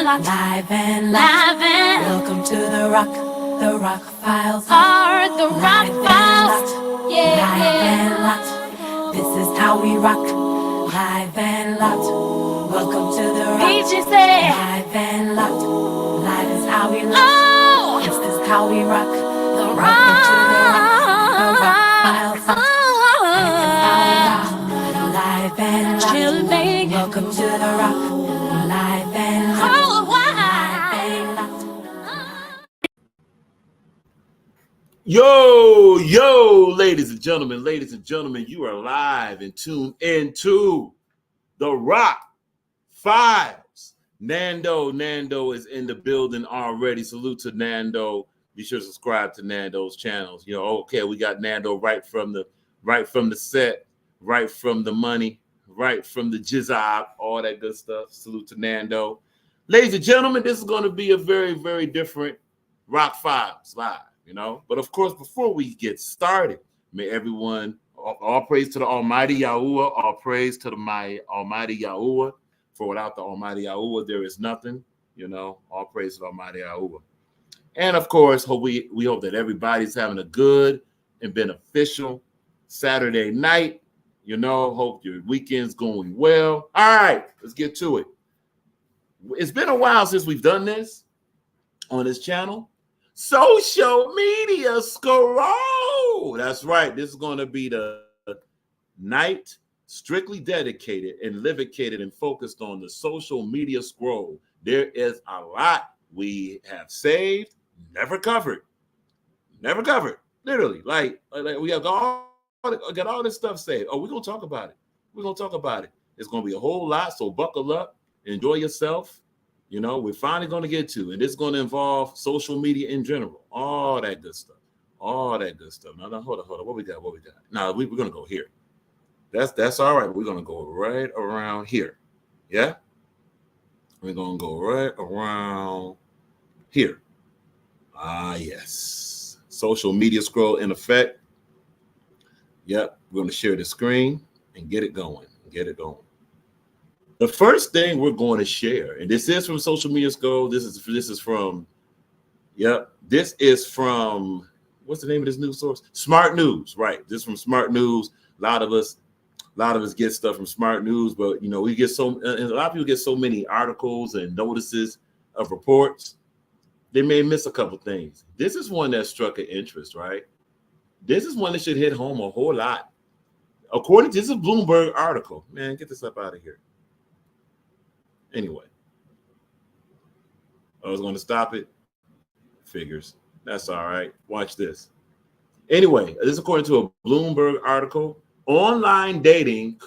live and live. Welcome to the rock files. The rock files. Live and lot. This is how we rock. Live and lot. Welcome to the rock. Live and lot. Live is how we rock. This is how we rock. The rock. The rock files. Live and lot. Welcome to the rock. Live and lot. Yo, ladies and gentlemen, you are live and tuned into the Rock Files. Nando is in the building already. Salute to Nando. Be sure to subscribe to Nando's channels. You know, okay, we got Nando right from the set, right from the money, right from the jizzab, all that good stuff. Salute to Nando. Ladies and gentlemen, this is going to be a very, very different Rock Files live. You know, but of course, before we get started, may everyone, all praise to the Almighty Yahuwah, all praise to the Almighty Yahuwah. For without the Almighty Yahuwah, there is nothing. You know, all praise to the Almighty Yahuwah. And of course, we hope that everybody's having a good and beneficial Saturday night. You know, hope your weekend's going well. All right, let's get to it. It's been a while since we've done this on this channel. Social media scroll. That's right. This is going to be the night strictly dedicated and livicated and focused on the social media scroll. There is a lot we have saved, never covered. Literally, like we have got all this stuff saved. Oh, we're gonna talk about it. It's gonna be a whole lot. So buckle up, enjoy yourself. You know, we're finally going to get to, and it's going to involve social media in general, all that good stuff. Now, hold on. What we got? Now, we're going to go here. That's all right. We're going to go right around here. Yeah? We're going to go right around here. Yes. Social media scroll in effect. Yep. We're going to share the screen and get it going. The first thing we're going to share, and this is from Social Media Scroll. This is from what's the name of this news source? Smart News, right? This is from Smart News. A lot of us get stuff from Smart News, but you know, a lot of people get so many articles and notices of reports, they may miss a couple things. This is one that struck an interest, right? This is one that should hit home a whole lot. According to this is a Bloomberg article. Man, get this up out of here. Anyway, I was going to stop it. Figures. That's all right. Watch this. Anyway, this is according to a Bloomberg article. Online dating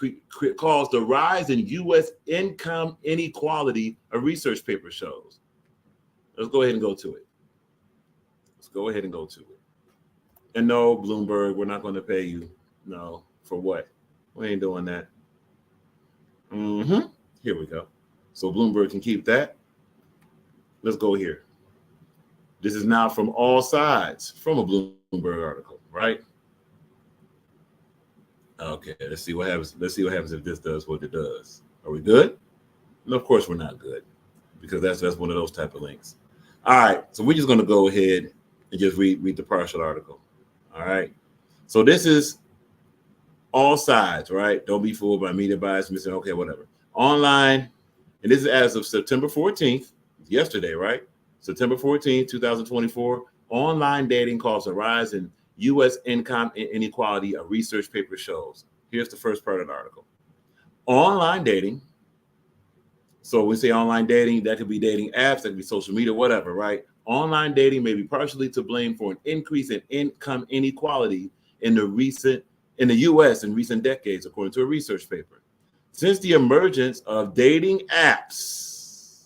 caused the rise in U.S. income inequality, a research paper shows. Let's go ahead and go to it. And no, Bloomberg, we're not going to pay you. No, for what? We ain't doing that. Here we go. So Bloomberg can keep that. Let's go here. This is now from all sides from a Bloomberg article, right? Okay, let's see what happens. If this does what it does. Are we good? No, of course we're not good, because that's one of those type of links. All right, so we're just going to go ahead and just read the partial article. All right. So this is all sides, right? Don't be fooled by media bias, missing. Okay, whatever. Online. And this is as of September 14th, yesterday, right? September 14th, 2024. Online dating caused a rise in U.S. income inequality, a research paper shows. Here's the first part of the article. Online dating. So when we say online dating, that could be dating apps, that could be social media, whatever, right? Online dating may be partially to blame for an increase in income inequality in the U.S. in recent decades, according to a research paper. Since the emergence of dating apps,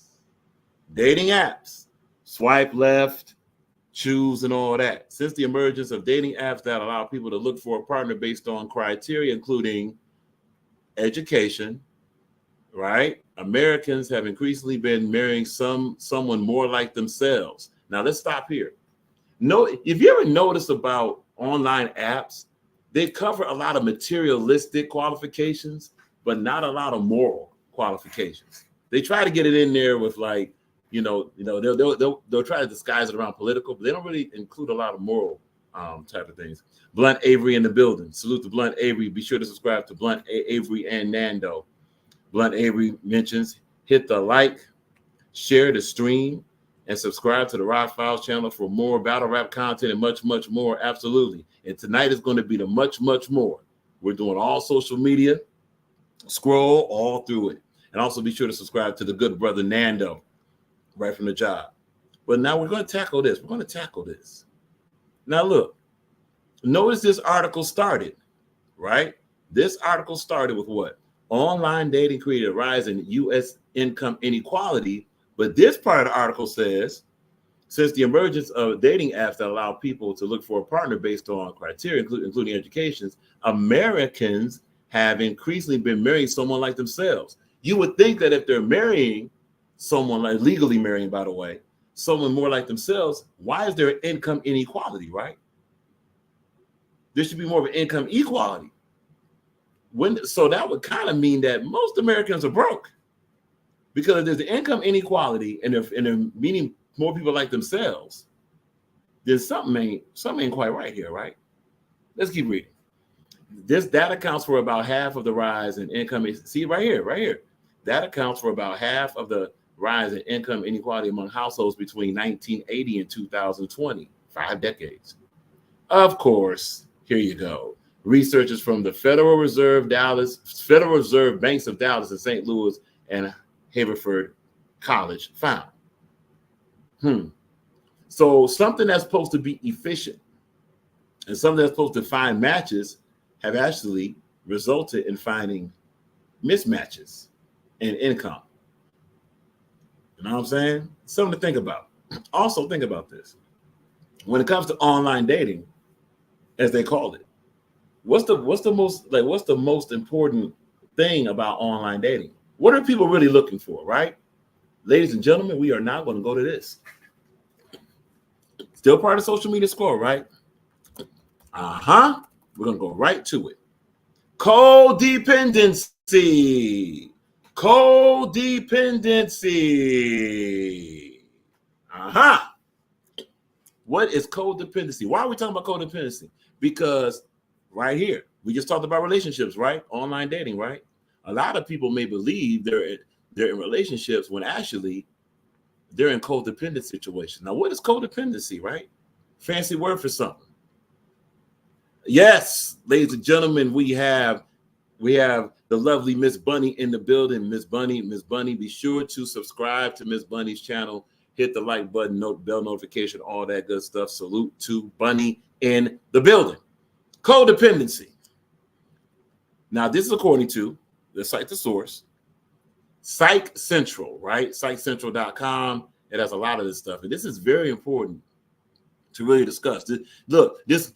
swipe left, choose, and all that. Since the emergence of dating apps that allow people to look for a partner based on criteria, including education, right? Americans have increasingly been marrying someone more like themselves. Now let's stop here. If you ever notice about online apps, they cover a lot of materialistic qualifications, but not a lot of moral qualifications. They try to get it in there with like they'll try to disguise it around political, but they don't really include a lot of moral type of things. Blunt Avery in the building. Salute to Blunt Avery. Be sure to subscribe to Blunt Avery and Nando. Blunt Avery mentions hit the like, share the stream, and subscribe to the Rock Files channel for more battle rap content and much, much more. Absolutely. And tonight is going to be the much, much more. We're doing all social media. Scroll all through it. And also be sure to subscribe to the good brother Nando right from the job. But now we're going to tackle this. Now, look, notice this article started, right? This article started with what? Online dating created a rise in U.S. income inequality. But this part of the article says, since the emergence of dating apps that allow people to look for a partner based on criteria, including educations, Americans have increasingly been marrying someone like themselves. You would think that if they're marrying someone, like legally marrying, by the way, someone more like themselves, why is there an income inequality, right? There should be more of an income equality. So that would kind of mean that most Americans are broke, because if there's the income inequality and they're meeting more people like themselves, then something ain't quite right here, right? Let's keep reading. This data accounts for about half of the rise in income. See right here. That accounts for about half of the rise in income inequality among households between 1980 and 2020, 5 decades. Of course, here you go. Researchers from the Federal Reserve Banks of Dallas and St. Louis and Haverford College found. So something that's supposed to be efficient and something that's supposed to find matches have actually resulted in finding mismatches in income. You know what I'm saying? Something to think about. Also, think about this. When it comes to online dating, as they call it, what's the most important thing about online dating? What are people really looking for, right? Ladies and gentlemen, we are now going to go to this. Still part of social media score, right? We're going to go right to it. Codependency. What is codependency? Why are we talking about codependency? Because right here, we just talked about relationships, right? Online dating, right? A lot of people may believe they're in relationships when actually they're in codependent situations. Now, what is codependency, right? Fancy word for something. Yes, ladies and gentlemen, we have the lovely Miss Bunny in the building. Miss Bunny, be sure to subscribe to Miss Bunny's channel. Hit the like button, bell notification, all that good stuff. Salute to Bunny in the building. Codependency. Now, this is according to the site, the source, Psych Central, right? PsychCentral.com. It has a lot of this stuff. And this is very important to really discuss. This is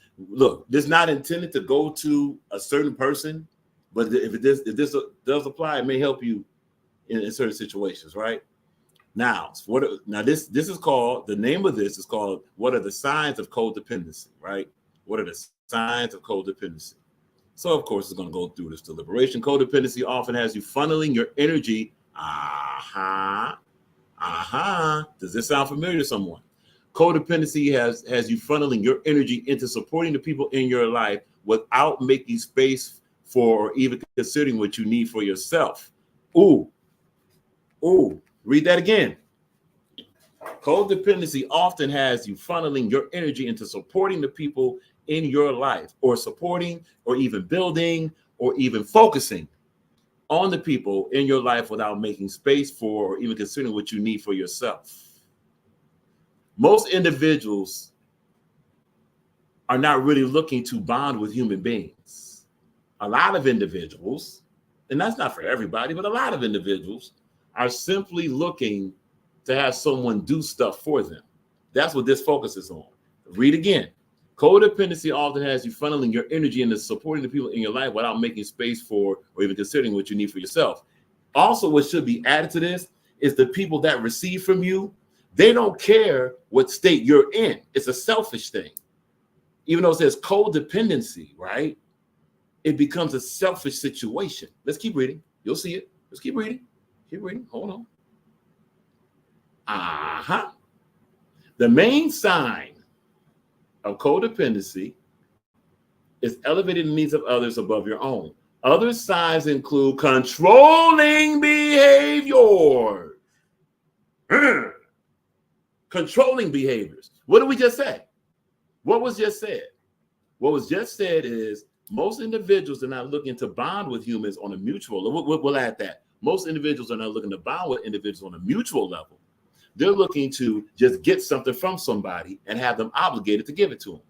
not intended to go to a certain person, but if this does apply, it may help you in certain situations, right? Now, this is called, the name of this is called, what are the signs of codependency, right? What are the signs of codependency? So, of course, it's going to go through this deliberation. Codependency often has you funneling your energy. Does this sound familiar to someone? Codependency has you funneling your energy into supporting the people in your life without making space for or even considering what you need for yourself. Ooh, read that again. Codependency often has you funneling your energy into supporting the people in your life, or supporting, or even building, or even focusing on the people in your life without making space for or even considering what you need for yourself. Most individuals are not really looking to bond with human beings. A lot of individuals, and that's not for everybody, but a lot of individuals are simply looking to have someone do stuff for them. That's what this focuses on. Read again. Codependency often has you funneling your energy into supporting the people in your life without making space for or even considering what you need for yourself. Also, what should be added to this is the people that receive from you, they don't care what state you're in. It's a selfish thing. Even though it says codependency, right? It becomes a selfish situation. Let's keep reading. You'll see it. Let's keep reading. Keep reading. Hold on. Uh-huh. The main sign of codependency is elevating the needs of others above your own. Other signs include controlling behavior. Controlling behaviors. What did we just say? What was just said? What was just said is most individuals are not looking to bond with humans on a mutual level. We'll add that. Most individuals are not looking to bond with individuals on a mutual level. They're looking to just get something from somebody and have them obligated to give it to them.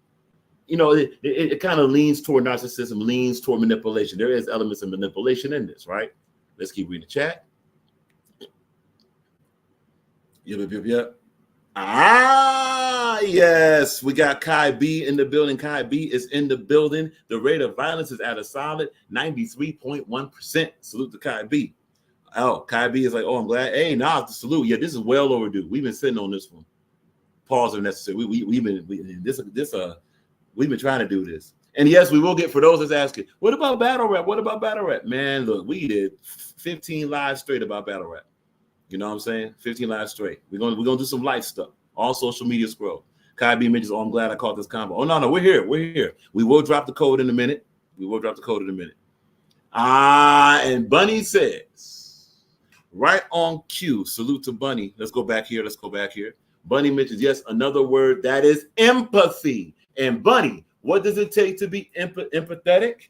You know, it kind of leans toward narcissism, leans toward manipulation. There is elements of manipulation in this, right? Let's keep reading the chat. Yep. Yes, we got Kai B in the building. Kai B is in the building. The rate of violence is at a solid 93.1%. Salute to Kai B. Oh, Kai B is like, oh, I'm glad. Hey, nah, salute. Yeah, this is well overdue. We've been sitting on this one. Pause if necessary. We've been trying to do this. And yes, we will get, for those that's asking, what about battle rap? What about battle rap? Man, look, we did 15 lives straight about battle rap. You know what I'm saying? 15 lives straight. We're gonna do some life stuff. All social media scroll. Kai B mentions, oh, I'm glad I caught this combo. Oh, no, we're here. We will drop the code in a minute. And Bunny says, right on cue. Salute to Bunny. Let's go back here. Bunny mentions, yes, another word that is empathy. And Bunny, what does it take to be empathetic?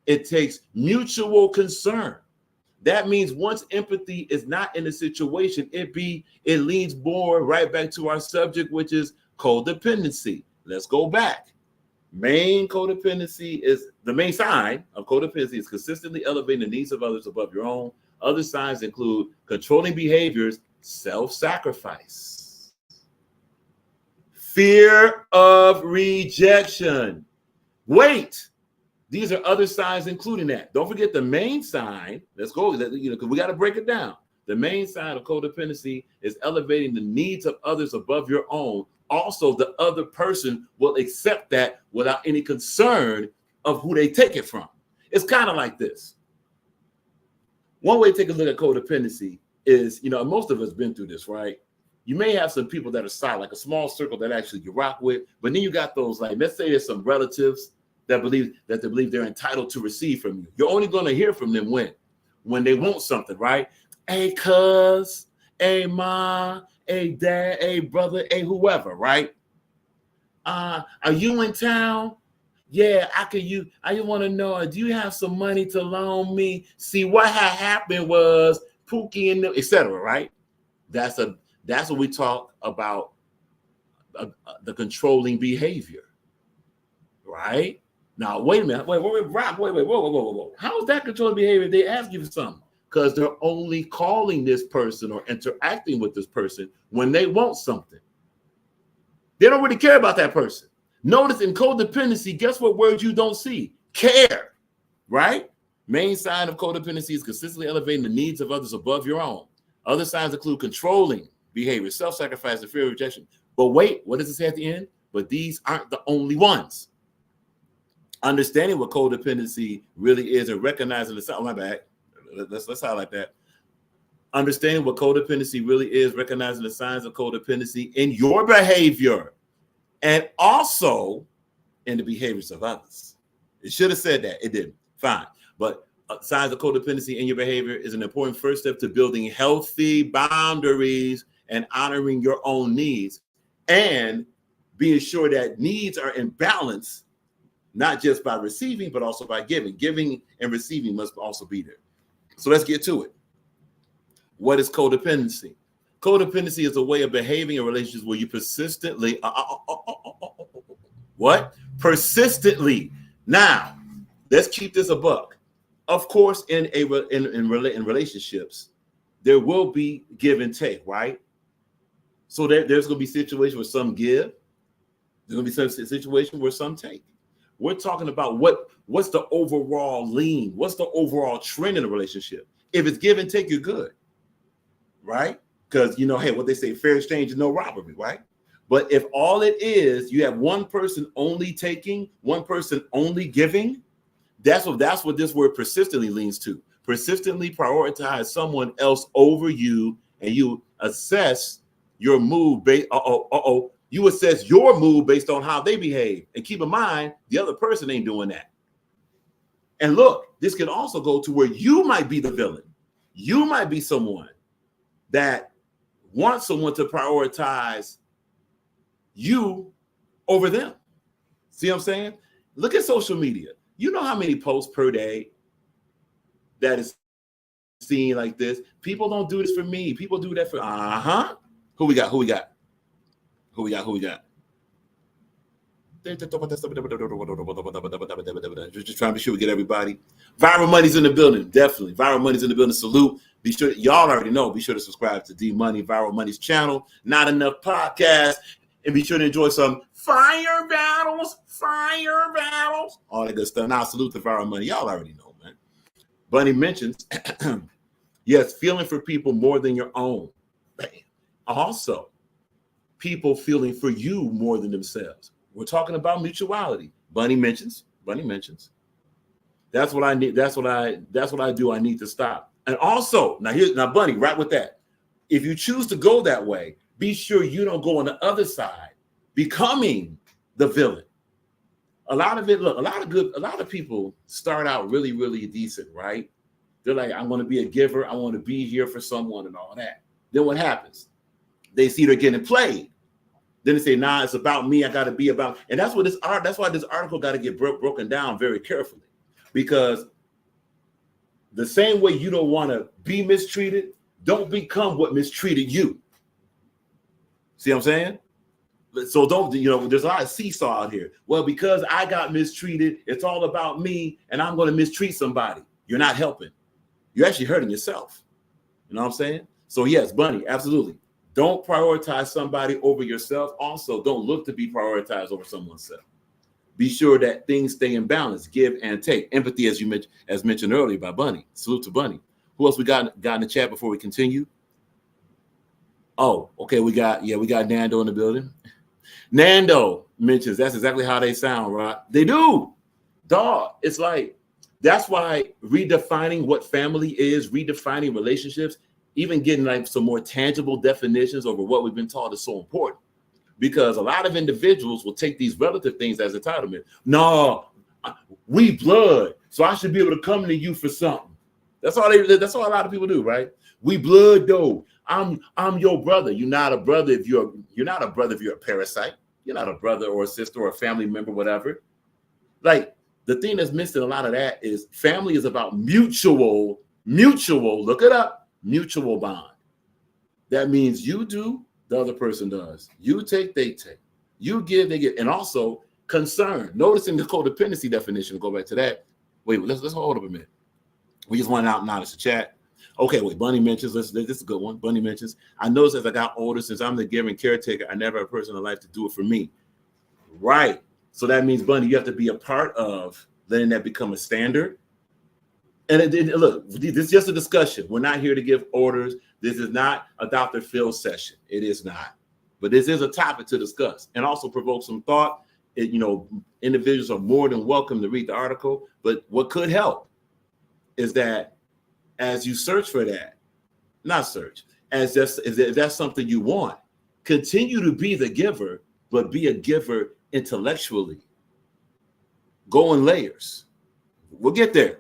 It takes mutual concern. That means once empathy is not in the situation, it leads more right back to our subject, which is codependency. Let's go back. The main sign of codependency is consistently elevating the needs of others above your own. Other signs include controlling behaviors, self-sacrifice, fear of rejection. Wait. These are other signs including that. Don't forget the main sign. Let's go, because we got to break it down. The main sign of codependency is elevating the needs of others above your own. Also, the other person will accept that without any concern of who they take it from. It's kind of like this. One way to take a look at codependency is, most of us been through this, right? You may have some people that are solid, like a small circle that actually you rock with, but then you got those, like, let's say there's some relatives that believe they're entitled to receive from you. You're only going to hear from them when they want something, right? Hey, cuz, hey, ma, hey, dad, hey, brother, hey, whoever, right? Are you in town? Yeah, I want to know, do you have some money to loan me? See, what had happened was Pookie and them, etc., right? That's what we talk about, the controlling behavior, right? Now, wait a minute. Wait, whoa. How is that controlling behavior if they ask you for something? Because they're only calling this person or interacting with this person when they want something. They don't really care about that person. Notice in codependency, guess what word you don't see? Care, right? Main sign of codependency is consistently elevating the needs of others above your own. Other signs include controlling behavior, self-sacrifice, and fear of rejection. But wait, what does it say at the end? But these aren't the only ones. Understanding what codependency really is and recognizing the my bad. Let's highlight that. Understanding what codependency really is, recognizing the signs of codependency in your behavior and also in the behaviors of others. It should have said that. It didn't. Fine. But signs of codependency in your behavior is an important first step to building healthy boundaries and honoring your own needs and being sure that needs are in balance, not just by receiving, but also by giving. Giving and receiving must also be there. So let's get to it. What is codependency? Codependency is a way of behaving in relationships where you persistently, persistently. Now, let's keep this a buck. Of course, in relationships, there will be give and take, right? So there's going to be situations where some give. There's going to be some situations where some take. We're talking about what's the overall lean? What's the overall trend in a relationship? If it's give and take, you're good, right? Because, hey, what they say, fair exchange is no robbery, right? But if all it is, you have one person only taking, one person only giving, that's what this word persistently leans to. Persistently prioritize someone else over you, and you assess your mood based. You assess your mood based on how they behave. And keep in mind, the other person ain't doing that. And look, this can also go to where you might be the villain. You might be someone that wants someone to prioritize you over them. See what I'm saying? Look at social media. You know how many posts per day that is seen like this? People don't do this for me. People do that for Who we got? Just trying to be sure we get everybody. Viral Money's in the building. Definitely. Viral Money's in the building. Salute. Be sure, y'all already know, be sure to subscribe to D Money, Viral Money's channel. Not Enough Podcast. And be sure to enjoy some fire battles. All that good stuff. Now, salute to Viral Money. Y'all already know, man. Bunny mentions, yes, feeling for people more than your own. Also, people feeling for you more than themselves. We're talking about mutuality. Bunny mentions. That's what I need. That's what I do. I need to stop. And also, now, Bunny, right with that. If you choose to go that way, be sure you don't go on the other side, becoming the villain. A lot of people start out really, really decent, right? They're like, I'm going to be a giver. I want to be here for someone and all that. Then what happens? They see they're getting played. Then they say, nah, it's about me. I got to be about. And that's why this article got to get broken down very carefully, because the same way you don't want to be mistreated, don't become what mistreated you. See what I'm saying? So there's a lot of seesaw out here. Well, because I got mistreated, it's all about me, and I'm going to mistreat somebody. You're not helping. You're actually hurting yourself. You know what I'm saying? So yes, Bunny, absolutely. Don't prioritize somebody over yourself. Also, don't look to be prioritized over someone's self. Be sure that things stay in balance, give and take. Empathy, as mentioned earlier by Bunny. Salute to Bunny. Who else we got in the chat before we continue? Oh, okay, we got Nando in the building. Nando mentions that's exactly how they sound, right? They do. Dog, it's like, that's why redefining what family is, redefining relationships, even getting like some more tangible definitions over what we've been taught is so important. Because a lot of individuals will take these relative things as entitlement. No, we blood, so I should be able to come to you for something. That's all a lot of people do, right? We blood though. I'm your brother. You're not a brother if you're a parasite. You're not a brother or a sister or a family member, whatever. Like, the thing that's missing a lot of that is family is about mutual, look it up, mutual bond. That means you do, the other person does. You take, they take. You give, they get. And also concern. Noticing the codependency definition, go back to that. Wait, let's hold up a minute. We just want to acknowledge the chat. Okay, wait, Bunny mentions, this is a good one. Bunny mentions, I noticed as I got older, since I'm the giving caretaker, I never had a person in life to do it for me. Right. So that means, Bunny, you have to be a part of letting that become a standard. And look, this is just a discussion. We're not here to give orders. This is not a Dr. Phil session. It is not. But this is a topic to discuss and also provoke some thought. Individuals are more than welcome to read the article. But what could help is that as you search for that, if that's something you want, continue to be the giver, but be a giver intellectually. Go in layers. We'll get there.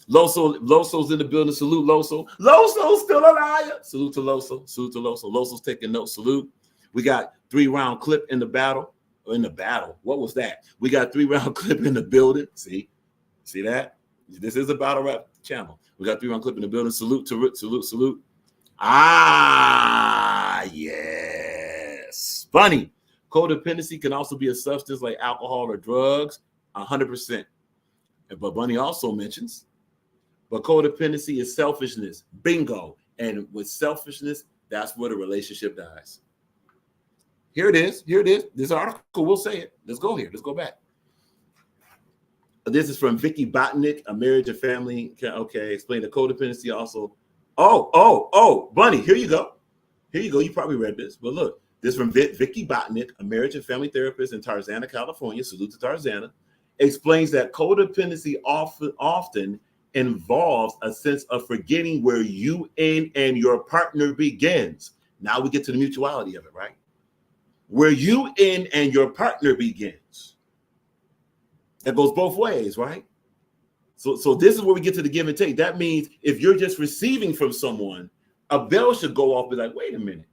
Loso's in the building. Salute, Loso. Loso's still a liar. Salute to Loso. Loso's taking notes. Salute. We got 3-round clip in the battle. What was that? We got 3-round clip in the building. See that? This is a battle rap channel. We got 3-round clip in the building. Salute. Yes. Bunny. Codependency can also be a substance like alcohol or drugs. 100%. But Bunny also mentions, but codependency is selfishness. Bingo. And with selfishness, that's where the relationship dies. Here it is. This article will say it. Let's go here. Let's go back. This is from Vicky Botnick, A Marriage and Family. Okay, explain the codependency also. Oh, Bunny, here you go. You probably read this, but look, this is from Vicky Botnick, a marriage and family therapist in Tarzana, California. Salute to Tarzana. Explains that codependency often involves a sense of forgetting where you and your partner begins Now we get to the mutuality of it, right? Where you end and your partner begins. That goes both ways, right? So this is where we get to the give and take. That means if you're just receiving from someone, a bell should go off, be like, wait a minute,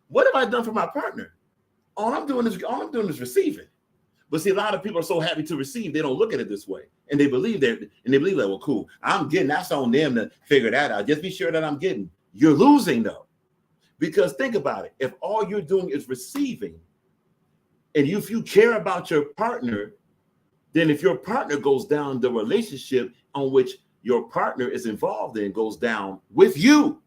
what have I done for my partner? All I'm doing is receiving. But see, a lot of people are so happy to receive, they don't look at it this way. And they believe that, well, cool, I'm getting, that's on them to figure that out. Just be sure that I'm getting. You're losing though. Because think about it. If all you're doing is receiving, and if you care about your partner, then if your partner goes down, the relationship on which your partner is involved in goes down with you.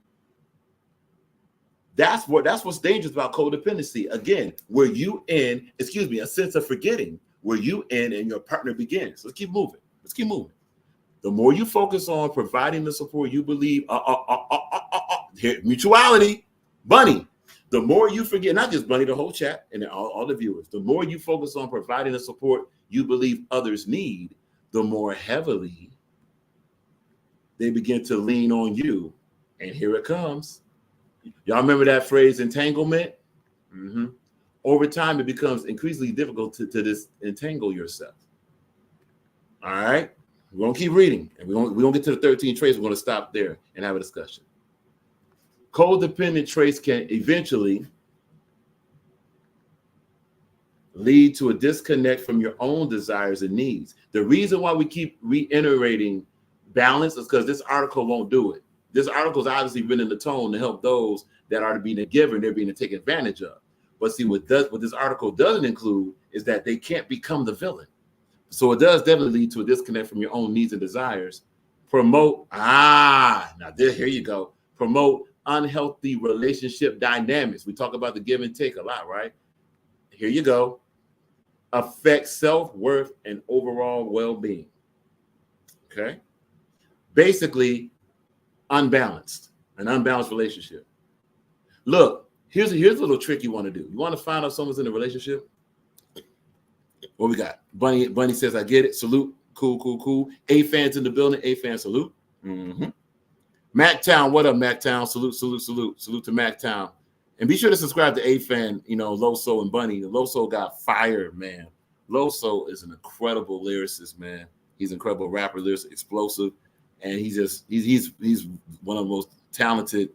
That's what's dangerous about codependency. Again, where you end, a sense of forgetting, where you end and your partner begins. Let's keep moving. The more you focus on providing the support you believe, here, mutuality, Bunny. The more you forget, not just Bunny, the whole chat and all the viewers, the more you focus on providing the support you believe others need, the more heavily they begin to lean on you. And here it comes. Y'all remember that phrase, entanglement? Mm-hmm. Over time, it becomes increasingly difficult to disentangle yourself. All right? We're going to keep reading. And we're going to get to the 13 traits. We're going to stop there and have a discussion. Codependent traits can eventually lead to a disconnect from your own desires and needs. The reason why we keep reiterating balance is because this article won't do it. This article is obviously written in the tone to help those that are being given, they're being taken advantage of. But see, what this article doesn't include is that they can't become the villain. So it does definitely lead to a disconnect from your own needs and desires. Promote unhealthy relationship dynamics. We talk about the give and take a lot, right? Here you go. Affect self-worth and overall well-being. Okay. Basically, an unbalanced relationship. Look, here's a little trick you want to do. You want to find out someone's in a relationship? What we got? Bunny says, I get it. Salute. Cool. A-Fan's in the building. A-Fan, salute. Mm-hmm. MacTown, what up, MacTown? Salute to MacTown. And be sure to subscribe to A-Fan, Loso and Bunny. Loso got fired, man. Loso is an incredible lyricist, man. He's an incredible rapper, lyricist, explosive. And he's one of the most talented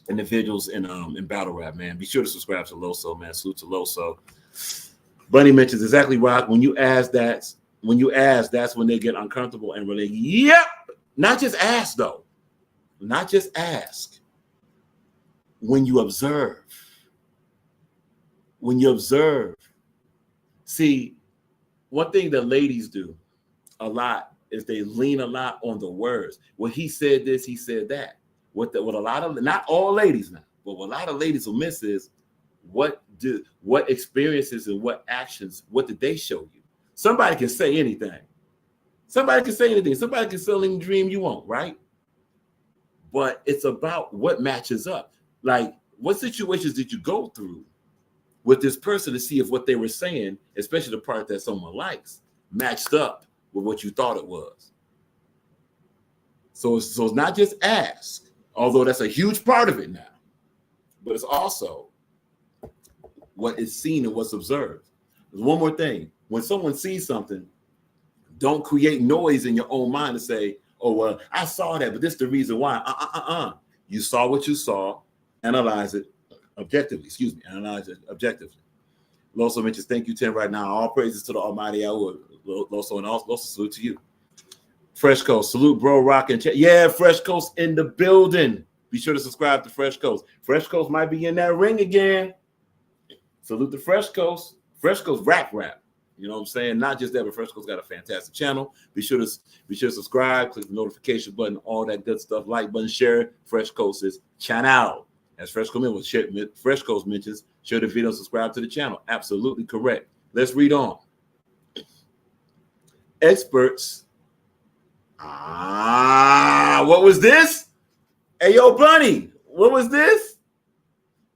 individuals in battle rap, man. Be sure to subscribe to Loso, man. Salute to Loso. Bunny mentions exactly right. When you ask, that's when they get uncomfortable and really, yep. Not just ask though. Not just ask. When you observe. See, one thing that ladies do a lot is they lean a lot on the words. Well, he said this, he said that. What a lot of, not all ladies now, but what a lot of ladies will miss is what experiences and what actions, what did they show you? Somebody can say anything. Somebody can sell any dream you want, right? But it's about what matches up. Like, what situations did you go through with this person to see if what they were saying, especially the part that someone likes, matched up with what you thought it was. So it's not just ask, although that's a huge part of it now, but it's also what is seen and what's observed. There's one more thing. When someone sees something, don't create noise in your own mind to say, oh, well, I saw that, but this is the reason why. You saw what you saw, analyze it objectively. Loso mentions, thank you, Tim, right now. All praises to the Almighty Alot. Loso, and also salute to you. Fresh Coast, salute, bro, rock and chat. Yeah, Fresh Coast in the building. Be sure to subscribe to Fresh Coast. Fresh Coast might be in that ring again. Salute to Fresh Coast. Fresh Coast rap. You know what I'm saying? Not just that, but Fresh Coast got a fantastic channel. Be sure to subscribe, click the notification button, all that good stuff. Like button, share Fresh Coast's channel. As Fresh Coast mentions, share the video, subscribe to the channel. Absolutely correct. Let's read on. Experts. What was this? Hey, yo, Bunny, what was this?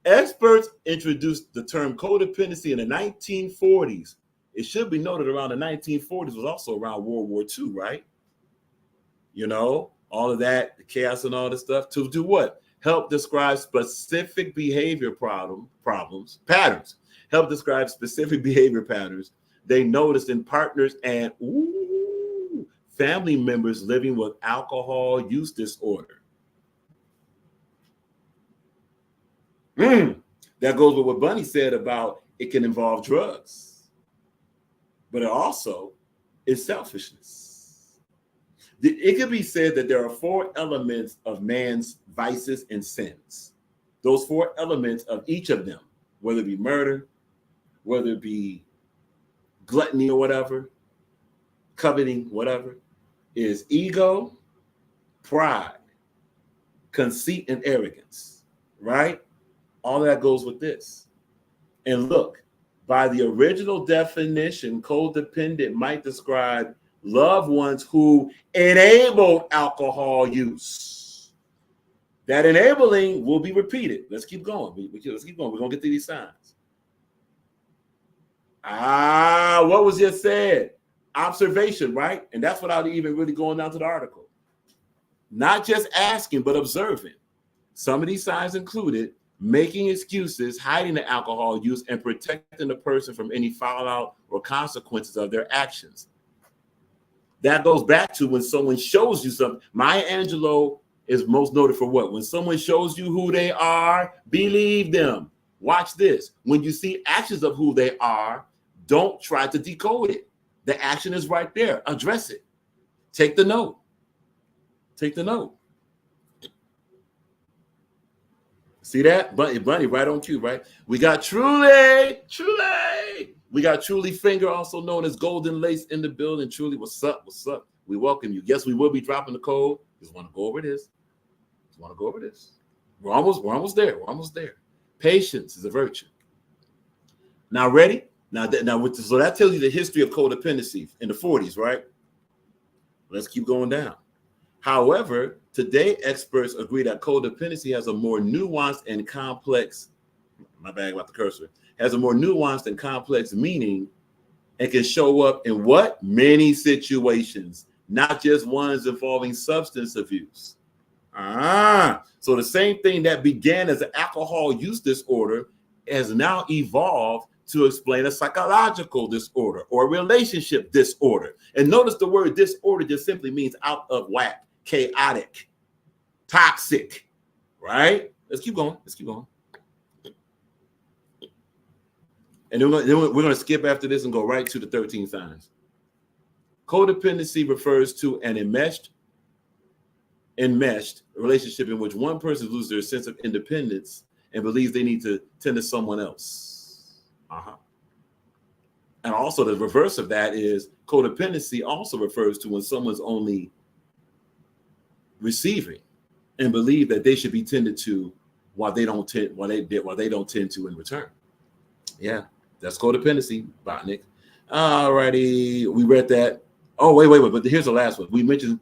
Experts introduced the term codependency in the 1940s. It should be noted around the 1940s was also around World War II, right? All of that, the chaos and all this stuff, to do what? help describe specific behavior patterns. Help describe specific behavior patterns they noticed in partners and family members living with alcohol use disorder. That goes with what Bunny said about it can involve drugs, but it also is selfishness. It could be said that there are 4 elements of man's vices and sins. Those 4 elements of each of them, whether it be murder, whether it be gluttony or whatever, coveting, whatever, is ego, pride, conceit, and arrogance, right? All that goes with this. And look, by the original definition, codependent might describe loved ones who enable alcohol use. That enabling will be repeated. Let's keep going. Let's keep going. We're going to get to these signs. What was just said? Observation, right? And that's without even really going down to the article. Not just asking, but observing. Some of these signs included making excuses, hiding the alcohol use, and protecting the person from any fallout or consequences of their actions. That goes back to when someone shows you something. Maya Angelou is most noted for what? When someone shows you who they are, believe them. Watch this. When you see actions of who they are, don't try to decode it. The action is right there. Address it. Take the note. Take the note. See that? Bunny, right on cue, right? We got Truly. We got Truly Finger, also known as Golden Lace, in the building. Truly, what's up? What's up? We welcome you. Yes, we will be dropping the code. Just want to go over this. We're almost there. We're almost there. Patience is a virtue. Now, ready? So that tells you the history of codependency in the 40s, right? Let's keep going down. However, today experts agree that codependency has a more nuanced and complex, has a more nuanced and complex meaning and can show up in what? Many situations, not just ones involving substance abuse. So the same thing that began as an alcohol use disorder has now evolved to explain a psychological disorder or a relationship disorder. And notice the word disorder just simply means out of whack, chaotic, toxic, right? Let's keep going. And then we're going to skip after this and go right to the 13 signs. Codependency refers to an enmeshed relationship in which one person loses their sense of independence and believes they need to tend to someone else. And also the reverse of that is codependency also refers to when someone's only receiving and believe that they should be tended to while they don't tend to in return. Yeah, that's codependency, Botnick. All righty, we read that. Oh, wait, but here's the last one. We mentioned.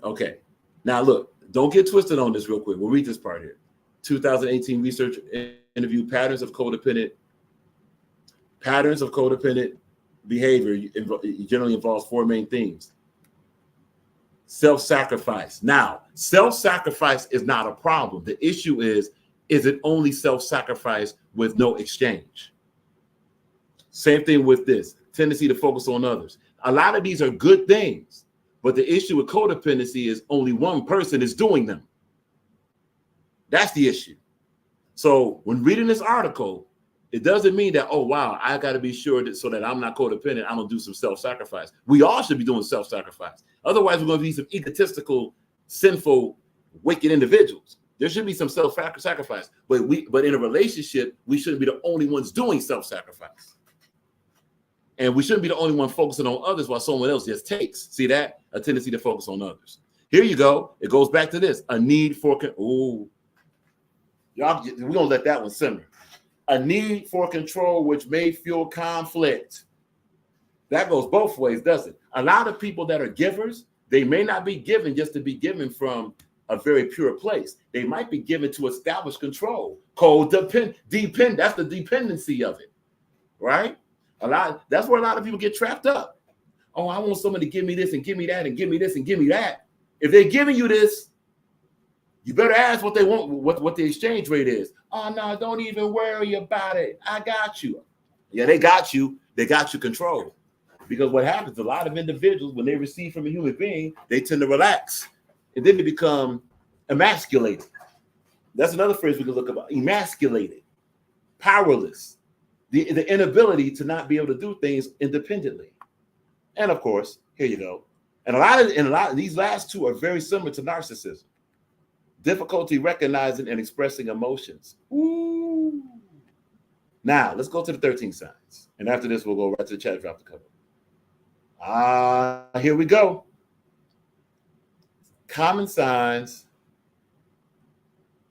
Okay, now look, don't get twisted on this real quick. We'll read this part here. 2018 research interview patterns of codependent behavior generally involves 4 main themes. Self-sacrifice. Now, self-sacrifice is not a problem. The issue is it only self-sacrifice with no exchange? Same thing with this tendency to focus on others. A lot of these are good things, but the issue with codependency is only one person is doing them. That's the issue. So when reading this article, it doesn't mean that, oh, wow, I got to be sure that so that I'm not codependent, I'm going to do some self-sacrifice. We all should be doing self-sacrifice. Otherwise, we're going to be some egotistical, sinful, wicked individuals. There should be some self-sacrifice. But in a relationship, we shouldn't be the only ones doing self-sacrifice. And we shouldn't be the only one focusing on others while someone else just takes. See that? A tendency to focus on others. Here you go. It goes back to this. A need for... Y'all, we're going to let that one simmer. A need for control, which may fuel conflict. That goes both ways, doesn't it? A lot of people that are givers, they may not be given just to be given from a very pure place. They might be given to establish control. That's the dependency of it, right? That's where a lot of people get trapped up. Oh, I want someone to give me this and give me that and give me this and give me that. If they're giving you this, You better ask what they want, what the exchange rate is. Oh, no, don't even worry about it. I got you. Yeah, they got you. They got you controlled. Because what happens, a lot of individuals, when they receive from a human being, they tend to relax. And then they become emasculated. That's another phrase we can look about. Emasculated, powerless, the inability to not be able to do things independently. And of course, here you go. And a lot of these last two are very similar to narcissism. Difficulty recognizing and expressing emotions. Ooh. Now, let's go to the 13 signs. And after this, we'll go right to the chat, drop the cover. Here we go. Common signs.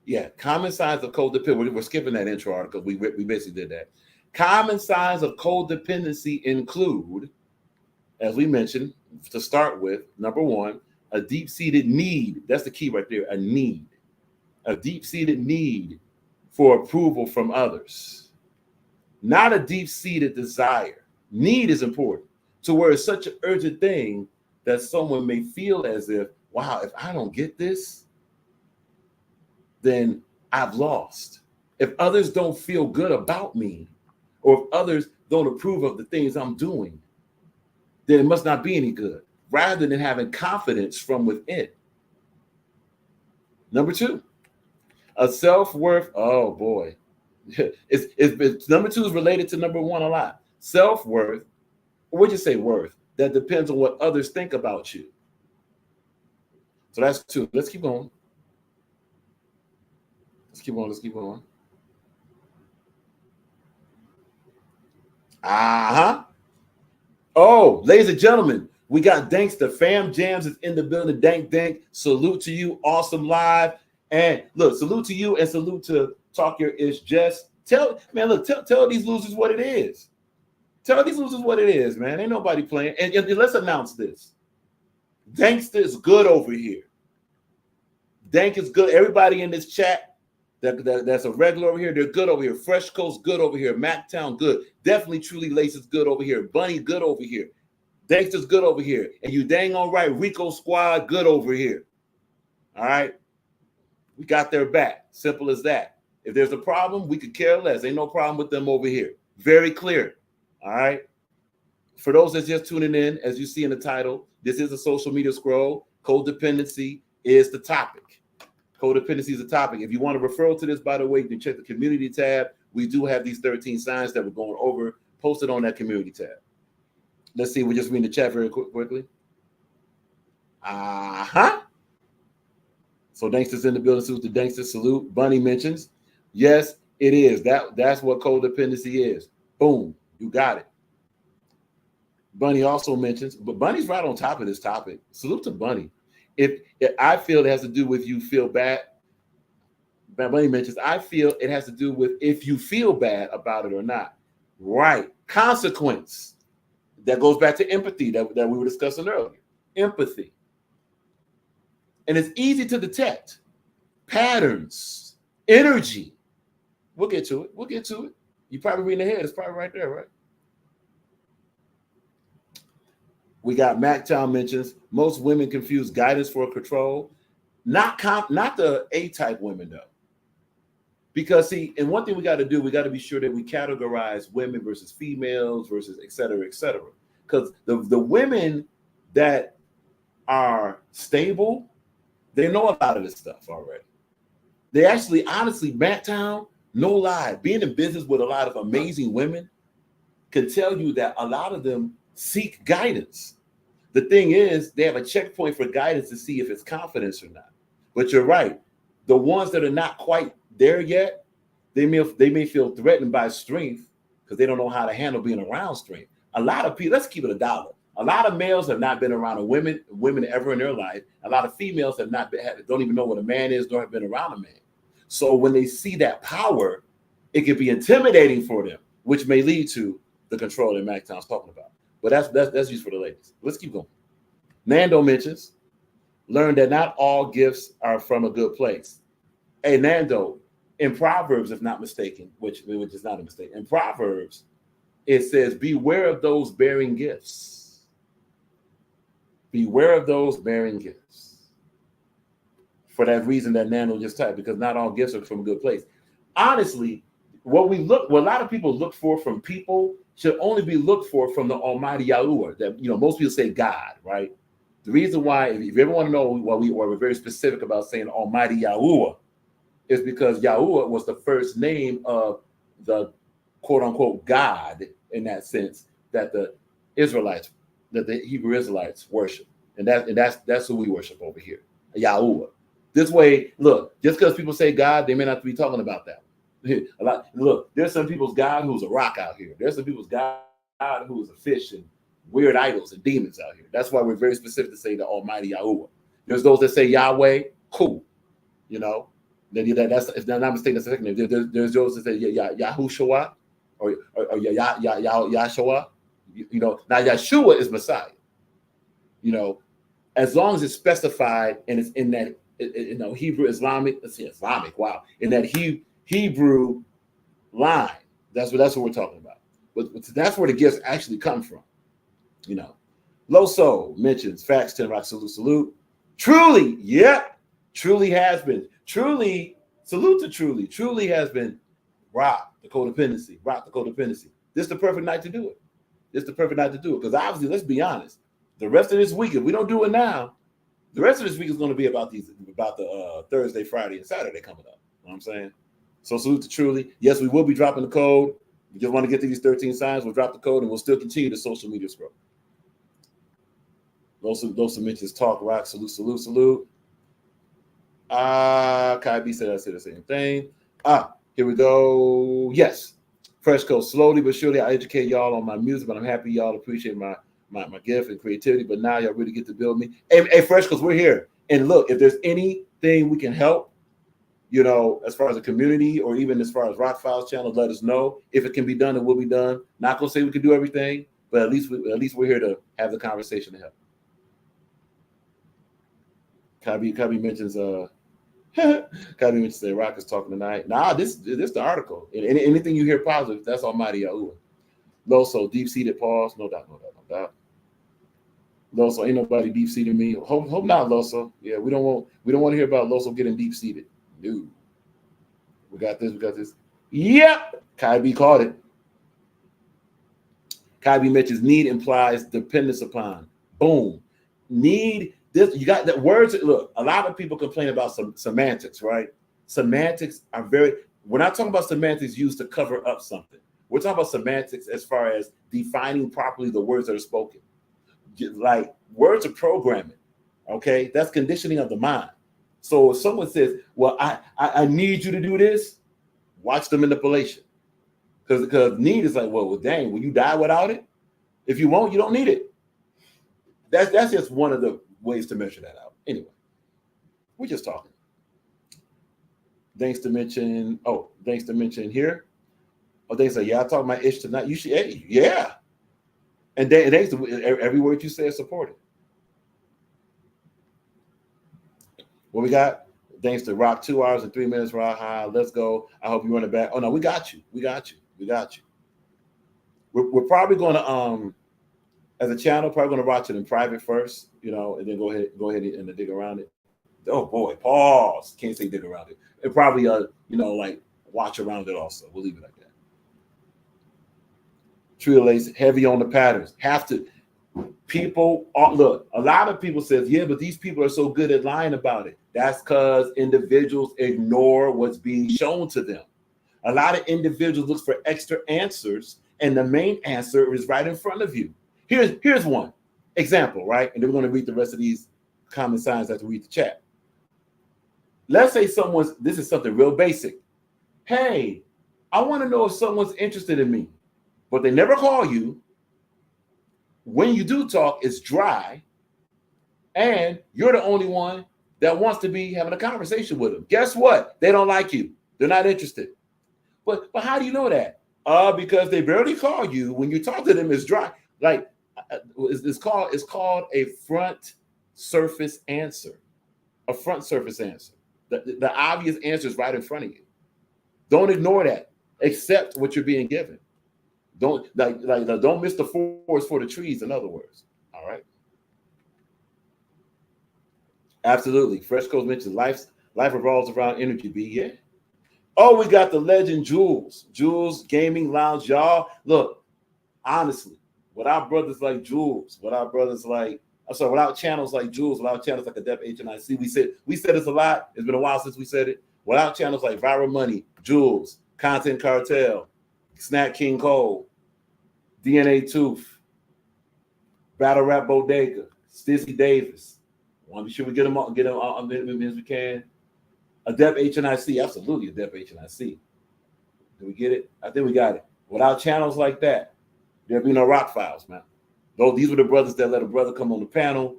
Yeah, common signs of codependency. We're skipping that intro article. We basically did that. Common signs of codependency include, as we mentioned, to start with, number one, a deep-seated need. That's the key right there, a need. A deep-seated need for approval from others. Not a deep-seated desire. Need is important, to where it's such an urgent thing that someone may feel as if, wow, if I don't get this, then I've lost. If others don't feel good about me, or if others don't approve of the things I'm doing, then it must not be any good, rather than having confidence from within. Number two, a self-worth. Oh boy. It's number two is related to number one a lot. Self-worth, or would you say worth, that depends on what others think about you. So that's two. Let's keep going. Let's keep going. Oh, ladies and gentlemen, we got Danks. The Fam Jams is in the building. Dank. Salute to you. Awesome live. And look, salute to you and salute to Talk Your Ish Jess. Tell these losers what it is. Tell these losers what it is, man. Ain't nobody playing. And let's announce this. Dankster is good over here. Dank is good. Everybody in this chat that's a regular over here, they're good over here. Fresh Coast, good over here. Mactown, good. Definitely Truly Lace is good over here. Bunny, good over here. Dankster's good over here. And you dang all right, Rico Squad, good over here. All right? We got their back. Simple as that. If there's a problem, we could care less. Ain't no problem with them over here. Very clear. All right? For those that's just tuning in, as you see in the title, this is a social media scroll. Codependency is the topic. Codependency is the topic. If you want a referral to this, by the way, you can check the community tab. We do have these 13 signs that we're going over posted on that community tab. Let's see. We're just reading the chat very quickly. So Dankster's in the building. Salute to Dankster. Salute. Bunny mentions. Yes, it is. That's what codependency is. Boom. You got it. Bunny also mentions, but Bunny's right on top of this topic. Salute to Bunny. If I feel it has to do with you feel bad, Bunny mentions, I feel it has to do with if you feel bad about it or not. Right. Consequence. That goes back to empathy that we were discussing earlier. Empathy. And it's easy to detect. Patterns. Energy. We'll get to it. You probably reading ahead. It's probably right there, right? We got Mactown mentions most women confuse guidance for control. Not the A-type women though. Because see, and one thing we got to do, we got to be sure that we categorize women versus females versus et cetera, et cetera. Because the women that are stable, they know a lot of this stuff already. They actually, honestly, Mactown, no lie, being in business with a lot of amazing women can tell you that a lot of them seek guidance. The thing is, they have a checkpoint for guidance to see if it's confidence or not. But you're right. The ones that are not quite there yet, they may feel threatened by strength because they don't know how to handle being around strength. A lot of people, let's keep it $1. A lot of males have not been around women ever in their life. A lot of females don't even know what a man is, nor have been around a man. So when they see that power, it can be intimidating for them, which may lead to the control that Mactown's talking about. But that's used for the ladies. Let's keep going. Nando mentions, learn that not all gifts are from a good place. Hey, Nando, in Proverbs, if not mistaken, which is not a mistake, in Proverbs, it says, beware of those bearing gifts. Beware of those bearing gifts. for that reason that Nando just typed, because not all gifts are from a good place. Honestly, what a lot of people look for from people should only be looked for from the Almighty Yahuwah. That, you know, most people say God, right? The reason why, if you ever want to know why we're very specific about saying Almighty Yahuwah, is because Yahuwah was the first name of the quote unquote God, in that sense, that the Hebrew Israelites worship. And that's who we worship over here, Yahuwah. This way, look, just because people say God, they may not be talking about that. Look, there's some people's God who's a rock out here. There's some people's God who's a fish and weird idols and demons out here. That's why we're very specific to say the Almighty Yahuwah. There's those that say Yahweh, cool, you know. That's, if I'm not mistaken, that's the second name. There's those that say Yahushua or Yahshua. You know, now Yeshua is Messiah. You know, as long as it's specified and it's in that, you know, Hebrew Islamic. Let's see, Islamic. Wow, in that Hebrew line. That's what we're talking about. But that's where the gifts actually come from. You know, Loso mentions facts 10 rock salute. Truly, yep, truly has been. Truly, salute to Truly. Truly has been rock the codependency. This is the perfect night to do it. Because obviously, let's be honest. The rest of this week, if we don't do it now, the rest of this week is going to be about the Thursday, Friday, and Saturday coming up. You know what I'm saying? So salute to Truly. Yes, we will be dropping the code. We just want to get to these 13 signs. We'll drop the code, and we'll still continue the social media scroll. Those mentions talk rock. Salute. Kai B said I said the same thing. Here we go. Yes. Fresh Coast. Slowly but surely, I educate y'all on my music, but I'm happy y'all appreciate my gift and creativity. But now y'all really get to build me. Hey, Fresh Coast, we're here. And look, if there's anything we can help, you know, as far as a community or even as far as Rock Files channel, let us know. If it can be done, it will be done. Not gonna say we can do everything, but at least we're here to have the conversation to help. Kabi mentions Kabi mentions that Rock is talking tonight. Nah, this the article. Anything you hear positive, that's Almighty Yahuwah. Loso, deep-seated pause. No doubt. Loso, ain't nobody deep-seated me. Hope not, Loso. Yeah, we don't want to hear about Loso getting deep-seated. No. We got this. Yep. Kai B caught it. Kai B mentions need implies dependence upon. Boom. Need this. You got that words. Look, a lot of people complain about some semantics, right? Semantics are we're not talking about semantics used to cover up something. We're talking about semantics as far as defining properly the words that are spoken. Like words are programming. Okay. That's conditioning of the mind. So if someone says, well, I need you to do this, watch the manipulation. Because need is like, well, dang, will you die without it? If you won't, you don't need it. That's just one of the ways to measure that out. Anyway, we're just talking. Thanks to mention here. Oh, they say, yeah, I talk my ish tonight. You should, hey, yeah. And thanks to every word you say is supported. What we got? Thanks to Rock, 2 hours and 3 minutes. Rock high. Let's go. I hope you run it back. Oh no, we got you. We're probably going to as a channel, probably going to watch it in private first, you know, and then go ahead and dig around it. Oh boy, pause. Can't say dig around it. And probably you know, like watch around it also. We'll leave it like that. Trio Lace, heavy on the patterns. Have to. People look, a lot of people says, yeah, but these people are so good at lying about it. That's because individuals ignore what's being shown to them. A lot of individuals look for extra answers, and the main answer is right in front of you. Here's one example, right? And then we're going to read the rest of these common signs after we read the chat. Let's say this is something real basic. Hey, I want to know if someone's interested in me, but they never call you. When you do talk, it's dry, and you're the only one that wants to be having a conversation with them. Guess what? They don't like you. They're not interested. But how do you know that? Because they barely call you. When you talk to them, it's dry. Like it's called a front surface answer. A front surface answer. The obvious answer is right in front of you. Don't ignore that. Accept what you're being given. Don't miss the forest for the trees, in other words. All right. Absolutely. Fresh Coast mentions life revolves around energy, B. Yeah. Oh, we got the legend Jules. Jules Gaming Lounge. Y'all, look, honestly, without brothers like Jules, without brothers like, I'm sorry, without channels like Jules, without channels like Adept HNIC, we said this a lot. It's been a while since we said it. Without channels like Viral Money, Jules, Content Cartel, Snack King Cole, DNA Tooth, Battle Rap Bodega, Stizzy Davis. Want to be sure we get them all, as we can. Adept HNIC, absolutely Adept HNIC. Did we get it? I think we got it. Without channels like that, there'd be no Rock Files, man. These were the brothers that let a brother come on the panel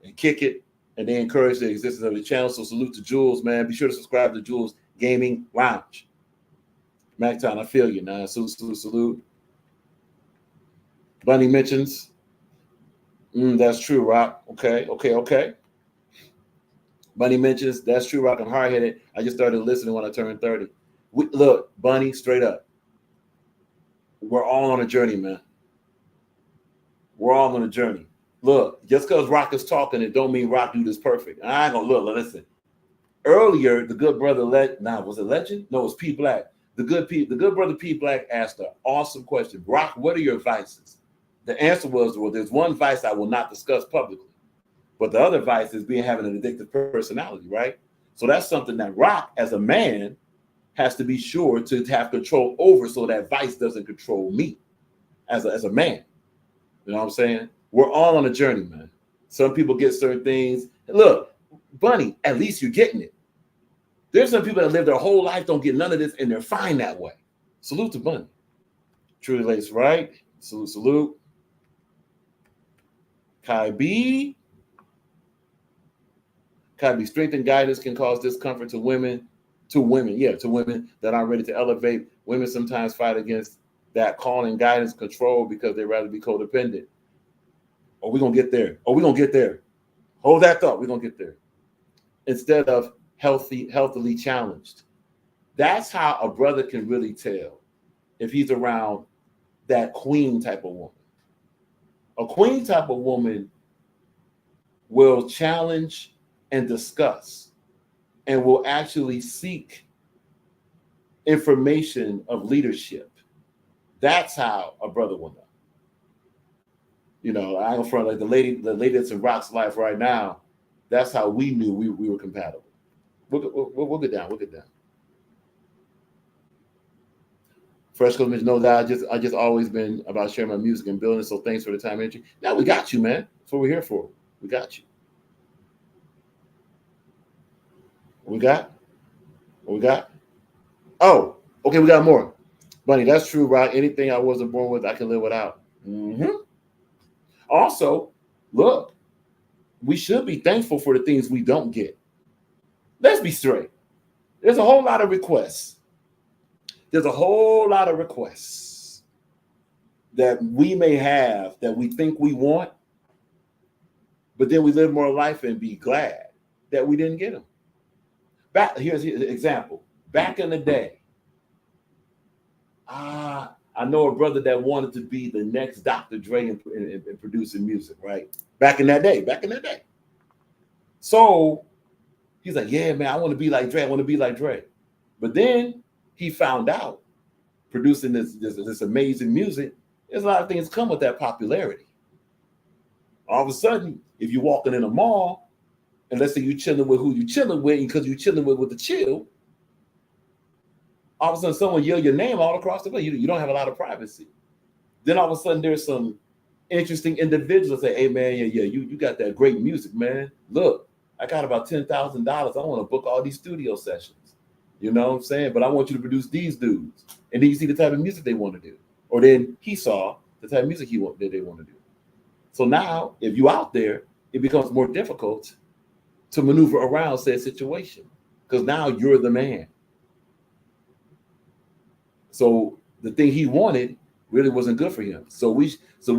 and kick it, and they encourage the existence of the channel. So salute to Jules, man. Be sure to subscribe to Jules Gaming Lounge. MacTown, I feel you, man. Salute. Bunny mentions. That's true, Rock. Okay. Bunny mentions, that's true, Rock. I'm hard-headed. I just started listening when I turned 30. Look, Bunny, straight up. We're all on a journey, man. We're all on a journey. Look, just because Rock is talking, it don't mean Rock do this perfect. I ain't gonna listen. Earlier, the good brother was it Legend? No, it was P Black. The good brother P Black asked an awesome question. Rock, what are your vices? The answer was, well, there's one vice I will not discuss publicly. But the other vice is having an addictive personality, right? So that's something that Rock, as a man, has to be sure to have control over, so that vice doesn't control me as a man. You know what I'm saying? We're all on a journey, man. Some people get certain things. Look, Bunny, at least you're getting it. There's some people that live their whole life, don't get none of this, and they're fine that way. Salute to Bunny. Truly Lace, right? Salute. Kai B, strength and guidance can cause discomfort to women that aren't ready to elevate. Women sometimes fight against that calling, guidance, control, because they'd rather be codependent. Oh, we're going to get there. Hold that thought. We're going to get there. Instead of healthily challenged. That's how a brother can really tell if he's around that queen type of woman. A queen type of woman will challenge and discuss and will actually seek information of leadership. That's how a brother will know. You know, I go front like the lady that's in Rock's life right now. That's how we knew we were compatible. We'll get down. Fresh Coach knows that I just always been about sharing my music and building. So thanks for the time and energy. Now we got you, man. That's what we're here for. We got you. What we got? Oh, okay, we got more. Bunny, that's true, Rock. Anything I wasn't born with, I can live without. Also, look, we should be thankful for the things we don't get. Let's be straight. There's a whole lot of requests. That we may have that we think we want, but then we live more life and be glad that we didn't get them. Here's an example. Back in the day, I know a brother that wanted to be the next Dr. Dre in producing music, right? Back in that day. So he's like, yeah, man, I want to be like Dre. But then he found out producing this amazing music, there's a lot of things come with that popularity. All of a sudden, if you're walking in a mall, and let's say you're chilling with who you're chilling with, because you're chilling with the chill, all of a sudden someone yell your name all across the way. You don't have a lot of privacy. Then all of a sudden there's some interesting individuals that say, hey man, yeah, you got that great music, man. Look, I got about $10,000. I want to book all these studio sessions. You know what I'm saying? But I want you to produce these dudes. And then you see the type of music they want to do. Or then he saw the type of music that they want to do. So now, if you out there, it becomes more difficult to maneuver around said situation. Because now you're the man. So the thing he wanted really wasn't good for him. So we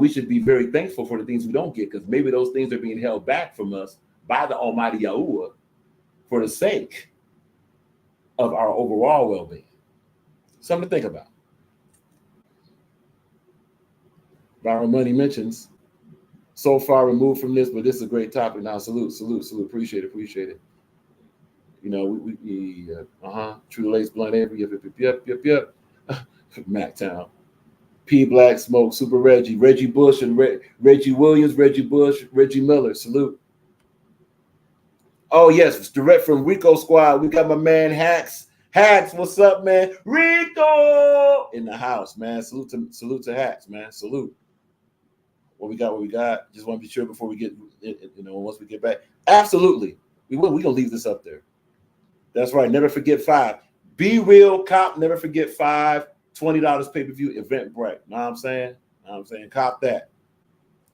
should be very thankful for the things we don't get, because maybe those things are being held back from us by the Almighty Yahuwah for the sake of our overall well-being. Something to think about. Viral Money mentions, so far removed from this, but this is a great topic. Now, salute. Appreciate it. You know, we True to Lace, Blunt Avery, yep. Mactown. P Black Smoke, Super Reggie Bush, and Reggie Williams, Reggie Bush, Reggie Miller. Salute. Oh, yes, it's direct from Rico Squad. We got my man Hacks. Hacks, what's up, man? Rico in the house, man. Salute to Hacks, man. Salute. What we got. Just want to be sure before we get, once we get back. Absolutely. We gonna leave this up there. That's right. Never forget 5. Be real, cop. Never forget 5. $20 pay-per-view event break. Know what I'm saying? Cop that.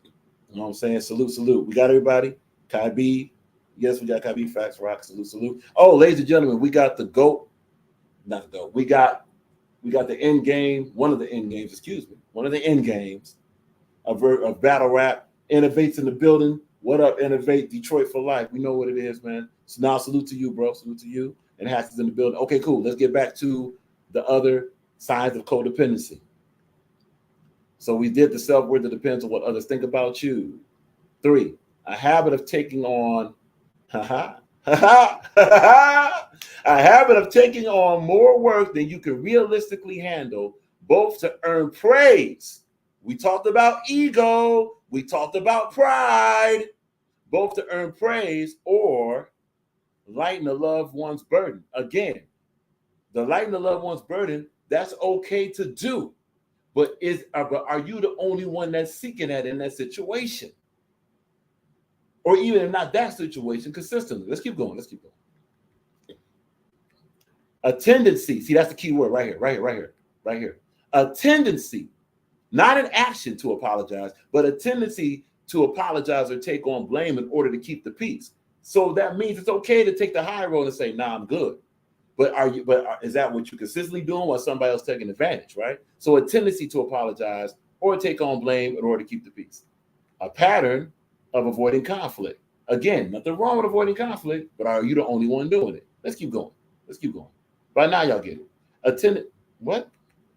You know what I'm saying? Salute. We got everybody. Kai B. Yes, we got Kai B. Facts Rock. Salute. Oh, ladies and gentlemen, we got the GOAT. Not the GOAT. We got the end game. One of the end games of battle rap. Innovates in the building. What up, Innovate? Detroit for life. We know what it is, man. So now salute to you, bro. Salute to you. And Hacks is in the building. Okay, cool. Let's get back to the other signs of codependency. So we did the self-worth that depends on what others think about you. 3, a habit of taking on a habit of taking on more work than you can realistically handle, both to earn praise. We talked about ego. We talked about pride, both to earn praise or lighten the loved one's burden. Again, the lighten the loved one's burden, that's okay to do. But are you the only one that's seeking that in that situation? Or even if not that situation, consistently. Let's keep going. A tendency. See, that's the key word right here. A tendency, not an action to apologize, but a tendency to apologize or take on blame in order to keep the peace. So that means it's okay to take the high road and say, nah, I'm good. But is that what you're consistently doing while somebody else taking advantage, right? So a tendency to apologize or take on blame in order to keep the peace. A pattern of avoiding conflict. Again, nothing wrong with avoiding conflict, but are you the only one doing it? Let's keep going. By now, y'all get it.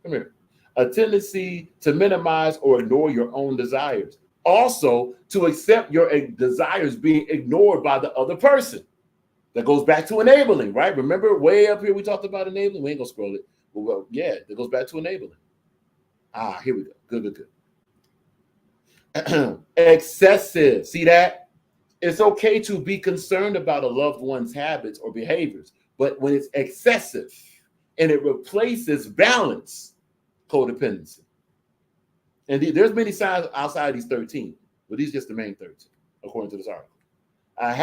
Come here. A tendency to minimize or ignore your own desires. Also, to accept your desires being ignored by the other person. That goes back to enabling, right? Remember way up here we talked about enabling? We ain't gonna scroll it. Well, yeah, that goes back to enabling. Here we go. Good. Excessive. See that? It's okay to be concerned about a loved one's habits or behaviors, but when it's excessive and it replaces balance, codependency. And there's many signs outside these 13, but these are just the main 13, according to this article. A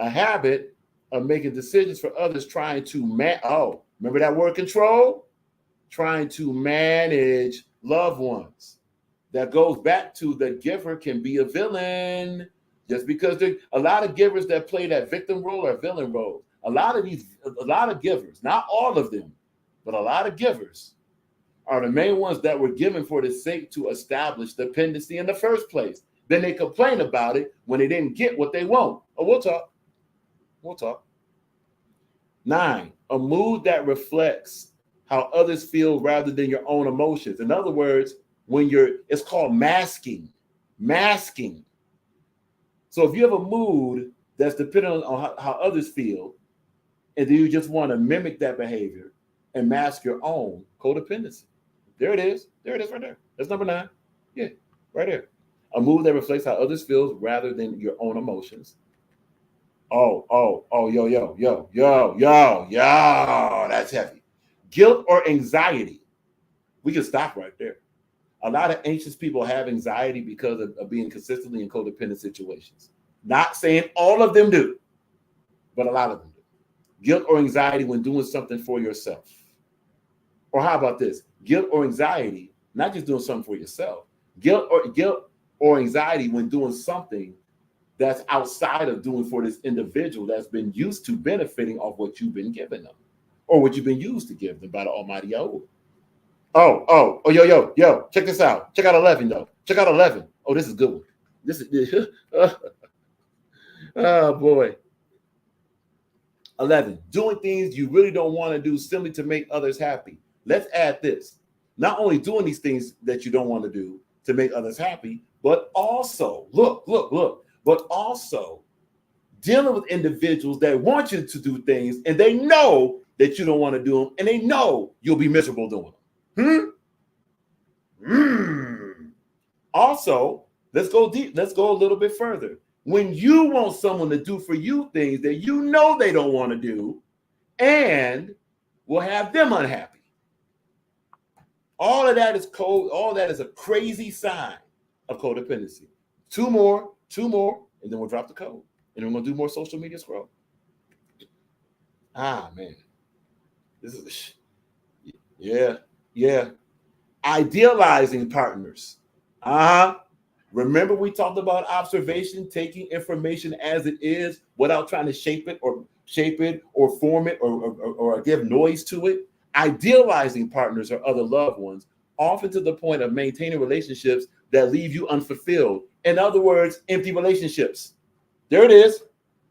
habit of making decisions for others, trying to remember that word control? Trying to manage loved ones. That goes back to the giver can be a villain. Just because there's a lot of givers that play that victim role or villain role. A lot of givers, not all of them, but a lot of givers are the main ones that were given for the sake to establish dependency in the first place. Then they complain about it when they didn't get what they want. Oh, we'll talk. 9, a mood that reflects how others feel rather than your own emotions. In other words, it's called masking. So if you have a mood that's dependent on how others feel, and then you just want to mimic that behavior and mask your own, codependency. There it is right there. That's number 9. Yeah, right there. A mood that reflects how others feel rather than your own emotions. Yo, that's heavy. Guilt or anxiety. We can stop right there. A lot of anxious people have anxiety because of being consistently in codependent situations. Not saying all of them do, but a lot of them do. Guilt or anxiety when doing something for yourself. Or how about this? Guilt or anxiety, not just doing something for yourself. Guilt or anxiety when doing something that's outside of doing for this individual that's been used to benefiting off what you've been giving them or what you've been used to give them by the Almighty Yahweh. Yo, check this out. Check out 11, though. Check out 11. Oh, this is a good one. This is, oh, boy. 11, doing things you really don't want to do simply to make others happy. Let's add this. Not only doing these things that you don't want to do to make others happy, but also, look, but also dealing with individuals that want you to do things and they know that you don't want to do them and they know you'll be miserable doing them. Also, let's go deep. Let's go a little bit further. When you want someone to do for you things that you know they don't want to do and will have them unhappy. All of that is code. All that is a crazy sign of codependency. Two more, and then we'll drop the code. And we're going to do more social media scroll. Man. This is, yeah. Idealizing partners. Remember we talked about observation, taking information as it is without trying to shape it or form it or give noise to it. Idealizing partners or other loved ones, often to the point of maintaining relationships that leave you unfulfilled. In other words, empty relationships. There it is.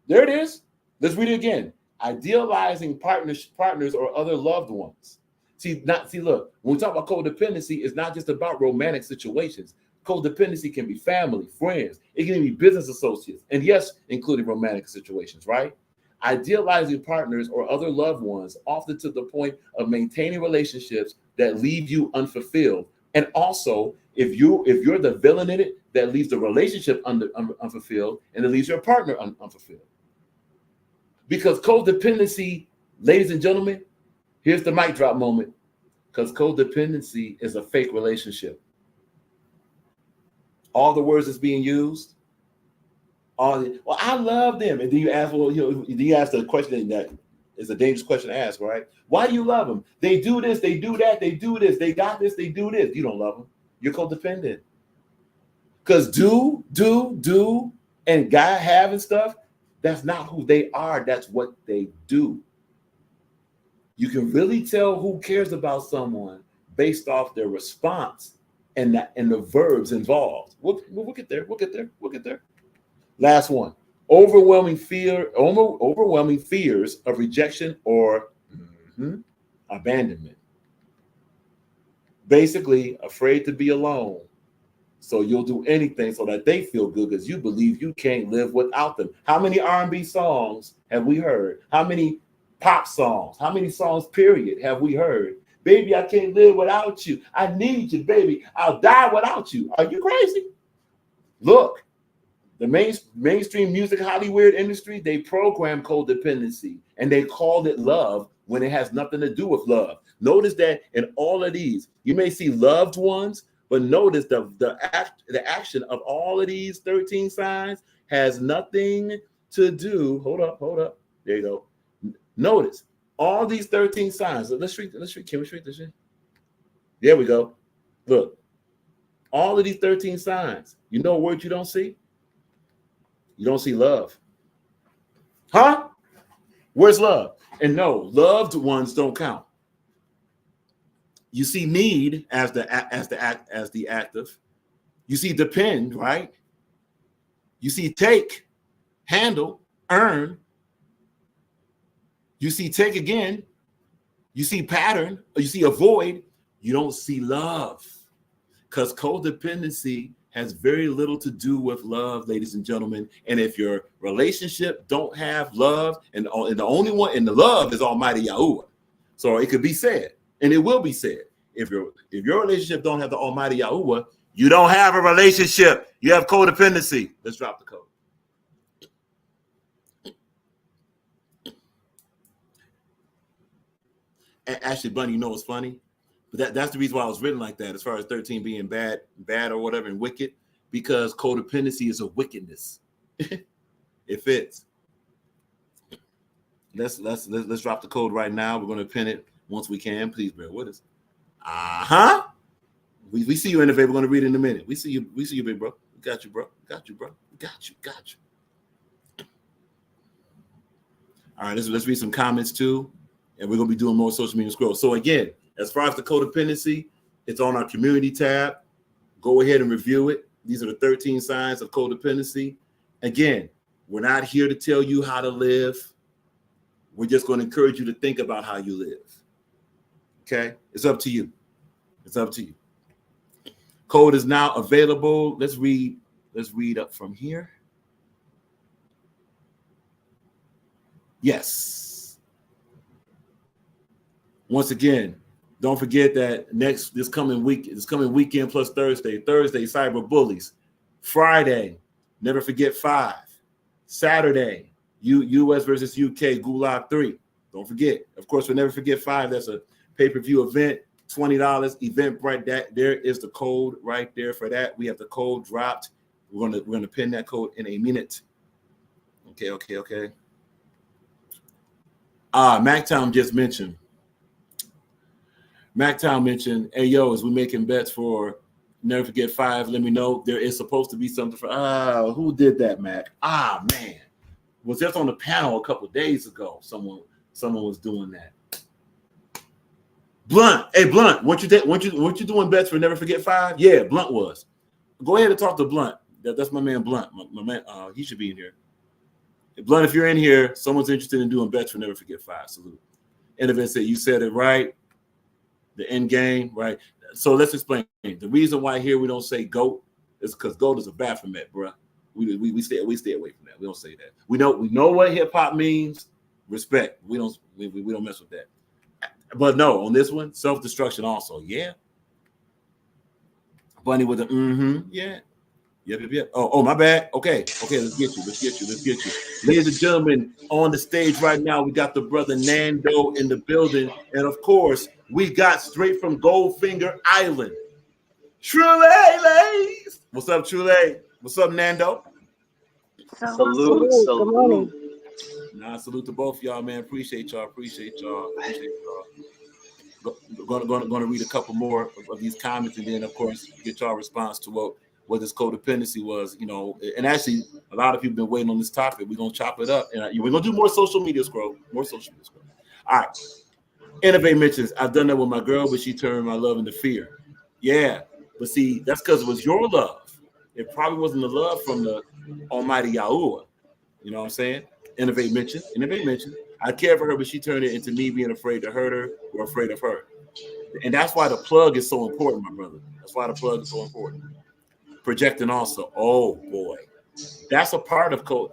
Let's read it again. Idealizing partners or other loved ones. Look, when we talk about codependency, it's not just about romantic situations. Codependency can be family, friends. It can be business associates. And yes, including romantic situations, right? Idealizing partners or other loved ones, often to the point of maintaining relationships that leave you unfulfilled. And also, if you're the villain in it, that leaves the relationship unfulfilled and it leaves your partner unfulfilled. Because codependency, ladies and gentlemen, here's the mic drop moment. Because codependency is a fake relationship. All the words that's being used, I love them. And then you ask, you ask the question that is a dangerous question to ask, right? Why do you love them? They do this, they do that, they do this, they got this, they do this. You don't love them. You're codependent. Because do, and guy having stuff, that's not who they are. That's what they do. You can really tell who cares about someone based off their response and the verbs involved. We'll get there. Last one. Overwhelming fears of rejection or abandonment. Basically, afraid to be alone. So you'll do anything so that they feel good because you believe you can't live without them. How many R&B songs have we heard? How many pop songs? How many songs, period, have we heard? Baby, I can't live without you. I need you, baby. I'll die without you. Are you crazy? Look, the mainstream music Hollywood industry, they program codependency and they called it love when it has nothing to do with love. Notice that in all of these, you may see loved ones, but notice the action of all of these 13 signs has nothing to do. Hold up. There you go. Notice all these 13 signs. Let's read. Can we read this shit? There we go. Look, all of these 13 signs. You know a word you don't see? You don't see love. Huh? Where's love? And no, loved ones don't count. You see need as the active. You see depend, right? You see take, handle, earn. You see take again. You see pattern, or you see avoid. You don't see love. Because codependency has very little to do with love, ladies and gentlemen. And if your relationship don't have love, and the only one in the love is Almighty Yahuwah. So it could be said, and it will be said, if your relationship don't have the Almighty Yahuwah, you don't have a relationship. You have codependency. Let's drop the code. Actually, Bunny, you know what's funny? But that's the reason why I was written like that, as far as 13 being bad or whatever, and wicked, because codependency is a wickedness. It fits. Let's drop the code right now. We're going to pin it once we can. Please bear with us. We see you, Innovate. We're going to read it in a minute. We see you, big bro. We got you, bro. Got you. All right, let's read some comments too, and we're going to be doing more social media scroll. So again, as far as the codependency, it's on our community tab. Go ahead and review it. These are the 13 signs of codependency. Again, we're not here to tell you how to live. We're just going to encourage you to think about how you live. Okay? It's up to you. Code is now available. Let's read up from here. Yes. Once again, don't forget that this coming weekend plus Thursday, Cyber Bullies. Friday, Never Forget 5. Saturday, US versus UK, Gulag 3. Don't forget. Of course, we'll Never Forget 5. That's a pay-per-view event, $20. Eventbrite. That there is the code right there for that. We have the code dropped. We're gonna pin that code in a minute. Okay. MacTown just mentioned. MacTown mentioned, hey yo, as we making bets for Never Forget 5, let me know. There is supposed to be something for who did that, Mac? Man. Was just on the panel a couple of days ago. Someone was doing that. Blunt. Hey, Blunt, weren't you doing bets for Never Forget 5? Yeah, Blunt was. Go ahead and talk to Blunt. That's my man Blunt. My man, he should be in here. Blunt, if you're in here, someone's interested in doing bets for Never Forget 5. Salute. Innovate said you said it right. The end game, right? So let's explain. The reason why here we don't say GOAT is because GOAT is a Baphomet, bro. We stay away from that. We don't say that. We know what hip hop means. Respect. We don't mess with that. But no, on this one, self-destruction also. Yeah. Bunny with the yeah. Yep. Oh, my bad. Okay. Let's get you. Ladies and gentlemen, on the stage right now, we got the brother Nando in the building. And of course, we got straight from Goldfinger Island. Trule. What's up, Trule? What's up, Nando? Salute. Good morning. Salute to both y'all, man. Appreciate y'all. Going to read a couple more of these comments, and then, of course, get y'all response to what this codependency was, and actually a lot of people been waiting on this topic. We're going to chop it up, and we're going to do more social media scroll. All right. Innovate mentions, I've done that with my girl, but she turned my love into fear. Yeah, but see, that's because it was your love. It probably wasn't the love from the almighty Yahuwah. You know what I'm saying? Innovate mentioned. I care for her, but she turned it into me being afraid to hurt her or afraid of her. And that's why the plug is so important, my brother. That's why the plug is so important. Projecting also. Oh boy, that's a part of code.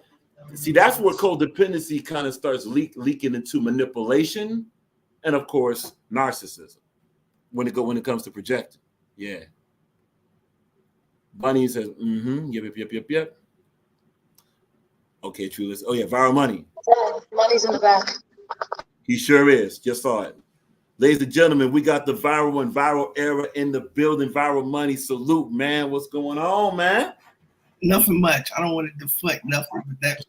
See, that's where codependency kind of starts leaking into manipulation, and of course narcissism. When it comes to projecting, yeah. Bunny says, yep. Okay, true. Oh yeah, viral money. Money's in the back. He sure is. Just saw it. Ladies and gentlemen, we got the viral era in the building. Viral money, salute, man. What's going on, man? Nothing much. I don't want to deflect nothing, but that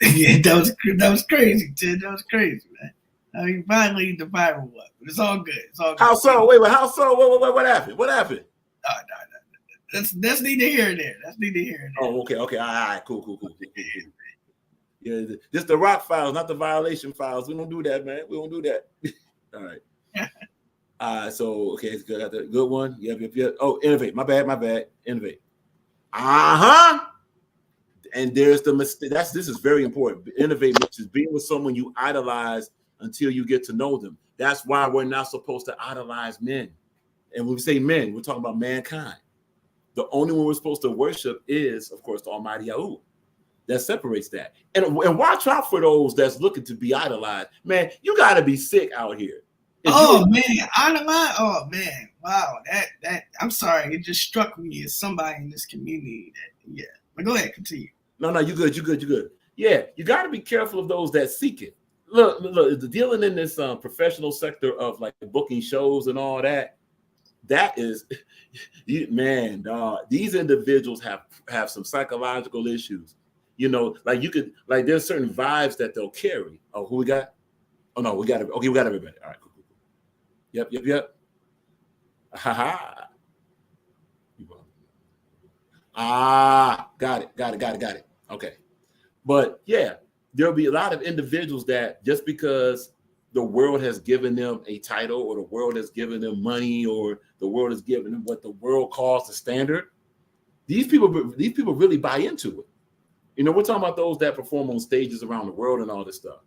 was crazy, Ted. That was crazy, man. I mean, finally the viral one, but it's all good. How so? Wait, how so? What happened? No. That's neither here nor there. Oh, okay. All right, cool. Yeah, this the rock files, not the violation files. We don't do that, man. We don't do that. All right. So okay, it's good. Got the good one. Yep. Oh, innovate. My bad. Innovate. And there's the mistake. This is very important. Innovate, which is being with someone you idolize until you get to know them. That's why we're not supposed to idolize men. And when we say men, we're talking about mankind. The only one we're supposed to worship is, of course, the Almighty Yahuwah. That separates that. And watch out for those that's looking to be idolized. Man, you got to be sick out here. Idolize. Oh man, wow. That I'm sorry. It just struck me as somebody in this community that But go ahead, continue. No, you good. Yeah, you got to be careful of those that seek it. Look, dealing in this professional sector of like booking shows and all that is, man, dog. These individuals have some psychological issues. Like there's certain vibes that they'll carry. Oh, who we got? Oh no, we got everybody. All right, cool. Yep. Got it. Okay. But yeah, there'll be a lot of individuals that just because the world has given them a title or the world has given them money or the world has given them what the world calls the standard, these people really buy into it. We're talking about those that perform on stages around the world and all this stuff,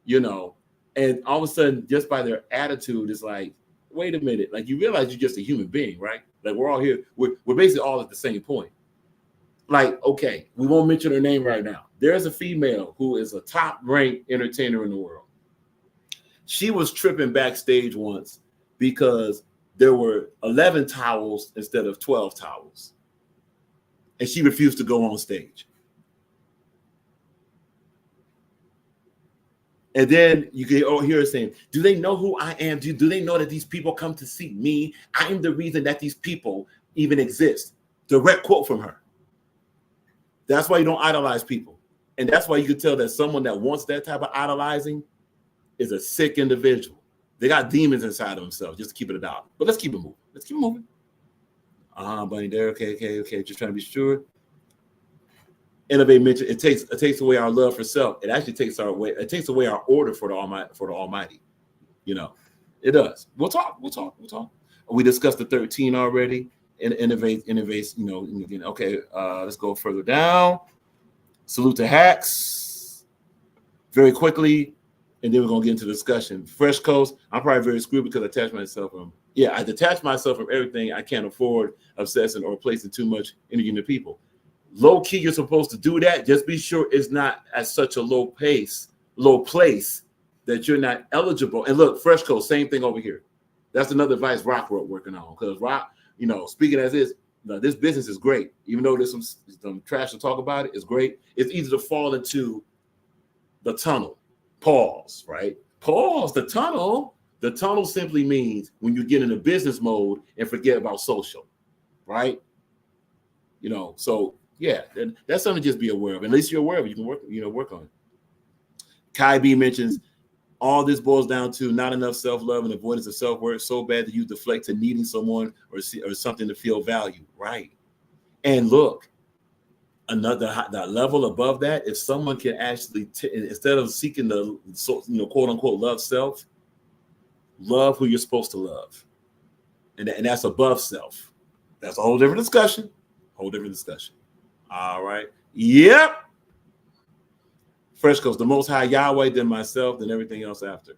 and all of a sudden, just by their attitude, it's like, wait a minute. Like, you realize you're just a human being, right? Like, we're all here. We're basically all at the same point. Like, okay, we won't mention her name right now. There's a female who is a top-ranked entertainer in the world. She was tripping backstage once because there were 11 towels instead of 12 towels. And she refused to go on stage. And then you can hear her saying, do they know who I am? Do they know that these people come to see me? I am the reason that these people even exist. Direct quote from her. That's why you don't idolize people. And that's why you can tell that someone that wants that type of idolizing is a sick individual. They got demons inside of themselves, just to keep it about. But let's keep it moving. Let's keep it moving. Bunny there. Okay. Just trying to be sure. Innovate mentioned it takes away our love for self. It actually takes away our order for the Almighty. You know, it does. We'll talk. We discussed the 13 already. Innovates. You know. Okay. Let's go further down. Salute to hacks. Very quickly, and then we're gonna get into the discussion. Fresh Coast. I'm probably very screwed because I detach myself from. Yeah, I detach myself from everything I can't afford, obsessing or placing too much energy into people. Low key, you're supposed to do that. Just be sure it's not at such a low place that you're not eligible. And look, Fresh Coast, same thing over here. That's another advice Rock wrote working on. Because Rock, you know, speaking as is, this business is great. Even though there's some trash to talk about, it's great. It's easy to fall into the tunnel. Pause, right? Pause, the tunnel. The tunnel simply means when you get in a business mode and forget about social, right? You know, so yeah, that's something to just be aware of. At least you're aware of it. You can work on it. Kai B mentions all this boils down to not enough self-love and avoidance of self-worth so bad that you deflect to needing someone or something to feel value, right? And look, that level above that, if someone can actually instead of seeking the quote unquote love self, love who you're supposed to love, and that's above self. That's a whole different discussion. All right. Yep. Fresh Coast, the Most High Yahweh, then myself, then everything else after.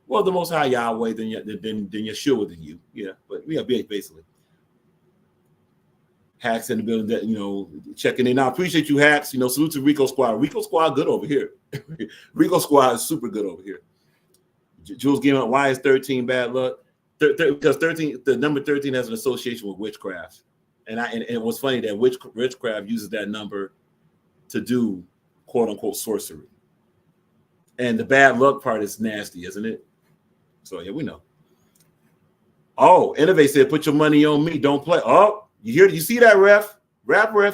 Well, the Most High Yahweh, then Yeshua, then you. Yeah, but yeah, basically. Hacks in the building, that checking in. I appreciate you, Hacks. Salute to Rico Squad. Rico Squad, good over here. Rico Squad is super good over here. Jules giving up. Why is 13 bad luck? Because 13, the number 13 has an association with witchcraft, and it was funny that witchcraft uses that number to do quote unquote sorcery, and the bad luck part is nasty, isn't it? So yeah, we know. Oh, Innovate said, "Put your money on me. Don't play." Oh, you see that, ref?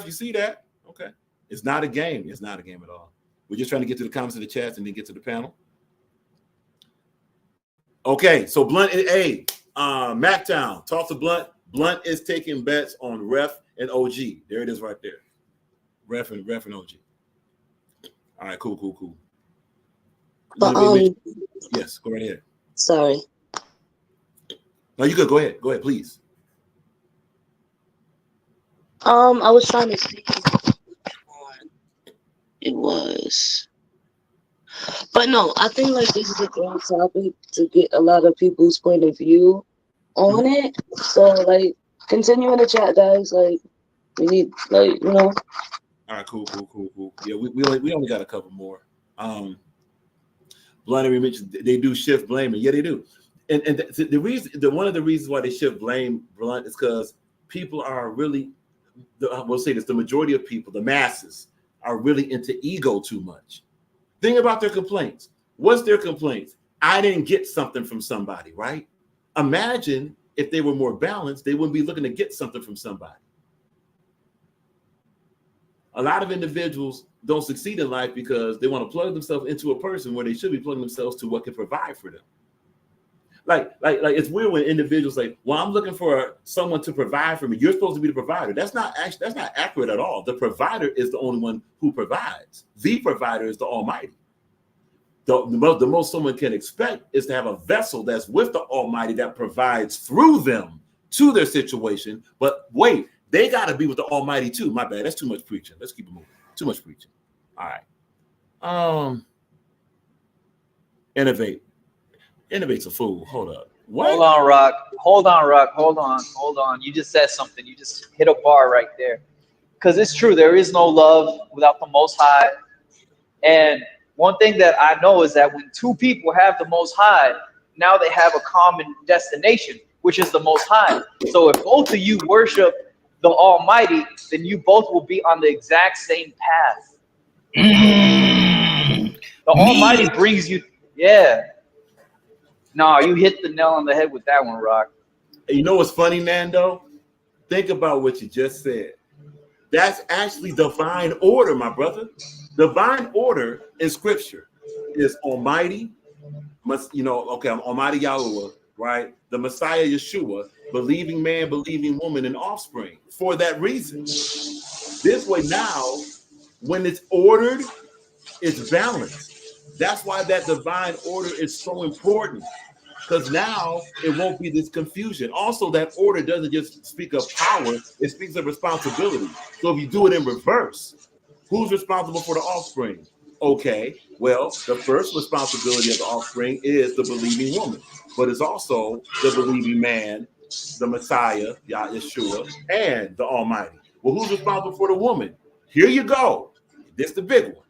You see that? Okay, it's not a game. It's not a game at all. We're just trying to get to the comments in the chats and then get to the panel. Okay, so Blunt, Mactown, talk to Blunt. Blunt is taking bets on Ref and OG. There it is right there. Ref and OG. All right, cool. Yes, go right ahead. Sorry. No, you good. Go ahead, please. I was trying to see it was. But no, I think like this is a great topic to get a lot of people's point of view on it. So like continue in the chat, guys. Like we need All right, cool. Yeah, we only got a couple more. Blondie mentioned they do shift blaming. Yeah, they do. And the reason, one of the reasons why they shift blame, Blunt, is because people are really, we'll say this, the majority of people, the masses, are really into ego too much. Think about their complaints. What's their complaints? I didn't get something from somebody, right? Imagine if they were more balanced, they wouldn't be looking to get something from somebody. A lot of individuals don't succeed in life because they want to plug themselves into a person where they should be plugging themselves to what can provide for them. Like it's weird when individuals say, well, I'm looking for someone to provide for me. You're supposed to be the provider. That's not accurate at all. The provider is the only one who provides. The provider is the Almighty. The most someone can expect is to have a vessel that's with the Almighty that provides through them to their situation. But wait, they got to be with the Almighty too. My bad. That's too much preaching. Let's keep it moving. Too much preaching. All right. Innovate's a fool. Hold up. What? Hold on, Rock. Hold on, Rock. Hold on. You just said something. You just hit a bar right there. Because it's true, there is no love without the Most High. And one thing that I know is that when two people have the Most High, now they have a common destination, which is the Most High. So if both of you worship the Almighty, then you both will be on the exact same path. The Almighty brings you, yeah. No, you hit the nail on the head with that one, Rock. You know what's funny, Nando? Think about what you just said. That's actually divine order, my brother. Divine order in scripture is Almighty, Almighty Yahweh, right? The Messiah Yeshua, believing man, believing woman, and offspring. For that reason, this way now, when it's ordered, it's balanced. That's why that divine order is so important. Because now it won't be this confusion. Also, that order doesn't just speak of power, it speaks of responsibility. So if you do it in reverse, who's responsible for the offspring? Okay, well, the first responsibility of the offspring is the believing woman, but it's also the believing man, the Messiah, Yeshua, and the Almighty. Well, who's responsible for the woman? Here you go. This is the big one.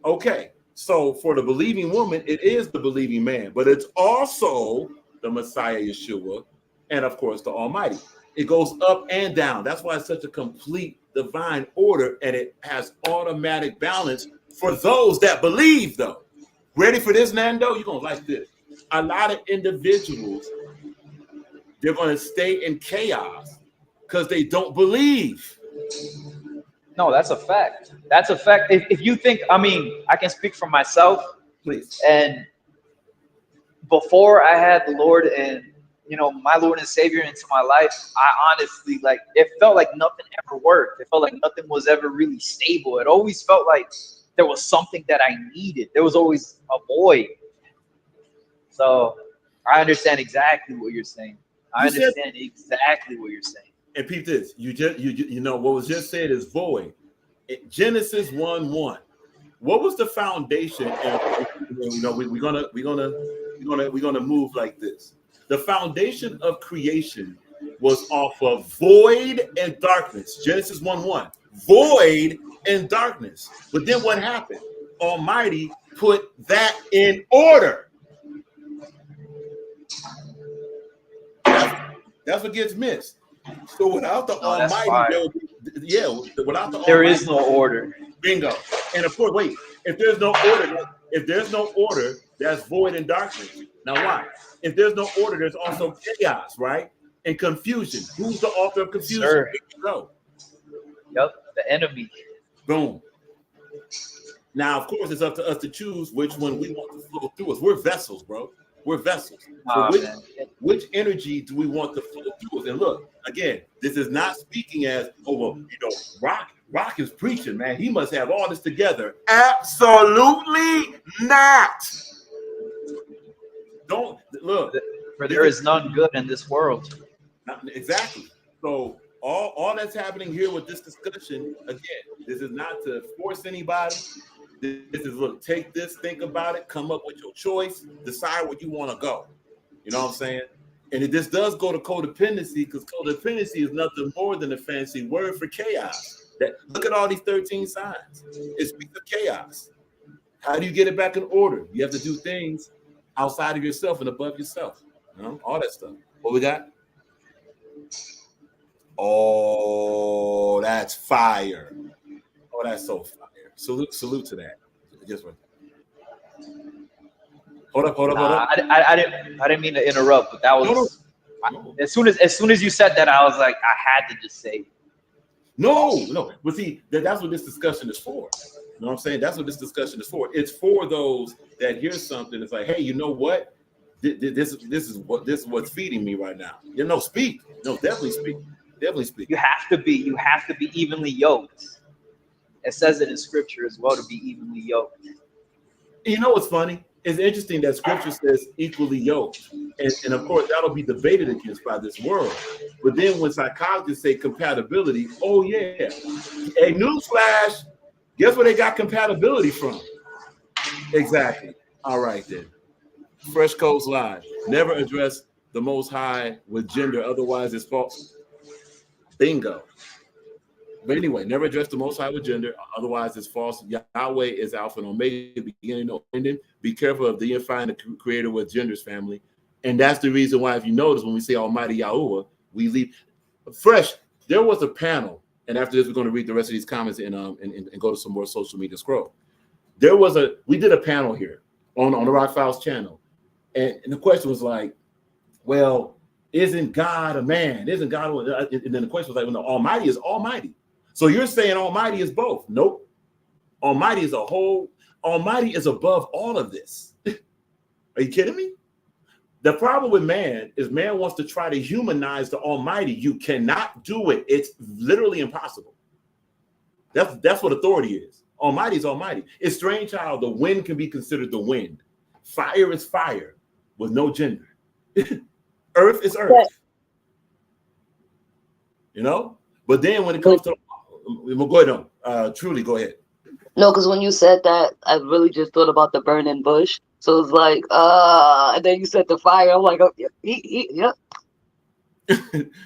Okay. So for the believing woman, it is the believing man, but it's also the Messiah Yeshua, and of course the Almighty. It goes up and down. That's why it's such a complete divine order, and it has automatic balance for those that believe, though. Ready for this, Nando? You're gonna like this. A lot of individuals, they're gonna stay in chaos because they don't believe. No, that's a fact. That's a fact. If you think, I mean, I can speak for myself. Please. And before I had the Lord and, my Lord and Savior into my life, I honestly, it felt like nothing ever worked. It felt like nothing was ever really stable. It always felt like there was something that I needed. There was always a void. So I understand exactly what you're saying. I understand exactly what you're saying. And peep this, you know what was just said is void. Genesis 1:1. What was the foundation? And we're gonna move like this. The foundation of creation was off of void and darkness. Genesis 1:1. Void and darkness. But then what happened? Almighty put that in order. That's what gets missed. So without the Almighty, without the there Almighty, is no order. Bingo. And of course, wait, if there's no order, that's void and darkness. Now why? If there's no order, there's also chaos, right? And confusion. Who's the author of confusion? Sir. Go. Yep, the enemy. Boom. Now, of course, it's up to us to choose which one we want to flow through us. We're vessels, bro. We're vessels. So which energy do we want to flow through us? And look, again, this is not speaking as, Rock is preaching, man. He must have all this together. Absolutely not. Don't look. For there is none good in this world. Exactly. So all that's happening here with this discussion, again, this is not to force anybody. This is, look, take this, think about it, come up with your choice, decide where you want to go. You know what I'm saying? And this does go to codependency, because codependency is nothing more than a fancy word for chaos. Look at all these 13 signs. It speaks of chaos. How do you get it back in order? You have to do things outside of yourself and above yourself. All that stuff. What we got? Oh, that's fire. Oh, that's so fire. Salute to that. Just one. Hold up. I didn't mean to interrupt, but that was no. As soon as you said that, I was like, I had to just say. No. But see, that's what this discussion is for. You know what I'm saying? That's what this discussion is for. It's for those that hear something. It's like, hey, you know what? This is what's feeding me right now. Speak. No, definitely speak. Definitely speak. You have to be evenly yoked. It says it in scripture as well, to be evenly yoked. You know what's funny? It's interesting that scripture says equally yoked. And of course, that'll be debated against by this world. But then when psychologists say compatibility, oh yeah. A newsflash, guess where they got compatibility from? Exactly. All right then. Fresh Coast Live. Never address the Most High with gender, otherwise it's false. Bingo. But anyway, never address the Most High with gender, otherwise it's false. Yahweh is Alpha and Omega, beginning and ending. Be careful of deifying the Creator with gender's family. And that's the reason why, if you notice, when we say Almighty Yahweh, we leave fresh. There was a panel, and after this, we're going to read the rest of these comments and go to some more social media scroll. We did a panel here on the Rock Files channel, and the question was like, well, isn't God a man? Isn't God? And then the question was like, well, no, Almighty is Almighty. So you're saying Almighty is both? Nope. Almighty is a whole. Almighty is above all of this. Are you kidding me? The problem with man is man wants to try to humanize the Almighty. You cannot do it. It's literally impossible. That's what authority is. Almighty is Almighty. It's strange how the wind can be considered the wind. Fire is fire with no gender. Earth is earth. Yeah. You know? But then when it comes to, we'll go ahead on. Truly, go ahead. No, because when you said that, I really just thought about the burning bush. So it's like, and then you said the fire. I'm like, oh, yeah.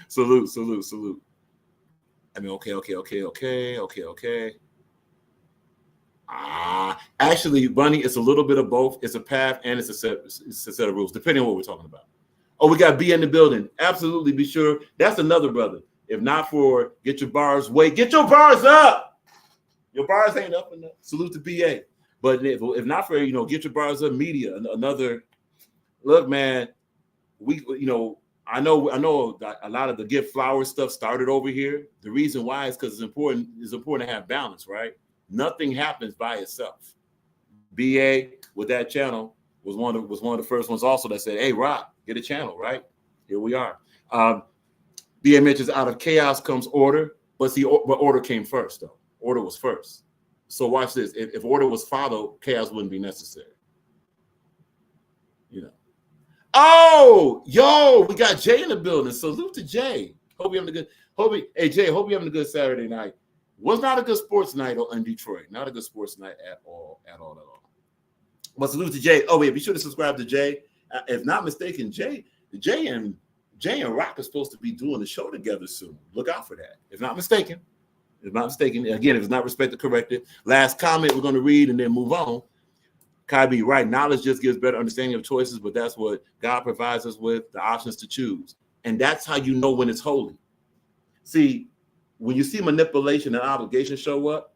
Salute. I mean, okay. Actually, Bunny, it's a little bit of both. It's a path and it's a set of rules, depending on what we're talking about. Oh, we got B in the building. Absolutely, be sure. That's another brother. If not for get your bars, get your bars up. Your bars ain't up enough. Salute to BA. But if not for, get your bars up media, another look, man, I know a lot of the Get Flowers stuff started over here. The reason why is because it's important to have balance, right? Nothing happens by itself. BA with that channel was one of the first ones also that said, hey, Rock, get a channel, right? Here we are. BA mentions out of chaos comes order, but order came first, though. Order was first. So watch this. If order was followed, chaos wouldn't be necessary. Oh, yo, we got Jay in the building. Salute to Jay. Hope you having a good. Jay, hope you having a good Saturday night. Was not a good sports night in Detroit. Not a good sports night at all. But salute to Jay. Oh, yeah, be sure to subscribe to Jay. If not mistaken, Jay and Rock are supposed to be doing the show together soon. Look out for that. If not mistaken. Again, if it's not respected, corrected. Last comment we're going to read and then move on. Kai B, right. Knowledge just gives better understanding of choices, but that's what God provides us with, the options to choose. And that's how you know when it's holy. See, when you see manipulation and obligation show up,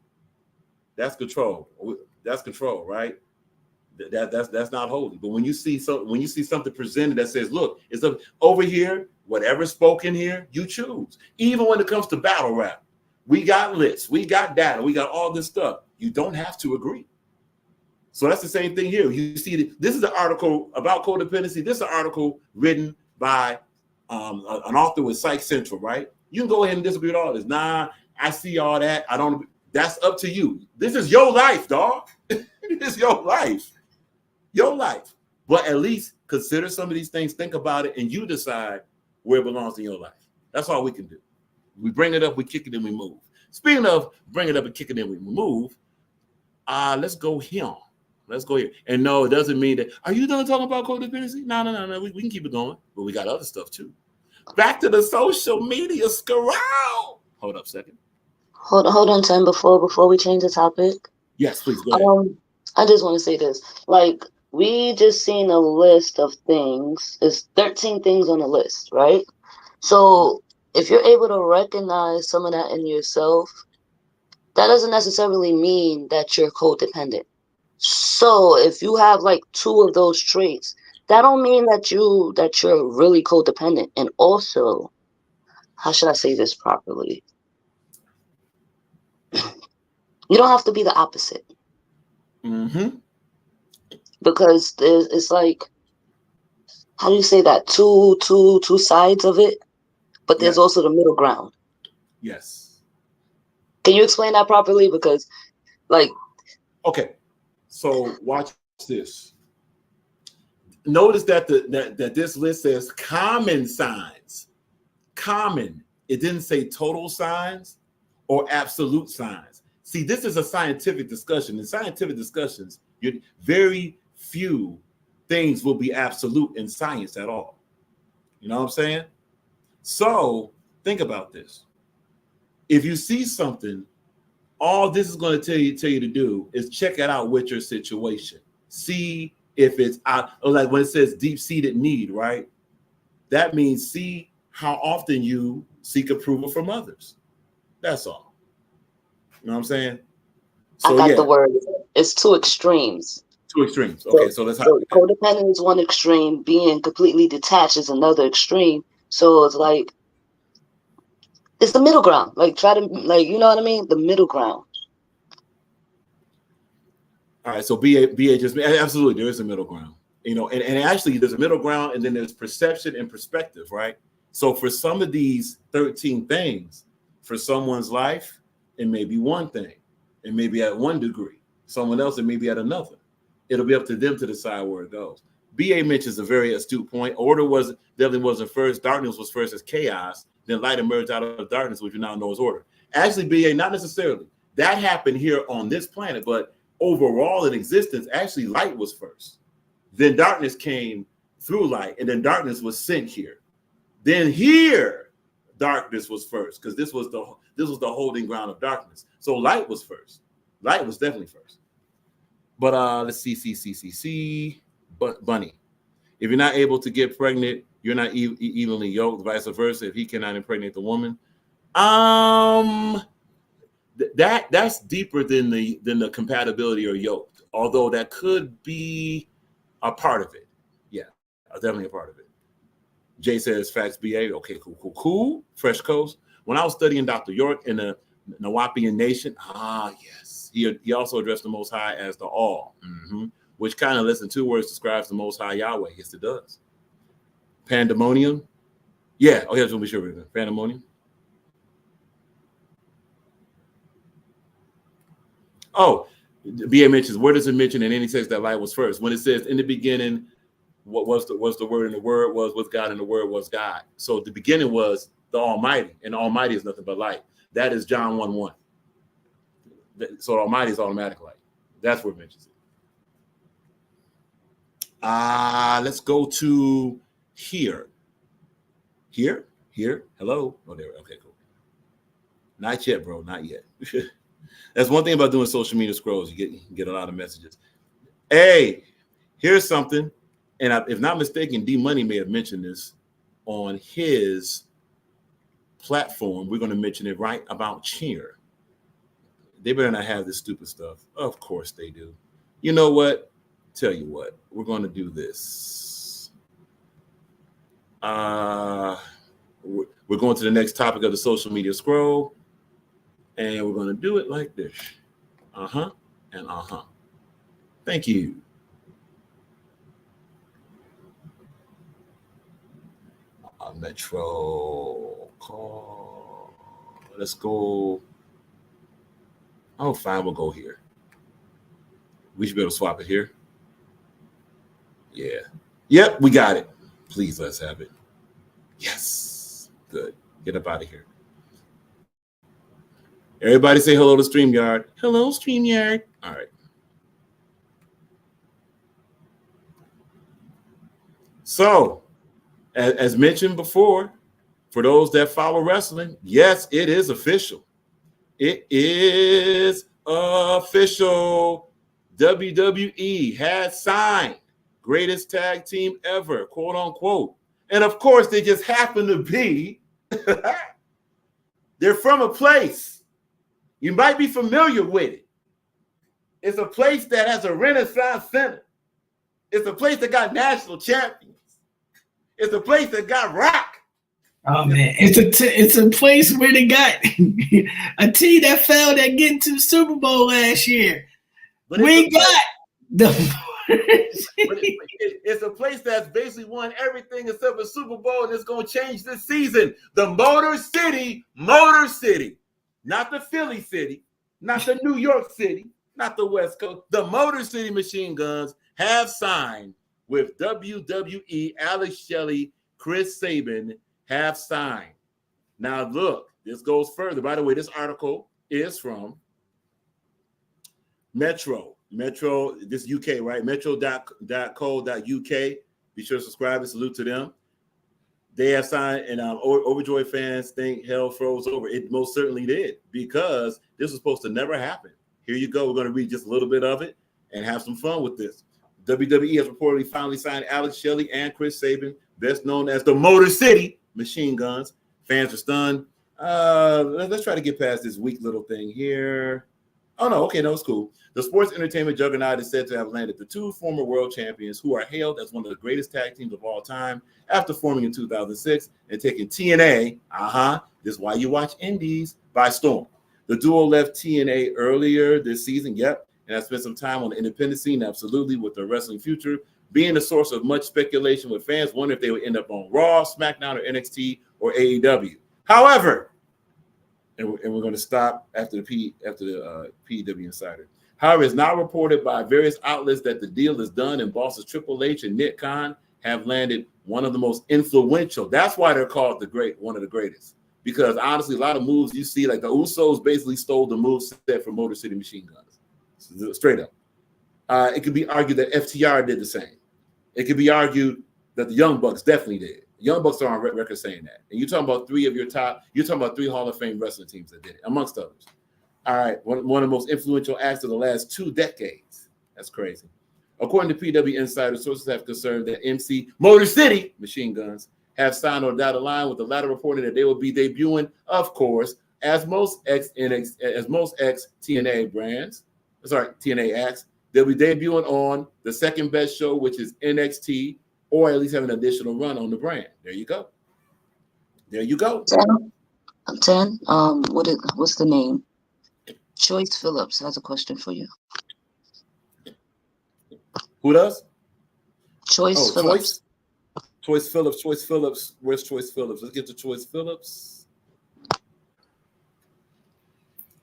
that's control. That's control, right? That's not holy. But when you see something presented that says, look, it's over here, whatever's spoken here, you choose. Even when it comes to battle rap. We got lists, we got data, we got all this stuff. You don't have to agree. So that's the same thing here. You see, this is an article about codependency. This is an article written by an author with Psych Central, right? You can go ahead and disagree with all this. Nah, I see all that. I don't. That's up to you. This is your life, dog. This is your life. Your life. But at least consider some of these things, think about it, and you decide where it belongs in your life. That's all we can do. We bring it up, we kick it, and we move. Speaking of bring it up and kick it, and we move, let's go here. Let's go here. And no, it doesn't mean that. Are you done talking about codependency? No. We can keep it going, but we got other stuff too. Back to the social media scroll. Hold up a second. Hold on, Tim. Before we change the topic. Yes, please go ahead. I just want to say this. Like, we just seen a list of things. It's 13 things on the list, right? So if you're able to recognize some of that in yourself, that doesn't necessarily mean that you're codependent. So if you have like 2 of those traits, that don't mean that you're really codependent. And also, how should I say this properly? You don't have to be the opposite. Mm-hmm. Because it's like, how do you say that? Two sides of it, but there's also the middle ground. Yes. Can you explain that properly? Because, like, okay. So watch this. Notice that that this list says common signs. Common. It didn't say total signs or absolute signs. See, this is a scientific discussion. In scientific discussions, very few things will be absolute in science at all. You know what I'm saying? So think about this. If you see something, all this is going to tell you to do is check it out with your situation. See if it's out, or like when it says deep-seated need, right? That means see how often you seek approval from others. That's all. You know what I'm saying? I So got yeah, the word. It's two extremes. two extremes. Okay, so let's So codependent is one extreme. Being completely detached is another extreme. So it's like it's the middle ground. Like try to like you know what I mean? The middle ground. all right, so BA just absolutely there is a middle ground. You know, and actually there's a middle ground, and then there's perception and perspective, right? So for some of these 13 things, for someone's life, it may be one thing. It may be at one degree. Someone else, it may be at another. It'll be up to them to decide where it goes. BA mentions a very astute point. Order was definitely wasn't first. Darkness was first as chaos. Then light emerged out of darkness, which we now know as order. Actually, BA, not necessarily. That happened here on this planet, but overall in existence, actually light was first. Then darkness came through light, and then darkness was sent here. Then here, darkness was first, because this was the holding ground of darkness. So light was first. Light was definitely first. But let's see. But Bunny, if you're not able to get pregnant, you're not evenly yoked. Vice versa, if he cannot impregnate the woman, that's deeper than the compatibility or yoked. Although that could be a part of it. Yeah, definitely a part of it. Jay says facts BA. Okay, cool. Fresh Coast. When I was studying Dr. York in the Nawapian Nation, yes, he also addressed the Most High as the All, which kind of less than two words describes the Most High Yahweh. Yes, it does. Pandemonium. Yeah. Oh, yeah, just want to be sure. Pandemonium. Oh, BA mentions, where does it mention in any text that light was first? When it says in the beginning, what was the word, and the word was with God, and the word was God. So the beginning was the Almighty, and the Almighty is nothing but light. That is John 1:1. So the Almighty is automatic light. That's where it mentions it. Let's go to here. Here. Hello. Oh, there. Okay, cool. Not yet, bro. Not yet. That's one thing about doing social media scrolls. You get a lot of messages. Hey, here's something. And if not mistaken, D Money may have mentioned this on his platform. We're going to mention it right about here. They better not have this stupid stuff. Of course they do. You know what? Tell you what. We're going to do this. We're going to the next topic of the social media scroll. And we're going to do it like this. And Thank you. Metro call. Let's go. Oh, fine. We'll go here. We should be able to swap it here. Yeah. Yep, we got it. Please, let's have it. Yes. Good. Get up out of here. Everybody say hello to StreamYard. Hello, StreamYard. All right. So, as mentioned before, for those that follow wrestling, yes, it is official. It is official. WWE has signed greatest tag team ever, quote unquote. And of course, they just happen to be, they're from a place. You might be familiar with it. It's a place that has a Renaissance center. It's a place that got national champions. It's a place that got rock. Oh man, it's a place where they got a team that failed at getting to the Super Bowl last year. But we got the. It's a place that's basically won everything except for Super Bowl, and it's going to change this season. The Motor City, not the Philly City, not the New York City, not the West Coast. The Motor City Machine Guns have signed with WWE. Alex Shelley, Chris Sabin have signed. Now, look, this goes further. By the way, this article is from Metro, this UK, right? Metro.co.uk. Be sure to subscribe and salute to them. They have signed, and overjoyed fans think hell froze over. It most certainly did, because this was supposed to never happen. Here you go. We're going to read just a little bit of it and have some fun with this. WWE has reportedly finally signed Alex Shelley and Chris Sabin, best known as the Motor City Machine Guns. Fans are stunned. Let's try to get past this weak little thing here. Oh, no. Okay, no, it's cool. The sports entertainment juggernaut is said to have landed the two former world champions who are hailed as one of the greatest tag teams of all time after forming in 2006 and taking TNA, this is why you watch Indies, by storm. The duo left TNA earlier this season, and has spent some time on the independent scene, absolutely, with their wrestling future being the source of much speculation, with fans wondering if they would end up on Raw, SmackDown, or NXT, or AEW. However, and we're going to stop after the PW Insider. However, it's now reported by various outlets that the deal is done, and bosses Triple H and Nick Khan have landed one of the most influential. That's why they're called one of the greatest. Because honestly, a lot of moves you see, like the Usos basically stole the move set from Motor City Machine Guns. So, straight up. It could be argued that FTR did the same. It could be argued that the Young Bucks definitely did. Young Bucks are on record saying that. And you're talking about you're talking about 3 Hall of Fame wrestling teams that did it, amongst others. All right, one of the most influential acts of the last 2 decades. That's crazy. According to PW Insider, sources have confirmed that MC Motor City Machine Guns have signed on dotted line, with the latter reporting that they will be debuting, of course, as most ex-TNA brands. Sorry, TNA acts. They'll be debuting on the second best show, which is NXT, or at least have an additional run on the brand. There you go. There you go. 10. What's the name? Choice Phillips has a question for you. Who does? Choice Phillips. Choice Phillips. Where's Choice Phillips? Let's get to Choice Phillips.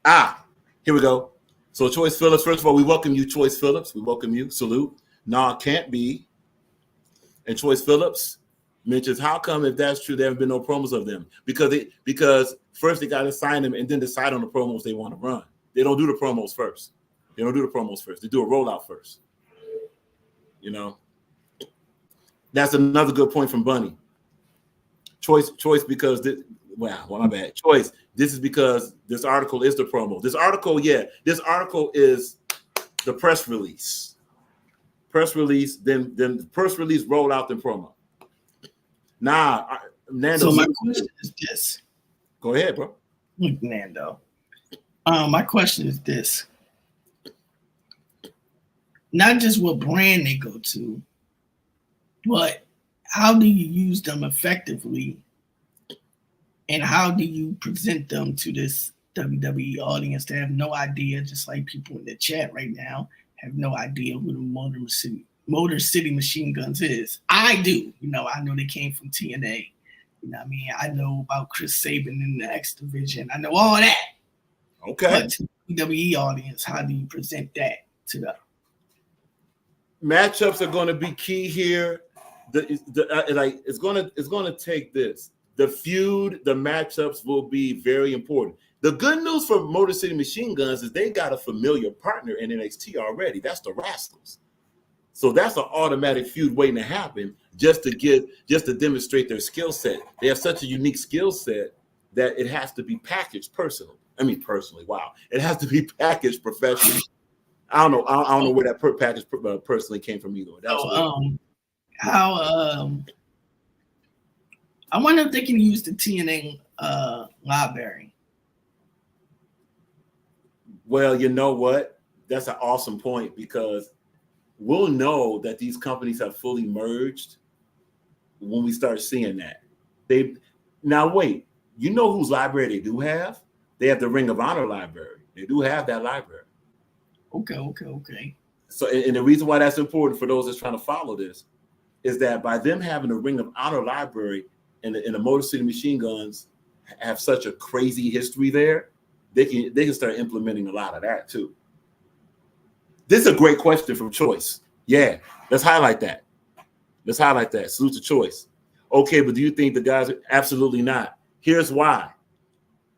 Here we go. So Choice Phillips, first of all, we welcome you, Choice Phillips. We welcome you. Salute. Nah, can't be. And Choice Phillips mentions, how come, if that's true, there have been no promos of them? Because first they got to sign them and then decide on the promos they want to run. They don't do the promos first. They do a rollout first. You know, that's another good point from Bunny. Choice because my bad. Choice. This is because this article is the promo. This article is the press release. Then the press release roll out the promo. Nando. So my question is this. Go ahead, bro. Look, Nando. My question is this. Not just what brand they go to, but how do you use them effectively? And how do you present them to this WWE audience that have no idea, just like people in the chat right now have no idea who the Motor City Machine Guns is? I do. I know they came from TNA. I know about Chris Sabin in the X Division. I know all that. Okay. But to the WWE audience, how do you present that to them? Matchups are going to be key here. It's going to take this. The feud, the matchups will be very important. The good news for Motor City Machine Guns is they got a familiar partner in NXT already. That's the Rascals. So that's an automatic feud waiting to happen, just to demonstrate their skill set. They have such a unique skill set that it has to be packaged personally. Wow. It has to be packaged professionally. I don't know where that package personally came from either. I wonder if they can use the TNA library. Well, you know what? That's an awesome point, because we'll know that these companies have fully merged when we start seeing that. Now wait, you know whose library they do have? They have the Ring of Honor library. They do have that library. Okay. So, and the reason why that's important for those that's trying to follow this is that by them having a Ring of Honor library and the Motor City Machine Guns have such a crazy history there, they can start implementing a lot of that too. This is a great question from Choice. Yeah, let's highlight that. Salute to Choice. Okay, but do you think the guys are? Absolutely not. Here's why.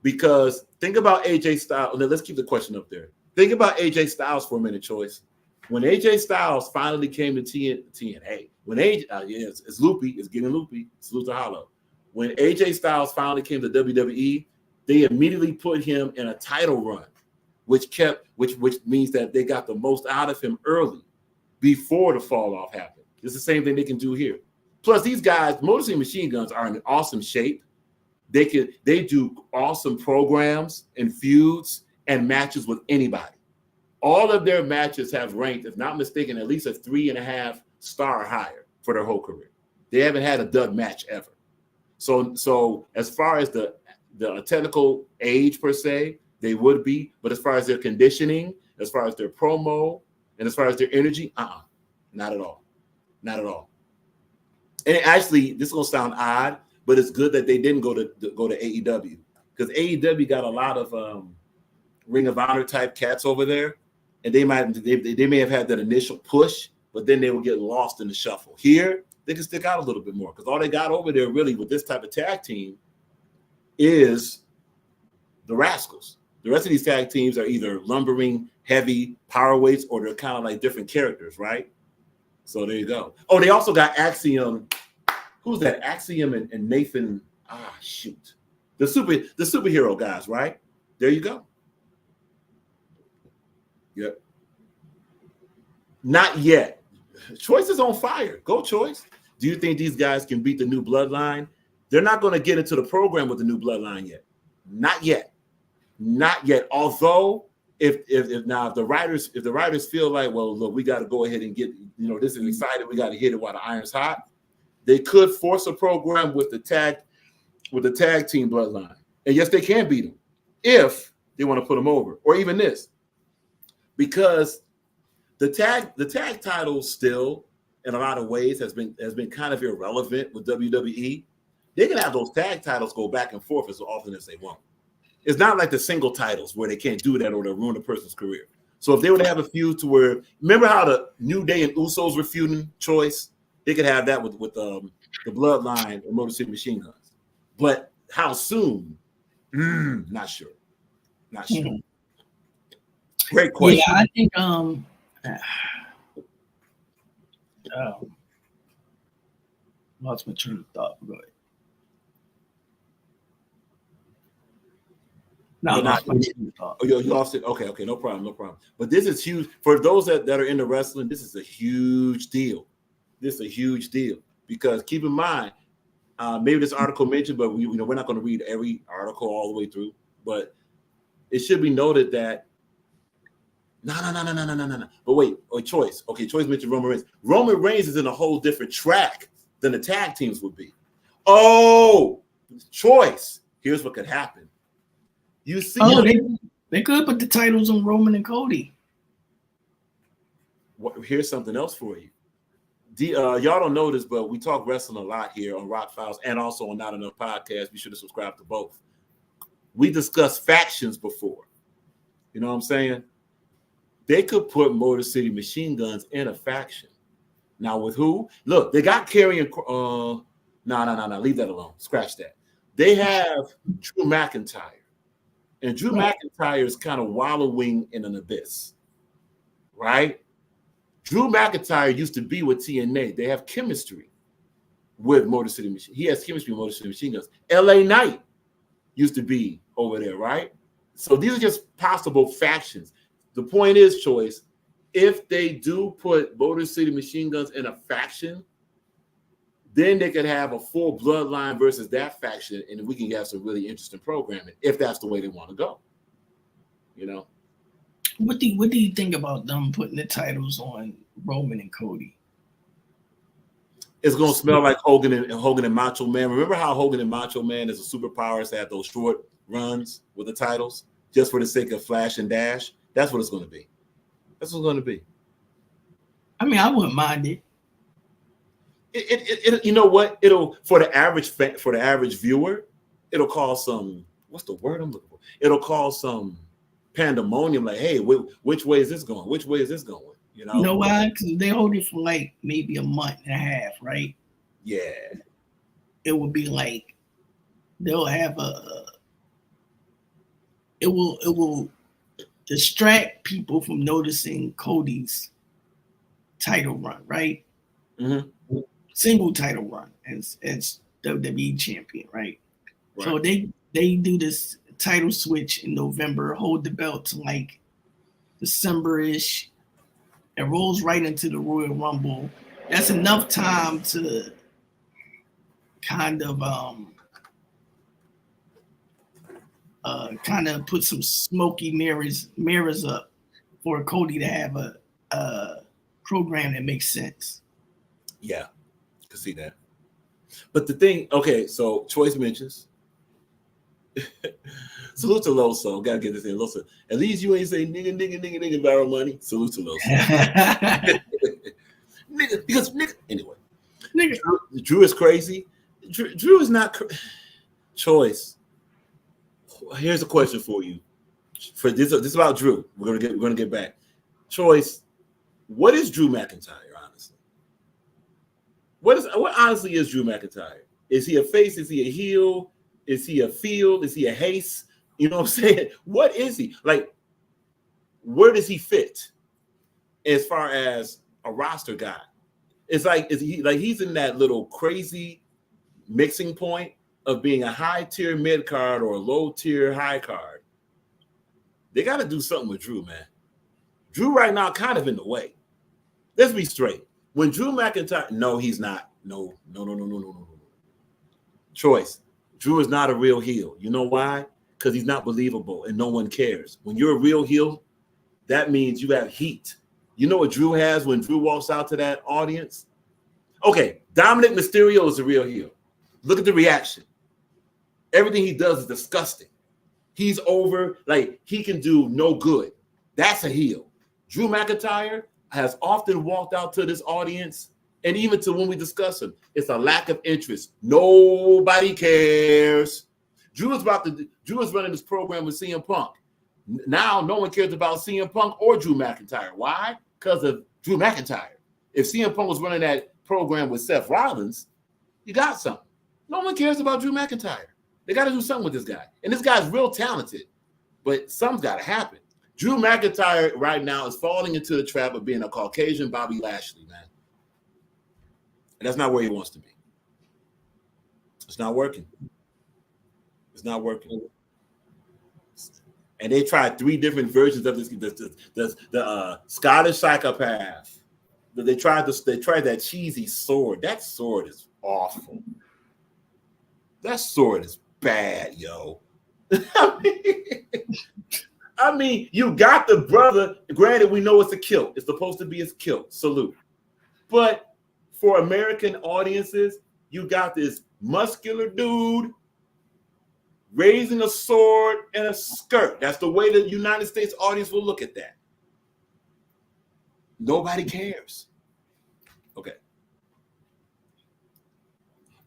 Because think about AJ Styles. Let's keep the question up there. Think about AJ Styles for a minute, Choice. When AJ Styles finally came to TNA, when it's loopy, it's getting loopy. Salute to Hollow. when AJ Styles finally came to WWE, they immediately put him in a title run, which means that they got the most out of him early before the fall off happened. It's the same thing they can do here. Plus, these guys, Motor City Machine Guns, are in awesome shape. They do awesome programs and feuds and matches with anybody. All of their matches have ranked, if not mistaken, at least a 3.5 star higher for their whole career. They haven't had a dud match ever. So as far as the technical age per se, they would be, but as far as their conditioning, as far as their promo, and as far as their energy, not at all. Not at all. And actually, this is gonna sound odd, but it's good that they didn't go to AEW, because AEW got a lot of Ring of Honor type cats over there, and they may have had that initial push, but then they will get lost in the shuffle. Here, they can stick out a little bit more, because all they got over there really with this type of tag team is the Rascals. The rest of these tag teams are either lumbering, heavy, power weights, or they're kind of like different characters, right? So there you go. Oh, they also got Axiom. Who's that? Axiom and Nathan. Shoot. The superhero guys, right? There you go. Yep. Not yet. Choice is on fire. Go, Choice. Do you think these guys can beat the New Bloodline? They're not going to get into the program with the New Bloodline yet. Not yet. Not yet. Although, if the writers feel like, well, look, we got to go ahead and get, this is exciting. We got to hit it while the iron's hot. They could force a program with the tag team Bloodline, and yes, they can beat them if they want to put them over, or even this, because the tag title still, in a lot of ways, has been kind of irrelevant with WWE. They can have those tag titles go back and forth as often as they want. It's not like the single titles where they can't do that or they'll ruin a person's career. So if they were to have a feud to where, remember how the New Day and Usos were feuding, Choice? They could have that with the Bloodline and Motor City Machine Guns. But how soon? Not sure. Not sure. Great question. Yeah, I think lost my train of thought. Go ahead. No, lost my train of thought. Oh, you lost it? Okay, no problem. But this is huge. For those that are into wrestling, this is a huge deal. This is a huge deal. Because keep in mind, maybe this article mentioned, but we're not going to read every article all the way through. But it should be noted that no. But wait, Choice. Okay, Choice mentioned Roman Reigns. Roman Reigns is in a whole different track than the tag teams would be. Oh, Choice. Here's what could happen. You see, they could put the titles on Roman and Cody. Here's something else for you. Y'all don't know this, but we talk wrestling a lot here on Rock Files and also on Not Enough Podcast. Be sure to subscribe to both. We discussed factions before. You know what I'm saying? They could put Motor City Machine Guns in a faction. Now with who? Look, they got Karrion. No. Leave that alone. Scratch that. They have Drew McIntyre. And Drew McIntyre is kind of wallowing in an abyss. Right? Drew McIntyre used to be with TNA. They have chemistry with Motor City Machine. He has chemistry with Motor City Machine Guns. LA Knight used to be over there, right? So these are just possible factions. The point is, Choice, if they do put Motor City Machine Guns in a faction, then they could have a full Bloodline versus that faction, and we can have some really interesting programming if that's the way they want to go. What do you think about them putting the titles on Roman and Cody? It's gonna smell like Hogan and Macho Man. Remember how Hogan and Macho Man, as a superpowers, had those short runs with the titles just for the sake of flash and dash? That's what it's gonna be. That's what it's gonna be. I mean, I wouldn't mind it. It you know what? It'll for the average viewer, it'll cause some, what's the word I'm looking for? It'll cause some pandemonium, like, hey, which way is this going? Which way is this going? You know why? Because they hold it for like maybe a month and a half, right? Yeah. It would be like they'll have it will distract people from noticing Cody's title run, right? Mm-hmm. Single title run, as WWE champion, right? Right. So they do this title switch in November, hold the belt to like December-ish. It rolls right into the Royal Rumble. That's enough time to kind of put some smoky mirrors up for Cody to have a program that makes sense. Yeah, I can see that. But the thing, okay, so choice mentions. Salute to Loso. Gotta get this in. Loso. At least you ain't say nigga borrow money. Salute to Loso. Nigga, because nigga. Anyway, Nigga. Drew is crazy. Drew is not choice. Here's a question for you. For this is about Drew. We're gonna get back. Choice. What is Drew McIntyre? Honestly, what honestly is Drew McIntyre? Is he a face? Is he a heel? Is he a field? Is he a haste? You know what I'm saying? What is he? Like, where does he fit as far as a roster guy? It's like, he's in that little crazy mixing point of being a high tier mid card or a low tier high card. They got to do something with Drew, man. Drew right now kind of in the way. Let's be straight. When Drew McIntyre, no, he's not. No. Choice. Drew is not a real heel. You know why? Because he's not believable and no one cares. When you're a real heel, that means you have heat. You know what Drew has when Drew walks out to that audience? Okay, Dominic Mysterio is a real heel. Look at the reaction. Everything he does is disgusting. He's over, like he can do no good. That's a heel. Drew McIntyre has often walked out to this audience, and even to when we discuss him, it's a lack of interest. Nobody cares. Drew is running this program with CM Punk. Now no one cares about CM Punk or Drew McIntyre. Why? Because of Drew McIntyre. If CM Punk was running that program with Seth Rollins, you got something. No one cares about Drew McIntyre. They got to do something with this guy. And this guy's real talented, but something's got to happen. Drew McIntyre right now is falling into the trap of being a Caucasian Bobby Lashley, man. And that's not where he wants to be. It's not working. It's not working. And they tried 3 different versions of this. The Scottish psychopath. They tried that cheesy sword. That sword is awful. That sword is bad, yo. I mean, you got the brother. Granted, we know it's a kilt. It's supposed to be his kilt. Salute. But for American audiences, you got this muscular dude raising a sword and a skirt. That's the way the United States audience will look at that. Nobody cares. Okay.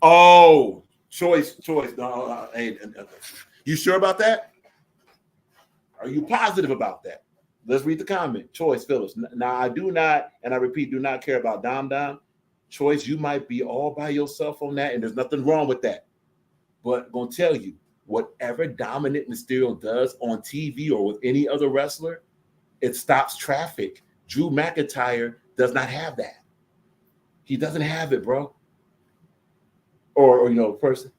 Oh, choice. No, you sure about that? Are you positive about that? Let's read the comment. Choice, Phyllis. Now, I do not, and I repeat, do not care about Dom. Choice, you might be all by yourself on that, and there's nothing wrong with that. But I'm going to tell you, whatever Dominic Mysterio does on TV or with any other wrestler, it stops traffic. Drew McIntyre does not have that. He doesn't have it, bro. Or person.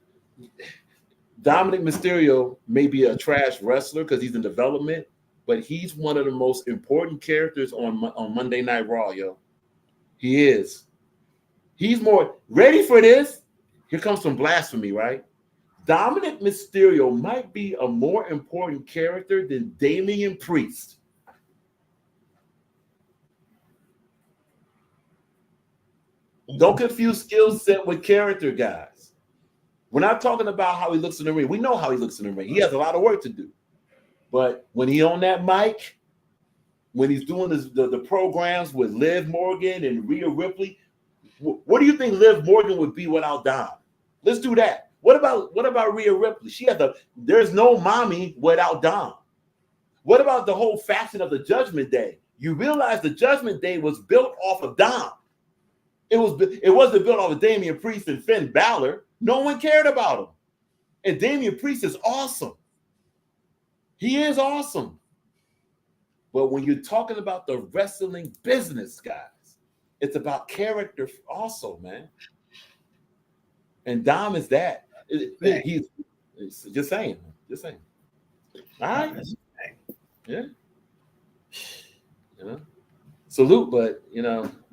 Dominic Mysterio may be a trash wrestler because he's in development, but he's one of the most important characters on Monday Night Raw, yo. He is. He's more ready for this. Here comes some blasphemy, right? Dominic Mysterio might be a more important character than Damian Priest. Don't confuse skill set with character, guys. We're not talking about how he looks in the ring. We know how he looks in the ring. He has a lot of work to do. But when he's on that mic, when he's doing the programs with Liv Morgan and Rhea Ripley, what do you think Liv Morgan would be without Dom? Let's do that. What about Rhea Ripley? There's no mommy without Dom. What about the whole faction of the Judgment Day? You realize the Judgment Day was built off of Dom. It wasn't built off of Damian Priest and Finn Balor. No one cared about him. And Damian Priest is awesome. He is awesome. But when you're talking about the wrestling business, guys, it's about character also, man. And Dom is that. He's just saying. Just saying. All right. Yeah. You know. Salute, but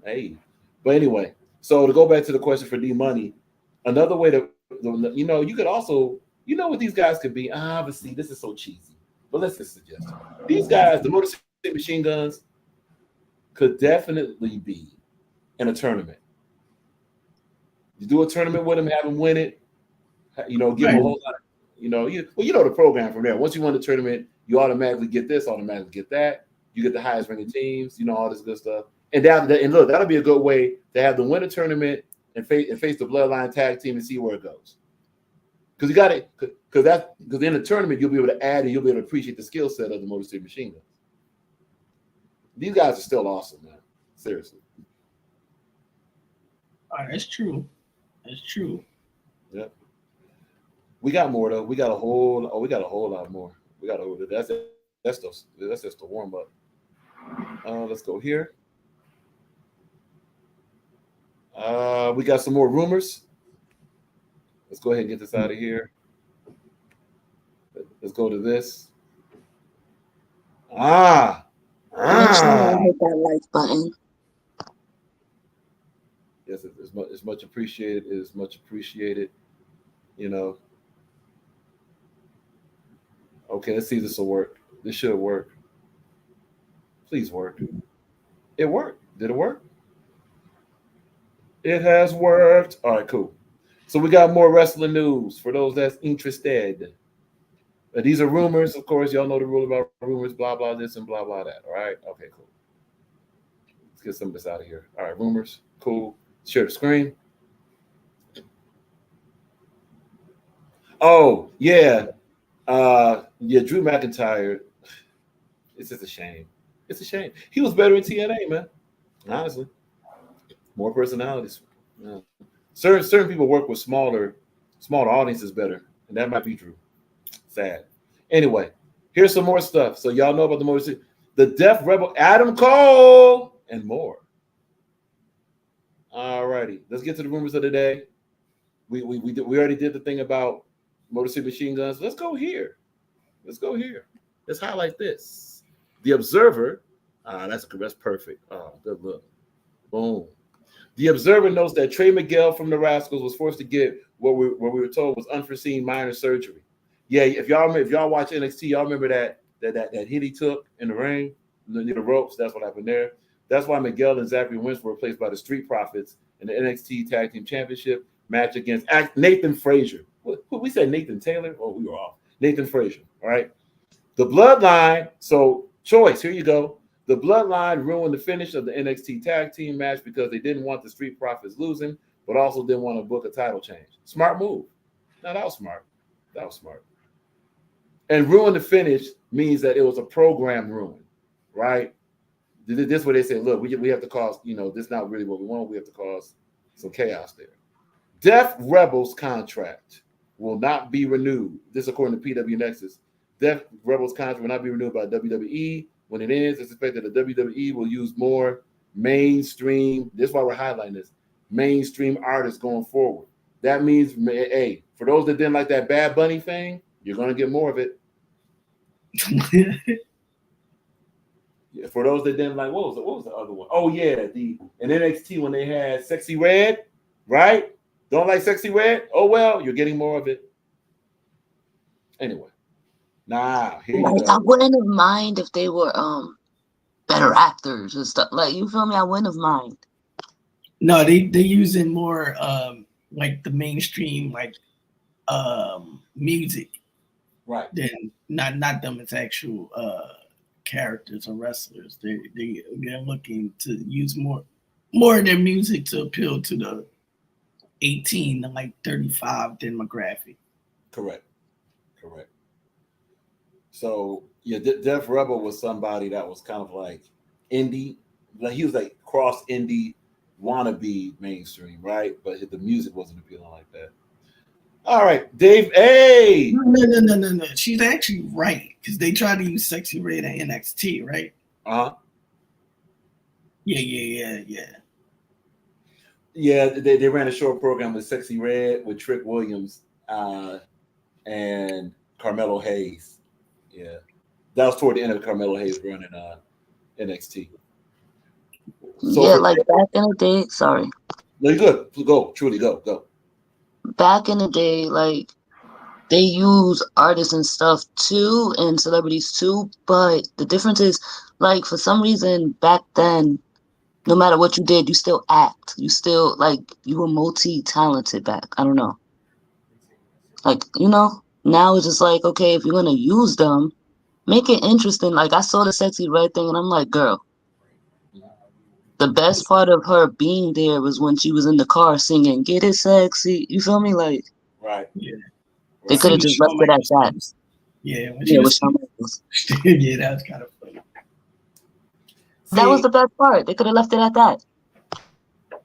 hey. But anyway, so to go back to the question for D Money, another way to you could also what these guys could be. Obviously, this is so cheesy, but let's just suggest it. These guys, the Motor City Machine Guns, could definitely be in a tournament. You do a tournament with them, have them win it. Give them a whole lot. The program from there. Once you win the tournament, you automatically get this, automatically get that. You get the highest ranking teams, all this good stuff. And look, that'll be a good way to have them win a tournament and face the Bloodline tag team and see where it goes. Because you got it, because in the tournament you'll be able to add and you'll be able to appreciate the skill set of the Motor City Machine Guns. These guys are still awesome, man. Seriously. That's true. That's true. Yep. We got more though. We got a whole lot more. That's just the warm up. Let's go here. We got some more rumors. Let's go ahead and get this out of here. Let's go to this. Make sure I hit that like button. Yes, it's much appreciated. It is much appreciated. Okay, let's see if this will work. This should work. Please work. It worked. Did it work? It has worked. All right, cool. So we got more wrestling news for those that's interested. These are rumors, of course. Y'all know the rule about rumors, blah, blah, this and blah, blah, that. All right? Okay, cool. Let's get some of this out of here. All right, rumors. Cool. Share the screen. Oh, yeah. Drew McIntyre. It's just a shame. It's a shame. He was better in TNA, man. Honestly. More personalities. Yeah. Certain people work with smaller audiences better, and that might be Drew. Sad. Anyway, here's some more stuff. So y'all know about the Motor City, the Death Rebel, Adam Cole, and more. All righty, let's get to the rumors of the day. We already did the thing about Motor City Machine Guns. Let's go here. Let's highlight this. The Observer. That's perfect. Oh, good look. Boom. The Observer notes that Trey Miguel from the Rascals was forced to get what we were told was unforeseen minor surgery. Yeah, if y'all watch NXT, y'all remember that hit he took in the ring near the ropes. That's what happened there. That's why Miguel and Zachary Wentz were replaced by the Street Profits in the NXT Tag Team Championship match against Nathan Frazier. We said Nathan Taylor. Oh, we were off. Nathan Frazier. All right. The Bloodline. So choice. Here you go. The Bloodline ruined the finish of the NXT Tag Team match because they didn't want the Street Profits losing, but also didn't want to book a title change. Smart move. No, that was smart. And ruin the finish means that it was a program ruin, right? This is where they say, look, we have to cause, this is not really what we want. We have to cause some chaos there. Death Rebels contract will not be renewed. This according to PW Nexus. Death Rebels contract will not be renewed by WWE. When it ends, it's expected that WWE will use more mainstream. This is why we're highlighting this. Mainstream artists going forward. That means, hey, for those that didn't like that Bad Bunny thing, you're going to get more of it. Yeah, for those that didn't like, what was the other one? Oh, yeah, in NXT when they had Sexy Red, right? Don't like Sexy Red? Oh, well, you're getting more of it. Anyway. Here you go. I wouldn't have mind if they were better actors and stuff. Like, you feel me? I wouldn't have mind. No, they're using more like the mainstream music. Right. Then not them as actual characters or wrestlers. They're looking to use more of their music to appeal to the 18 to 35 demographic. Correct. So yeah, Def Rebel was somebody that was kind of like indie. Like he was like cross indie wannabe mainstream, right? But the music wasn't appealing like that. All right, Dave. Hey, no. She's actually right because they tried to use Sexy Red at NXT, right? Uh-huh. Yeah. Yeah, they ran a short program with Sexy Red with Trick Williams and Carmelo Hayes. Yeah, that was toward the end of Carmelo Hayes running NXT. So Yeah, for like back in the day, sorry. no, you good. Go, truly go. Back in the day, like they use artists and stuff too and celebrities too, but the difference is like for some reason back then, no matter what you did, you still act. You still like you were multi-talented back. I don't know. Like, now it's just like, okay, if you're gonna use them, make it interesting. Like I saw the Sexy Red thing and I'm like, girl, the best part of her being there was when she was in the car singing, "Get it sexy." You feel me? Like Right, Yeah. they right. could See have what just left Shawn it at Michaels that. does. Yeah, when she Yeah, with was Shawn Michaels. yeah, that was kind of funny. That was See, the best part. They could have left it at that.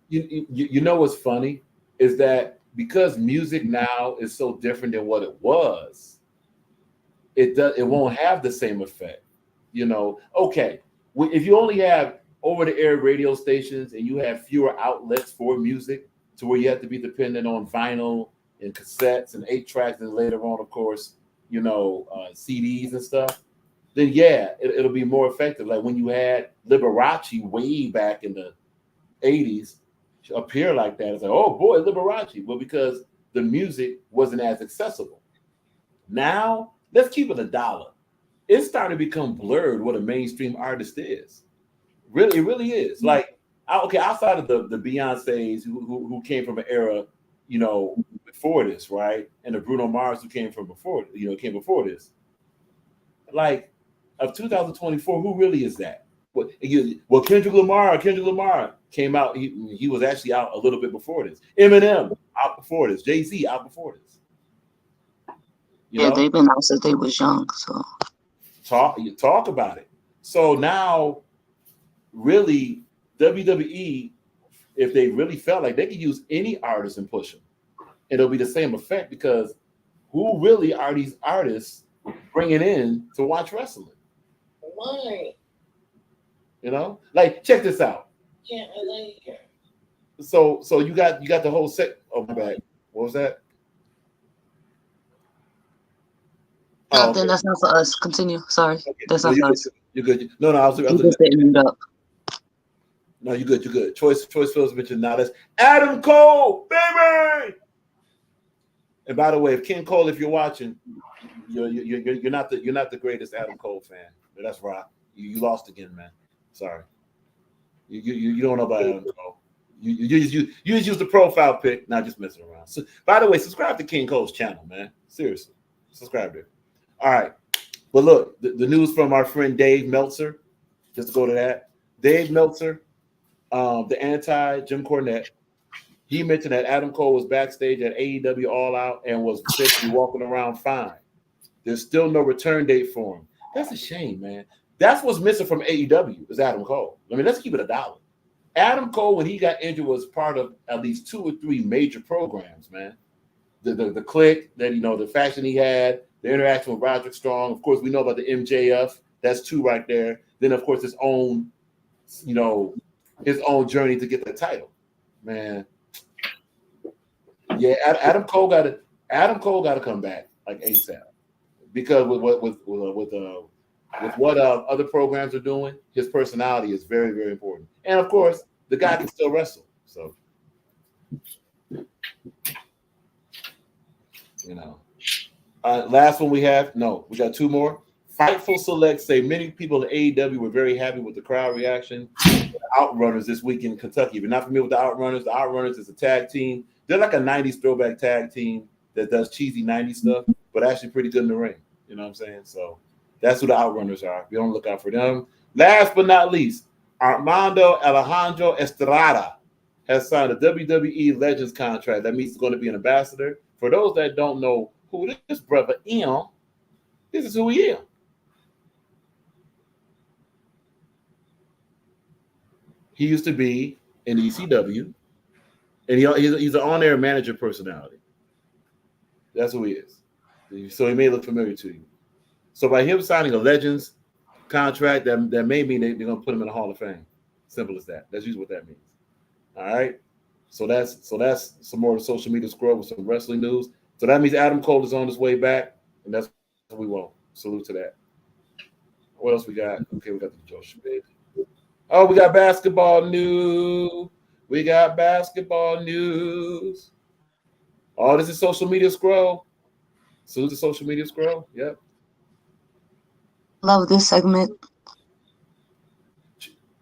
you know what's funny is that because music now is so different than what it was, it won't have the same effect. Okay, if you only have over the air radio stations and you have fewer outlets for music to where you have to be dependent on vinyl and cassettes and 8 tracks and later on, of course, CDs and stuff, then yeah, it'll be more effective. Like when you had Liberace way back in the 80s appear like that, it's like, oh boy, Liberace. Well, because the music wasn't as accessible. Now, let's keep it $1. It's starting to become blurred what a mainstream artist is. Really, it really is. Like, okay, outside of the Beyonces who came from an era, before this, right? And the Bruno Mars who came from before, came before this. Like, of 2024, who really is that? Well, Kendrick Lamar came out. He was actually out a little bit before this. Eminem out before this. Jay-Z out before this. You Yeah, know, they've been out since they was young. So talk about it. So now, really, WWE, if they really felt like they could use any artist and push them, it'll be the same effect because who really are these artists bringing in to watch wrestling? Why? Like check this out. Can't relate here. So you got the whole set. Oh my bad. What was that? Oh, nothing. okay. That's not for us. Continue. Sorry, Okay. that's No, not you're for good. us. You're good. No, I was You looking just at didn't mute up. no, you're good. You're good. Choice Phillips mentioned now. That's Adam Cole, baby. And by the way, if Ken Cole, if you're watching, you're not the greatest Adam Cole fan. But that's rock. You lost again, man. Sorry. You don't know about Adam Cole. You just use the profile pic, not just messing around. So, by the way, subscribe to King Cole's channel, man. Seriously, subscribe there. All right, but look, the news from our friend Dave Meltzer. Just to go to that, Dave Meltzer, the anti Jim Cornette. He mentioned that Adam Cole was backstage at AEW All Out and was said to be walking around fine. There's still no return date for him. That's a shame, man. That's what's missing from AEW is Adam Cole. I mean, let's keep it $1. Adam Cole, when he got injured, was part of at least 2 or 3 major programs, man. The click, that the faction he had, the interaction with Roderick Strong. Of course, we know about the MJF. That's 2 right there. Then, of course, his own journey to get the title, man. Yeah, Adam Cole got to come back like ASAP because with what other programs are doing, his personality is very, very important. And of course, the guy can still wrestle. So, last one we have. No, we got 2 more. Fightful Select say many people at AEW were very happy with the crowd reaction. Outrunners this week in Kentucky. If you're not familiar with the Outrunners is a tag team. They're like a 90s throwback tag team that does cheesy 90s stuff, but actually pretty good in the ring. You know what I'm saying? So that's who the Outrunners are. Be on the lookout for them. Last but not least, Armando Alejandro Estrada has signed a WWE Legends contract. That means he's going to be an ambassador. For those that don't know who this brother is, this is who he is. He used to be in ECW, and he's an on-air manager personality. That's who he is. So he may look familiar to you. So by him signing a Legends contract, that may mean they're going to put him in the Hall of Fame. Simple as that. That's usually what that means. All right. So that's some more of the social media scroll with some wrestling news. So that means Adam Cole is on his way back, and that's what we want. Salute to that. What else we got? Okay, we got the Joe Schmidt. Oh, we got basketball news. We got basketball news. Oh, this is social media scroll. Salute to social media scroll. Yep. Love this segment.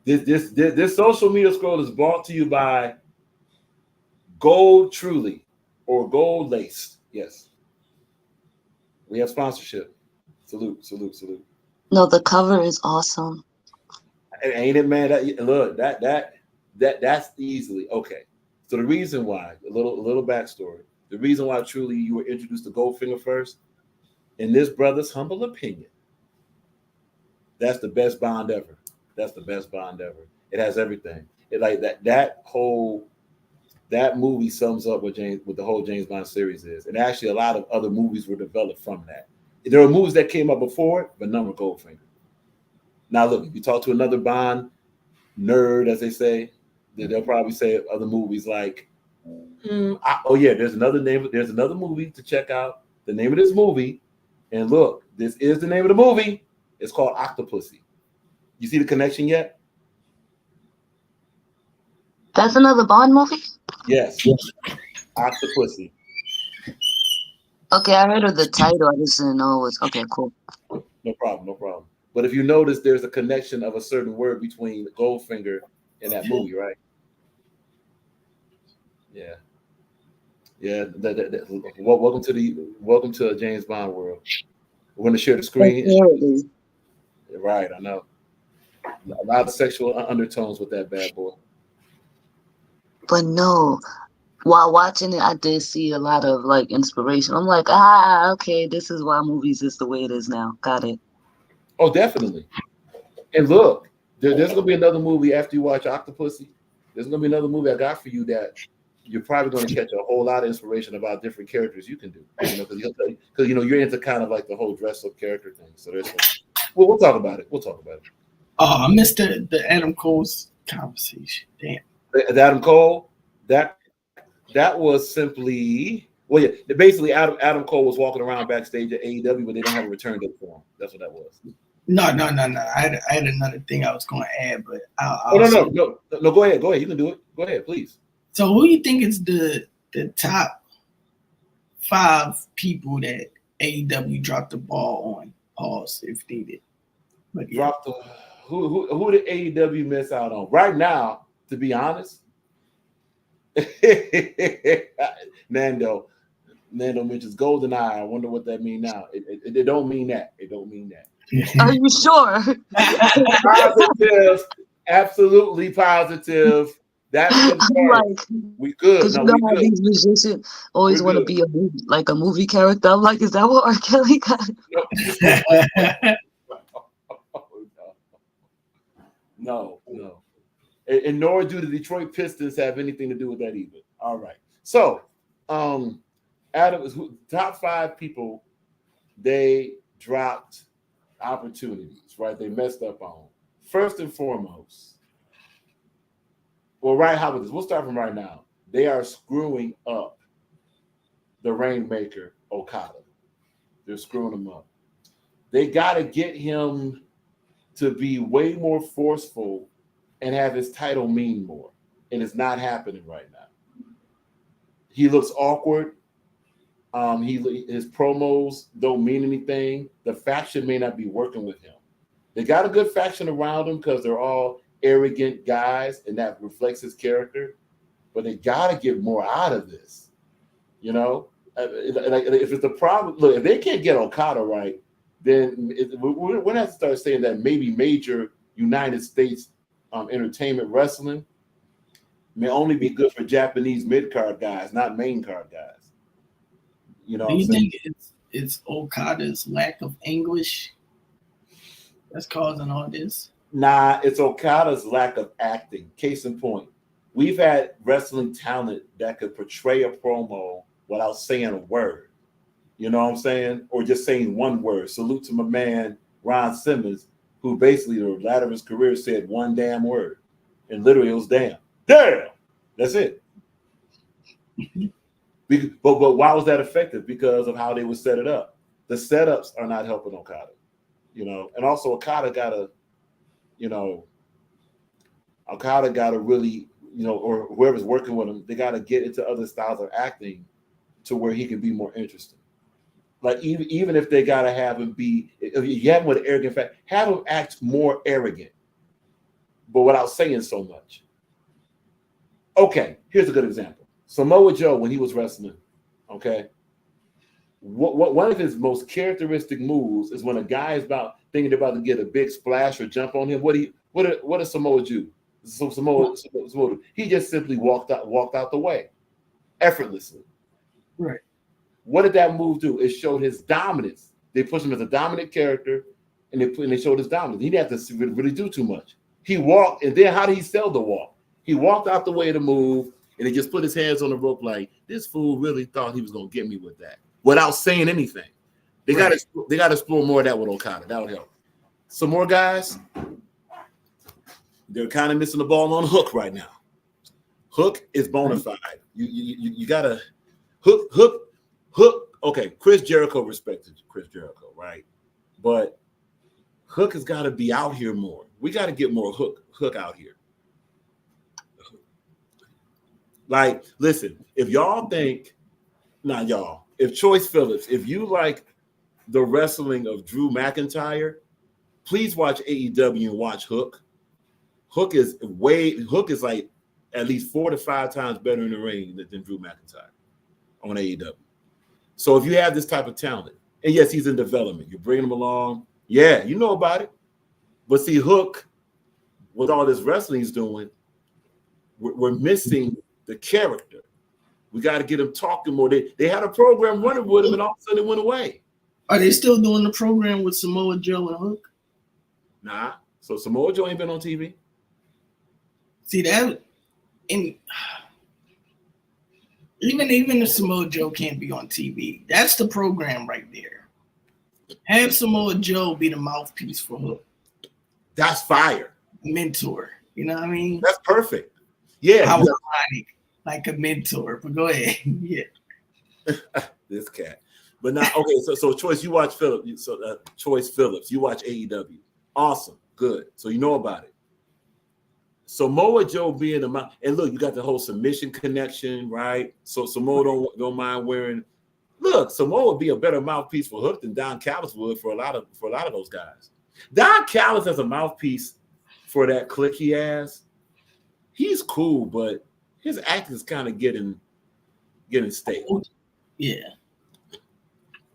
This social media scroll is brought to you by Gold Truly or Gold Laced. Yes. We have sponsorship. Salute, salute, salute. No, the cover is awesome. Ain't it, man? Look, that's easily okay. So the reason why, a little backstory. The reason why truly you were introduced to Goldfinger first, in this brother's humble opinion, that's the best Bond ever. That's the best Bond ever. It has everything. It like that movie sums up what the whole James Bond series is. And actually a lot of other movies were developed from that. There were movies that came up before it, but none were Goldfinger. Now look, if you talk to another Bond nerd, as they say, they'll probably say other movies like, there's another movie to check out. The name of this movie, and look, this is the name of the movie. It's called Octopussy. You see the connection yet? That's another Bond movie? Yes. Octopussy. Okay, I heard of the title. I just didn't know it was okay, cool. No problem. But if you notice, there's a connection of a certain word between Goldfinger and that movie, right? Yeah. Welcome to a James Bond world. We're going to share the screen. Right, I know. A lot of sexual undertones with that bad boy. But no, while watching it, I did see a lot of like inspiration. I'm like, okay, this is why movies is the way it is now. Got it. Oh, definitely. And look, there's going to be another movie after you watch Octopussy. There's going to be another movie I got for you that you're probably going to catch a whole lot of inspiration about different characters you can do. Because you're into kind of like the whole dress up character thing. So there's we'll talk about it. Oh, I missed the Adam Cole's conversation. Damn. The Adam Cole, that was simply basically Adam Cole was walking around backstage at AEW, but they don't have a return date for him. That's what that was. No. I had another thing I was going to add, but no. Go ahead. You can do it. Go ahead, please. So, who do you think is the top 5 people that AEW dropped the ball on? Pause if needed. But yeah. Who did AEW miss out on right now? To be honest, Nando mentions GoldenEye. I wonder what that means now. It don't mean that. It don't mean that. Are you sure? Positive, absolutely positive. That's like, we good. Because how these musicians always want to be a movie character. I'm like, is that what R. Kelly got? No. And nor do the Detroit Pistons have anything to do with that either. All right. So, Adam is top 5 people. They dropped opportunities, right? They messed up on. First and foremost. Well, right, how about this? We'll start from right now. They are screwing up the Rainmaker Okada. They're screwing him up. They got to get him to be way more forceful and have his title mean more. And it's not happening right now. He looks awkward. His promos don't mean anything. The faction may not be working with him. They got a good faction around him because they're all arrogant guys, and that reflects his character. But they got to get more out of this. If it's the problem, look, if they can't get Okada right, then we're going to have to start saying that maybe major United States entertainment wrestling may only be good for Japanese mid-card guys, not main card guys. You know, do you think it's Okada's lack of English that's causing all this? Nah, it's Okada's lack of acting. Case in point, we've had wrestling talent that could portray a promo without saying a word. You know what I'm saying? Or just saying one word. Salute to my man, Ron Simmons, who basically the latter of his career said one damn word. And literally it was damn. Damn! That's it. But why was that effective? Because of how they would set it up. The setups are not helping Okada, and also Okada gotta really, or whoever's working with him, they gotta get into other styles of acting to where he can be more interesting. Like even if they gotta have him be, if you have him with an arrogant fact, have him act more arrogant, but without saying so much. Okay, here's a good example. Samoa Joe, when he was wrestling, okay, one of his most characteristic moves is when a guy is thinking about to get a big splash or jump on him. What does Samoa do? Samoa, he just simply walked out the way, effortlessly. Right. What did that move do? It showed his dominance. They pushed him as a dominant character, and they showed his dominance. He didn't have to really do too much. He walked, and then how did he sell the walk? He walked out the way to move, and he just put his hands on the rope like, this fool really thought he was going to get me with that, without saying anything. They got to explore more of that with Okada. That would help. Some more guys, they're kind of missing the ball on Hook right now. Hook is bona fide. You got to Hook. Okay, Chris Jericho respected Chris Jericho, right? But Hook has got to be out here more. We got to get more Hook out here. Like, listen, if y'all think, if Choice Phillips, if you like the wrestling of Drew McIntyre, please watch AEW and watch Hook. Hook is like at least 4 to 5 times better in the ring than Drew McIntyre on AEW. So if you have this type of talent, and yes, he's in development, you're bringing him along. Yeah, you know about it. But see, Hook, with all this wrestling he's doing, we're missing the character. We got to get him talking more. They had a program running with him, and all of a sudden it went away. Are they still doing the program with Samoa Joe and Hook? Nah. So Samoa Joe ain't been on TV. See that, and even if Samoa Joe can't be on TV, that's the program right there. Have Samoa Joe be the mouthpiece for Hook. That's fire. Mentor. You know what I mean? That's perfect. Yeah. How ironic, like a mentor. But go ahead. Yeah. This cat. But now, okay, so Choice, you watch Phillips. So Choice Phillips, you watch AEW. Awesome. Good. So you know about it. Samoa Joe being the mouth, and look, you got the whole submission connection, right? So Samoa don't mind wearing. Look, Samoa would be a better mouthpiece for Hook than Don Callis would for a lot of those guys. Don Callis as a mouthpiece for that clique he has, he's cool, but his acting is kind of getting stale. Yeah.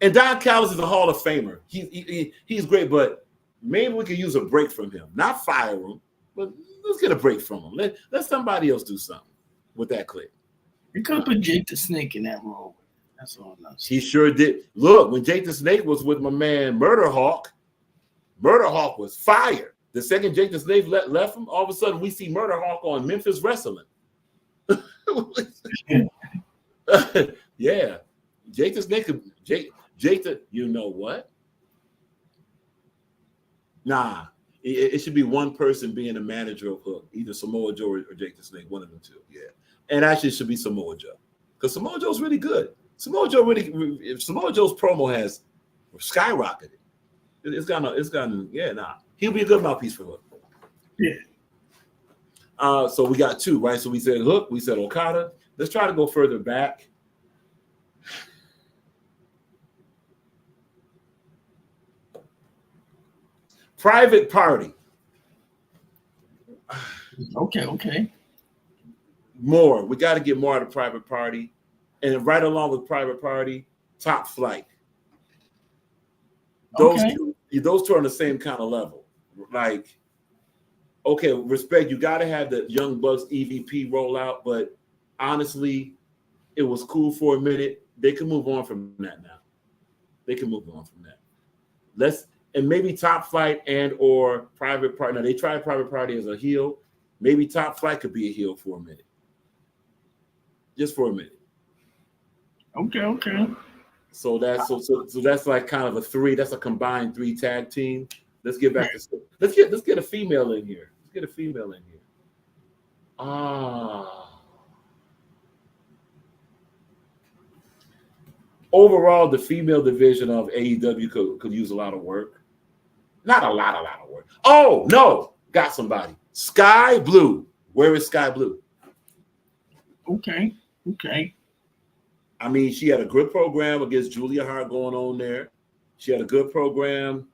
And Don Callis is a Hall of Famer. He's great, but maybe we could use a break from him. Not fire him, but let's get a break from him. Let somebody else do something with that clip. You could put Jake the Snake in that role. That's all I'm not saying. He sure did. Look, when Jake the Snake was with my man Murder Hawk was fire. The second Jake the Snake left him, all of a sudden we see Murder Hawk on Memphis Wrestling. Yeah. Jake the Snake, you know what? Nah. It should be one person being the manager of Hook, either Samoa Joe or Jake the Snake, one of them two. Yeah, and actually it should be Samoa Joe because Samoa Joe's really good. Samoa Joe's promo has skyrocketed. It's gotten. He'll be a good mouthpiece for Hook. Yeah. So we got 2, right? So we said Hook, we said Okada. Let's try to go further back. Private Party. Okay. More. We got to get more out of Private Party. And right along with Private Party, Top Flight. Those two are on the same kind of level. Like, okay, respect, you got to have the Young Bucks EVP rollout, but honestly, it was cool for a minute. They can move on from that now. And maybe Top Flight and or Private Party. Now, they tried Private Party as a heel. Maybe Top Flight could be a heel for a minute. Just for a minute. Okay. So that's like kind of a 3. That's a combined 3 tag team. Let's get back to let's get a female in here. overall, the female division of AEW could use a lot of work. Not a lot of work. Oh, no. Got somebody. Sky Blue. Where is Sky Blue? Okay. I mean, she had a good program against Julia Hart going on there. She had a good program.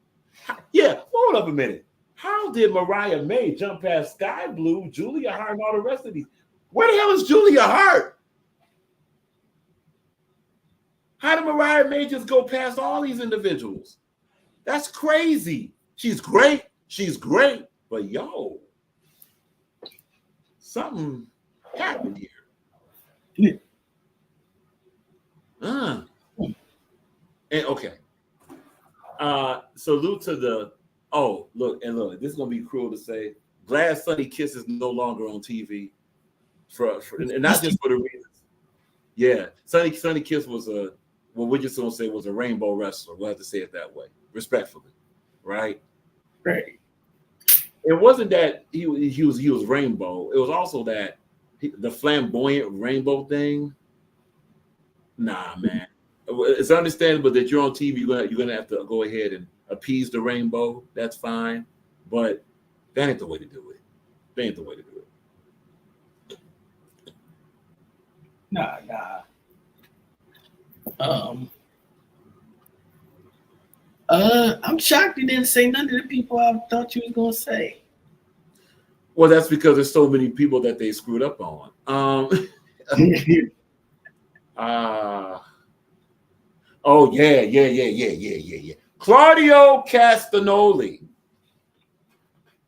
Yeah, hold up a minute. How did Mariah May jump past Sky Blue, Julia Hart, and all the rest of these? Where the hell is Julia Hart? How did Mariah May just go past all these individuals? That's crazy. She's great. But yo, something happened here. And okay. Salute to the look, this is gonna be cruel to say. Glad Sunny Kiss is no longer on TV. For and not just for the reasons. Yeah, Sunny Kiss was we're just gonna say was a rainbow wrestler. We'll have to say it that way, respectfully, right? Right. It wasn't that he was rainbow. It was also that the flamboyant rainbow thing. Nah, man. It's understandable that you're on TV. You're gonna have to go ahead and appease the rainbow. That's fine, but that ain't the way to do it. Nah. I'm shocked you didn't say none of the people I thought you was gonna say. Well, that's because there's so many people that they screwed up on. Oh yeah. Claudio Castagnoli.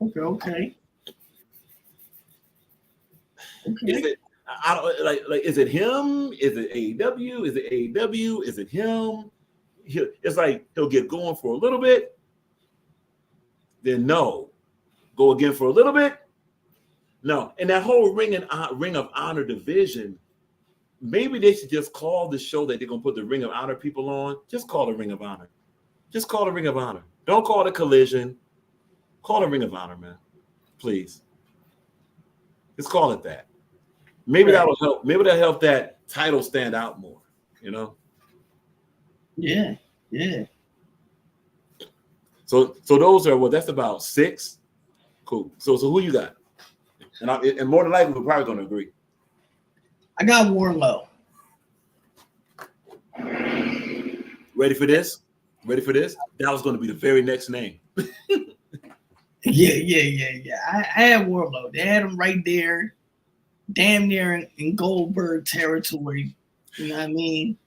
Okay. Is it? I don't like. Is it him? Is it AEW? Is it AEW? Is it him? It's like he'll get going for a little bit, then no, go again for a little bit, no. And that whole Ring of Honor division, maybe they should just call the show that they're gonna put the Ring of Honor people on. Just call it Ring of Honor. Just call it Ring of Honor. Don't call it Collision. Call it Ring of Honor, man. Please. Just call it that. Maybe that'll help. Maybe that'll help that title stand out more. You know. Yeah. So those are that's about 6. Cool. So who you got? And more than likely we're probably gonna agree. I got Warlow. Ready for this? That was gonna be the very next name. Yeah. I had Warlow. They had him right there, damn near in Goldberg territory. You know what I mean?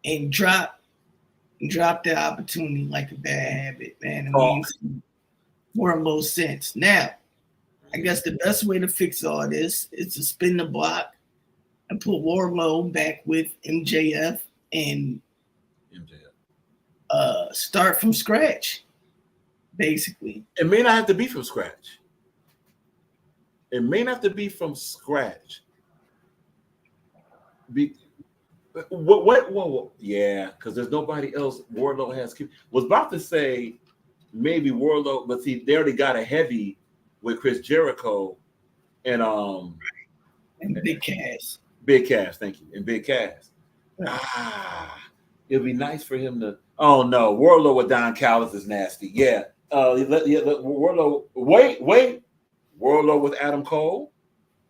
And drop the opportunity like a bad habit, man. It makes more and more sense. Now, I guess the best way to fix all this is to spin the block and put Wardlow back with MJF and start from scratch, basically. It may not have to be from scratch. What? Yeah, because there's nobody else Wardlow has. Was about to say maybe Wardlow, but see, they already got a heavy with Chris Jericho and Big Cass. Big Cass, thank you, and Big Cass. It'd be nice for him to. Oh no, Wardlow with Don Callis is nasty. Yeah, Wardlow. Wait, Wardlow with Adam Cole.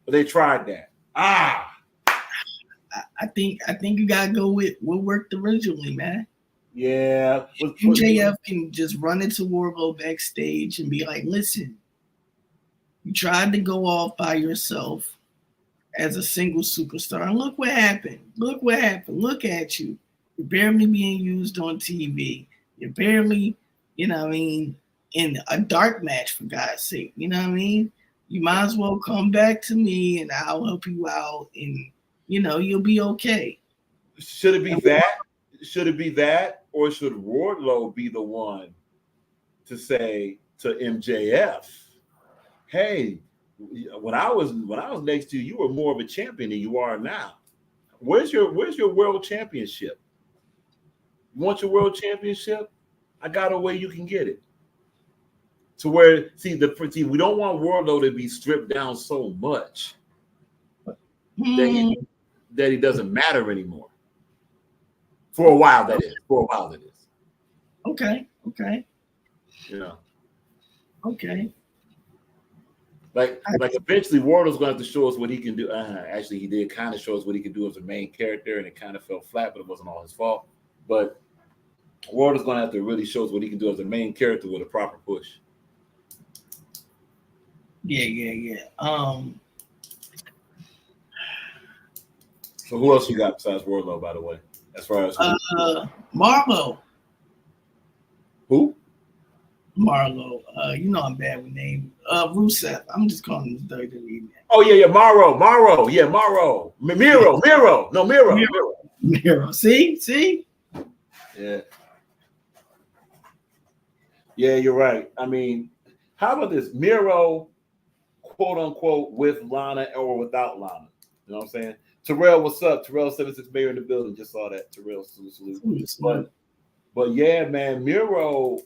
But they tried that. I think you gotta go with what worked originally, man. Yeah. MJF can just run into Wardlow backstage and be like, listen, you tried to go off by yourself as a single superstar. And look what happened. Look at you. You're barely being used on TV. You're barely, in a dark match, for God's sake. You know what I mean? You might as well come back to me and I'll help you out and you'll be okay. Should it be that? Or should Wardlow be the one to say to MJF, hey, when I was next to you, you were more of a champion than you are now. Where's your world championship? You want your world championship? I got a way you can get it. To where we don't want Wardlow to be stripped down so much that he doesn't matter anymore. For a while, that is. For a while, that is. Okay. You know. Okay. Like eventually Wardlow's going to have to show us what he can do. Actually, he did kind of show us what he could do as a main character, and it kind of fell flat, but it wasn't all his fault. But Wardlow's going to have to really show us what he can do as a main character with a proper push. Yeah. So who else you got besides Wardlow, by the way? As far as Marlo. Who? Marlo. You know I'm bad with names. Rusev. I'm just calling him WWE man. Oh yeah, Morrow. Yeah, Morrow. Miro. No, Miro. See? Yeah. Yeah, you're right. I mean, how about this? Miro, quote unquote, with Lana or without Lana. You know what I'm saying? Terrell, what's up? Terrell 76 Mayor in the building. Just saw that. Terrell, salute. But yeah, man, Miro,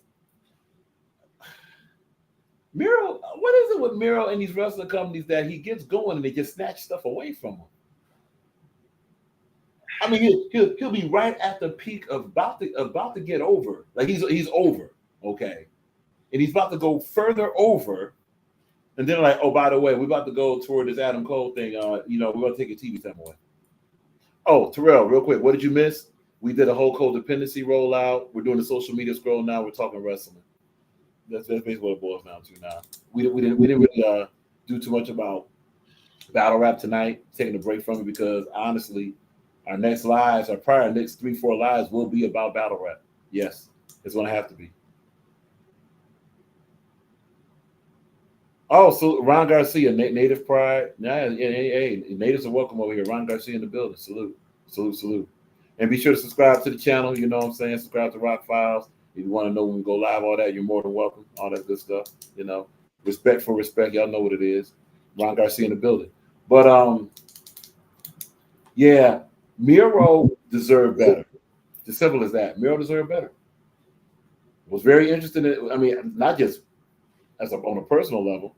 what is it with Miro and these wrestling companies that he gets going and they just snatch stuff away from him? I mean, he'll be right at the peak of about to get over. Like he's over, okay, and he's about to go further over, and then like, oh, by the way, we're about to go toward this Adam Cole thing. We're gonna take your TV time away. Oh, Terrell, real quick, what did you miss? We did a whole codependency rollout. We're doing the social media scroll now. We're talking wrestling. That's basically what it boils down to now. We didn't really do too much about battle rap tonight. Taking a break from it because honestly, our next 3-4 lives will be about battle rap. Yes, it's going to have to be. Oh, so Ron Garcia, Native Pride. Hey, natives are welcome over here. Ron Garcia in the building. Salute. And be sure to subscribe to the channel. You know what I'm saying? Subscribe to Rock Files. If you want to know when we go live, all that, you're more than welcome. All that good stuff. You know, respect for respect. Y'all know what it is. Ron Garcia in the building. But yeah, Miro deserved better. It's as simple as that. Miro deserved better. Was very interested in. I mean, not just on a personal level,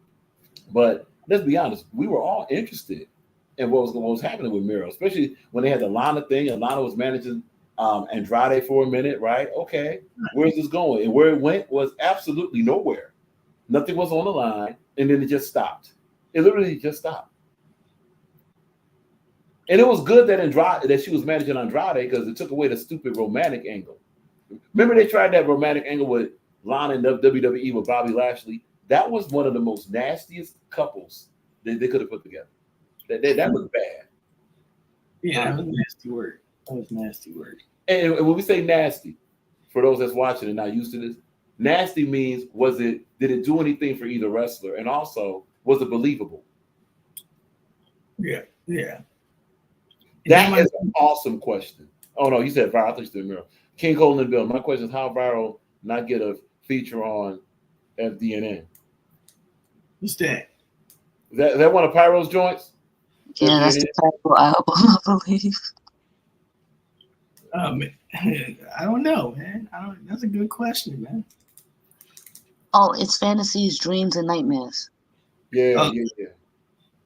but let's be honest, we were all interested in what was happening with Miro, especially when they had the Lana thing and Lana was managing Andrade for a minute, right? Okay, where's this going? And where it went was absolutely nowhere. Nothing was on the line, and then it just stopped. It literally just stopped. And it was good that she was managing Andrade because it took away the stupid romantic angle. Remember they tried that romantic angle with Lana in WWE with Bobby Lashley? That was one of the most nastiest couples that they could have put together. That was bad. Yeah, that was nasty word. And when we say nasty, for those that's watching and not used to this, nasty means did it do anything for either wrestler? And also, was it believable? Yeah. That is an awesome question. Oh no, you said viral. I thought you said Miro. King Cole and Bill. My question is how viral not get a feature on FDNN? What's that? Is that one of Pyro's joints? Yeah, that's the Pyro album, I believe. I don't know, man. That's a good question, man. Oh, it's fantasies, dreams, and nightmares. Yeah.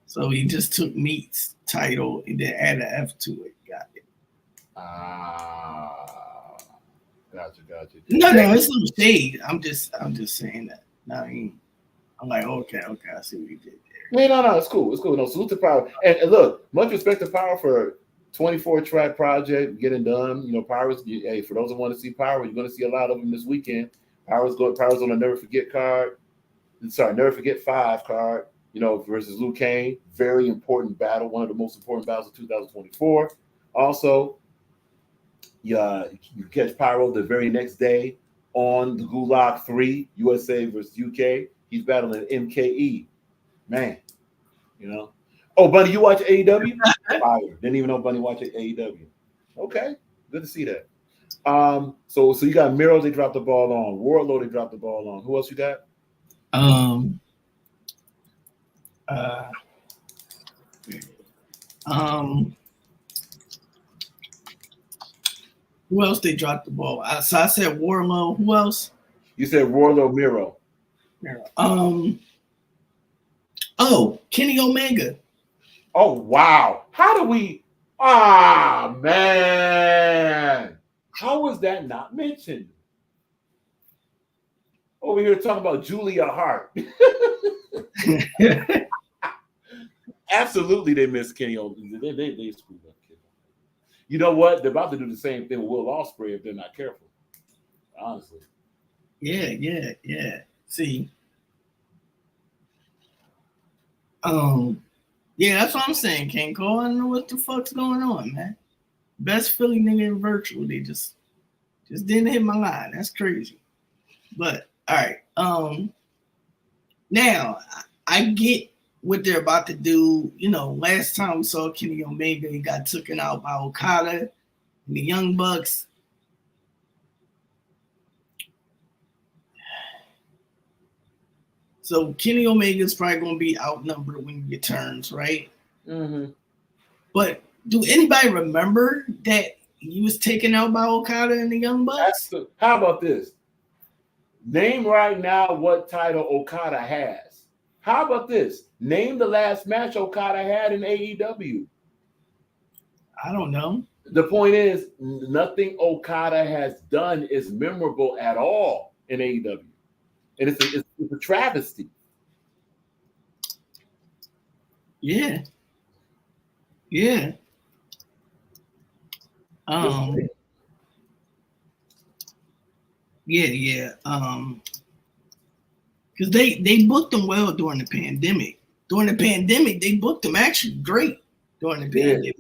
So he just took Meat's title and then added an F to it. Got it. Gotcha. No, it's no shade. I'm just saying that. I mean, I'm like, okay, I see what he did there. No, it's cool. No, salute to Pyro. And look, much respect to Pyro for 24-track project getting done. You know, Pyro's. Hey, for those that want to see Pyro, you're going to see a lot of them this weekend. Pyro's on a Never Forget card. Never Forget 5 card. You know, versus Liu Kang. Very important battle. One of the most important battles of 2024. Also, you catch Pyro the very next day on the Gulag 3, USA versus UK. He's battling MKE. Man, you know. Oh, Bunny, you watch AEW? Fire. Didn't even know Bunny watched AEW. Okay, good to see that. So you got Miro, they dropped the ball on. Wardlow, they dropped the ball on. Who else you got? Who else they dropped the ball? So I said Wardlow. Who else? You said Wardlow, Miro. Kenny Omega. Oh wow! How do we? Man, How was that not mentioned? Over here talking about Julia Hart. Absolutely, they miss Kenny Omega. They screwed up. You know what? They're about to do the same thing with Will Ospreay if they're not careful. Honestly. Yeah. See, yeah, that's what I'm saying, King Cole. I don't know what the fuck's going on, man. Best Philly nigga in virtual. They just didn't hit my line. That's crazy. But all right. Now I get what they're about to do. You know, last time we saw Kenny Omega, he got taken out by Okada and the Young Bucks. So Kenny Omega is probably going to be outnumbered when he returns, right? Mm-hmm. But do anybody remember that he was taken out by Okada and the Young Bucks? How about this? Name right now what title Okada has. How about this? Name the last match Okada had in AEW. I don't know. The point is, nothing Okada has done is memorable at all in AEW. And it's a travesty. Yeah. Yeah. Because they booked them well during the pandemic. During the pandemic, they booked them actually great during the pandemic.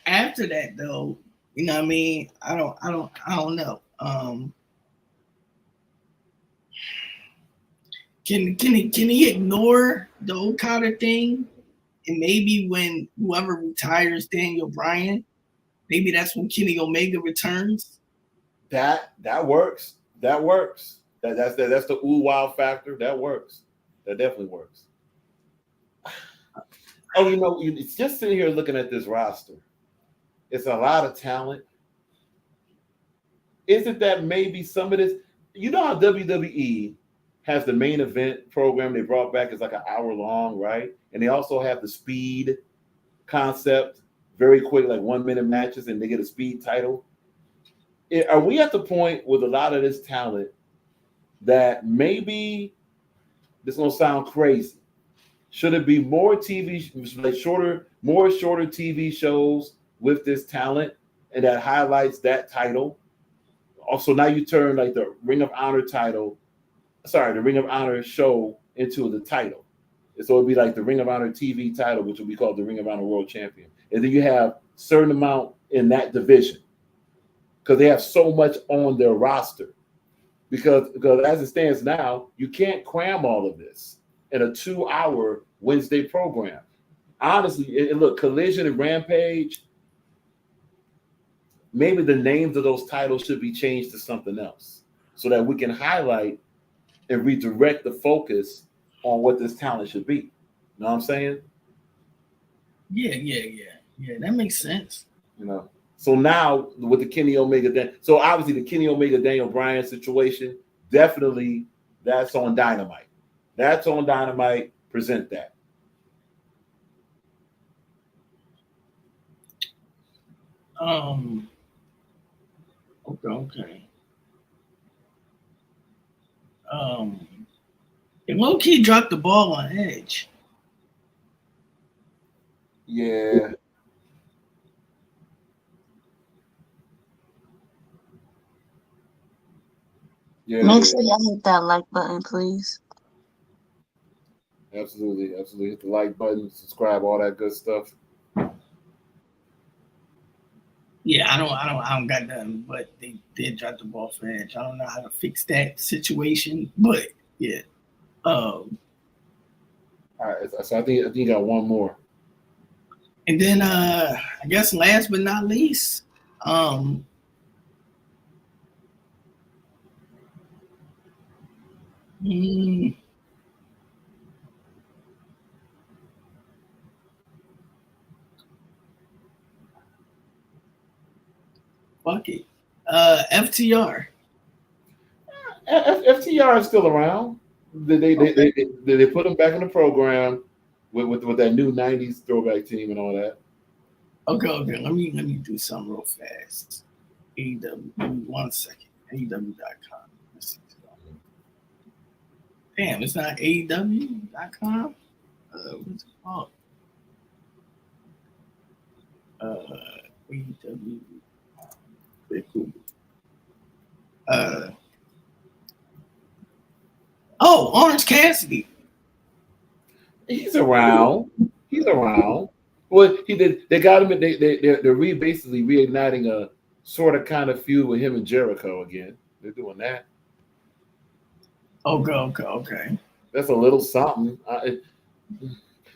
After that, though, you know what I mean? I don't know. Can he ignore the Okada thing? And maybe when whoever retires Daniel Bryan, maybe that's when Kenny Omega returns. That works. That works. That's the ooh wow factor. That works. That definitely works. Oh, you know, it's just sitting here looking at this roster. It's a lot of talent. Isn't that maybe some of this? You know how WWE has the main event program they brought back is like an hour long, right? And they also have the speed concept, very quick, like 1 minute matches, and they get a speed title. Are we at the point with a lot of this talent that maybe this is gonna sound crazy? Should it be more TV, like shorter TV shows with this talent and that highlights that title? Also, now you turn like the Ring of Honor show into the title. So it'd be like the Ring of Honor TV title, which will be called the Ring of Honor World Champion. And then you have certain amount in that division because they have so much on their roster. Because as it stands now, you can't cram all of this in a 2-hour Wednesday program. Honestly, look, Collision and Rampage, maybe the names of those titles should be changed to something else so that we can highlight and redirect the focus on what this talent should be. You know what I'm saying? Yeah. That makes sense. You know. So now with the Kenny Omega, so obviously the Kenny Omega Daniel Bryan situation, definitely that's on Dynamite. That's on Dynamite. Present that. Okay. And low-key dropped the ball on Edge. Yeah. Make sure y'all hit that like button, please. Absolutely. Hit the like button, subscribe, all that good stuff. Yeah, I don't got nothing, but they did drop the ball for Edge. I don't know how to fix that situation, but yeah. All right, so I think you got one more. And then I guess last but not least, fuck it. FTR. FTR is still around. They put them back in the program with that new '90s throwback team and all that. Okay. Let me do something real fast. AEW. Give me 1 second. AEW.com. Let's see. Damn, it's not AEW.com. What's it called? AEW. Very cool. Orange Cassidy. He's around. He's around. Well, he did. They got him. They're basically reigniting a sort of kind of feud with him and Jericho again. They're doing that. Okay. That's a little something.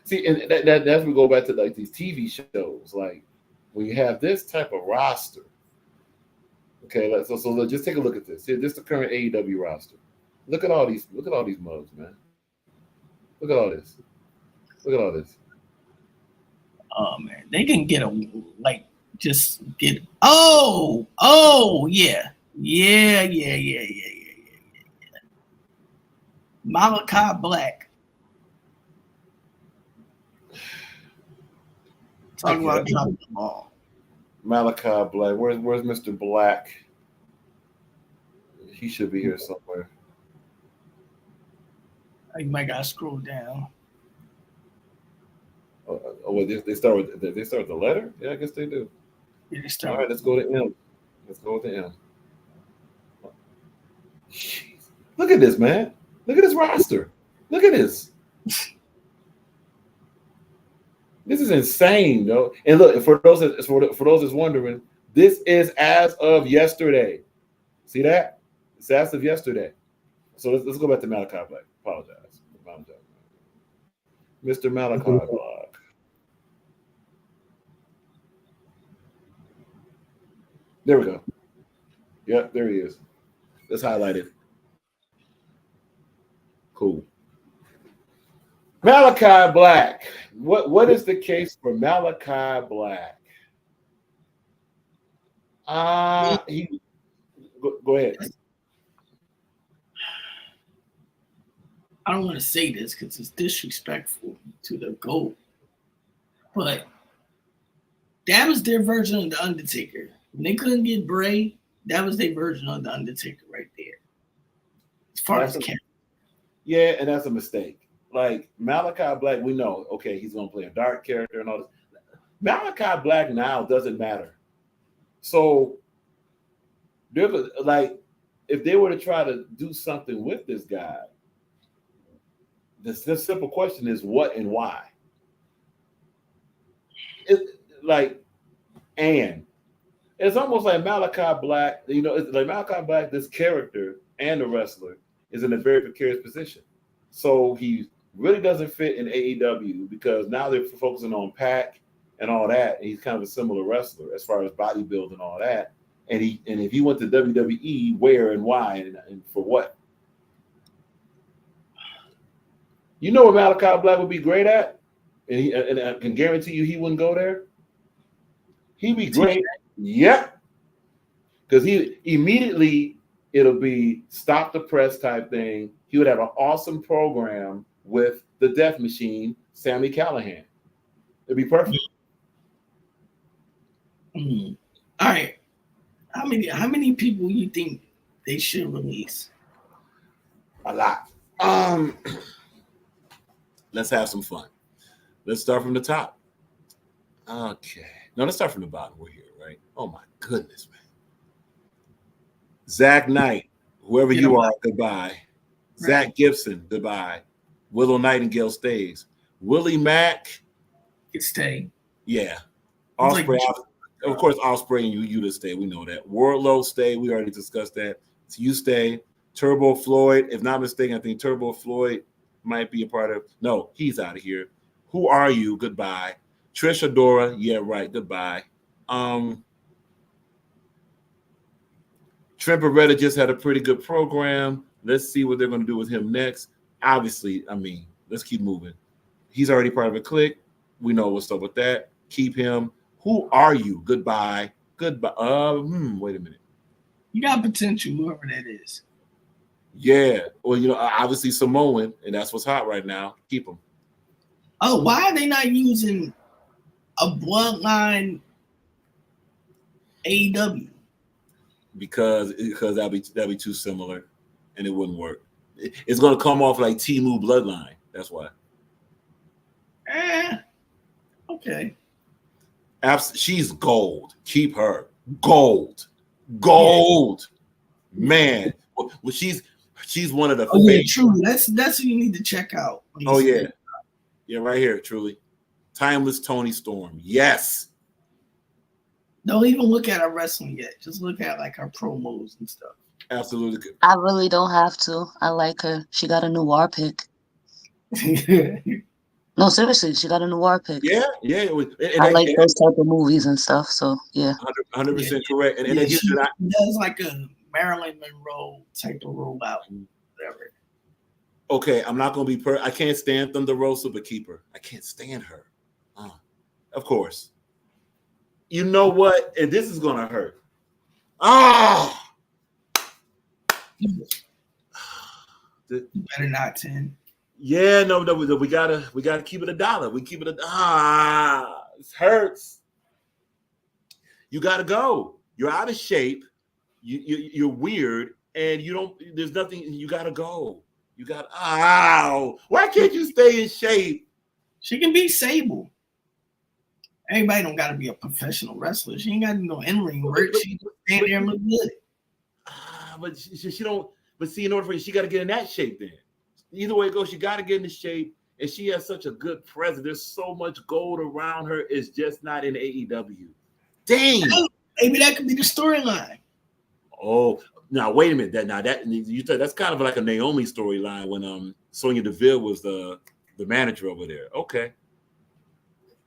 See, and that's where we go back to like these TV shows. Like when you have this type of roster. Okay, so just take a look at this. Here, this is the current AEW roster. Look at all these mugs, man. Look at all this. Look at all this. Oh man, they can get yeah. Malachi Black. Talk about dropping the ball. Malachi Black. Where's Mr. Black? He should be here somewhere. You might gotta scroll down. Well, they start with the letter. Yeah, I guess they do. Yeah, they start. All right, let's go to M. Let's go with the M. Jeez. Look at this, man. Look at this roster. Look at this. This is insane, though. And look, for those that's wondering, this is as of yesterday. See that? It's as of yesterday. So let's go back to Malachi Black. Apologize. Mr. Malachi Black. There we go. Yep, there he is. Let's highlight it. Cool. Malachi Black. What is the case for Malachi Black? Go ahead. I don't want to say this because it's disrespectful to the GOAT, but that was their version of the Undertaker. When they couldn't get Bray, that was their version of the Undertaker right there. As far as character. Yeah, and that's a mistake. Like Malachi Black, we know, okay, he's gonna play a dark character and all this. Malachi Black now doesn't matter. So like if they were to try to do something with this guy, the simple question is what and why. It's almost like Malachi Black, it's like Malachi Black, this character and the wrestler is in a very precarious position. So he really doesn't fit in AEW because now they're focusing on Pac and all that. And he's kind of a similar wrestler as far as bodybuilding and all that. And if he went to WWE, where and why and for what? You know what Malachi Black would be great at? And I can guarantee you he wouldn't go there. He'd be great. Yep. Because it'll be stop the press type thing. He would have an awesome program with the Death Machine, Sami Callihan. It'd be perfect. Mm-hmm. All right. How many people you think they should release? A lot. Let's have some fun. Let's start from the top. Okay. No, let's start from the bottom. We're here, right? Oh my goodness, man. Zach Knight, whoever you are, goodbye. Right. Zach Gibson, goodbye. Willow Nightingale stays. Willie Mack can stay. Yeah. Osprey, of course, Osprey and you to stay. We know that. Wardlow stay. We already discussed that. So you stay. Turbo Floyd, if not mistaken, I think Turbo Floyd might be a part of. No, he's out of here. Who are you? Goodbye. Trish Adora, yeah, right. Goodbye. Trent Beretta just had a pretty good program. Let's see what they're going to do with him next. Obviously, let's keep moving. He's already part of a clique. We know what's up with that. Keep him. Who are you? Goodbye. Goodbye. Wait a minute. You got potential, whoever that is. Yeah. Well, obviously Samoan, and that's what's hot right now. Keep him. Oh, why are they not using a bloodline AEW? Because that'd be too similar, and it wouldn't work. It's gonna come off like Timu Bloodline. That's why. Okay. She's gold. Keep her gold. Man. Well, she's one of the. Oh yeah, truly. That's what you need to check out. Oh yeah, right here, truly. Timeless Tony Storm. Yes. Don't even look at her wrestling yet. Just look at like her promos and stuff. Absolutely. I really don't have to. I like her. She got a noir pick. No, seriously, she got a noir pick. Yeah. I like those type of movies and stuff. So yeah, 100% correct. And she does like a Marilyn Monroe type of rollout, whatever. Okay, I'm not gonna be I can't stand Thunder Rosa, but keep her. I can't stand her. Of course. You know what? And this is gonna hurt. You better not 10. Yeah, no, we gotta keep it $1. We keep it it hurts. You gotta go. You're out of shape. You're weird, and you don't. There's nothing. You gotta go. You got. Why can't you stay in shape? She can be Sable. Everybody don't got to be a professional wrestler. She ain't got to do no in-ring work. She just stand there and look good. But she don't. But see, in order for she got to get in that shape. Then either way it goes, she got to get into shape. And she has such a good presence. There's so much gold around her. It's just not in AEW. Dang. Maybe that could be the storyline. Oh, now wait a minute. That's kind of like a Naomi storyline when Sonya Deville was the manager over there. Okay.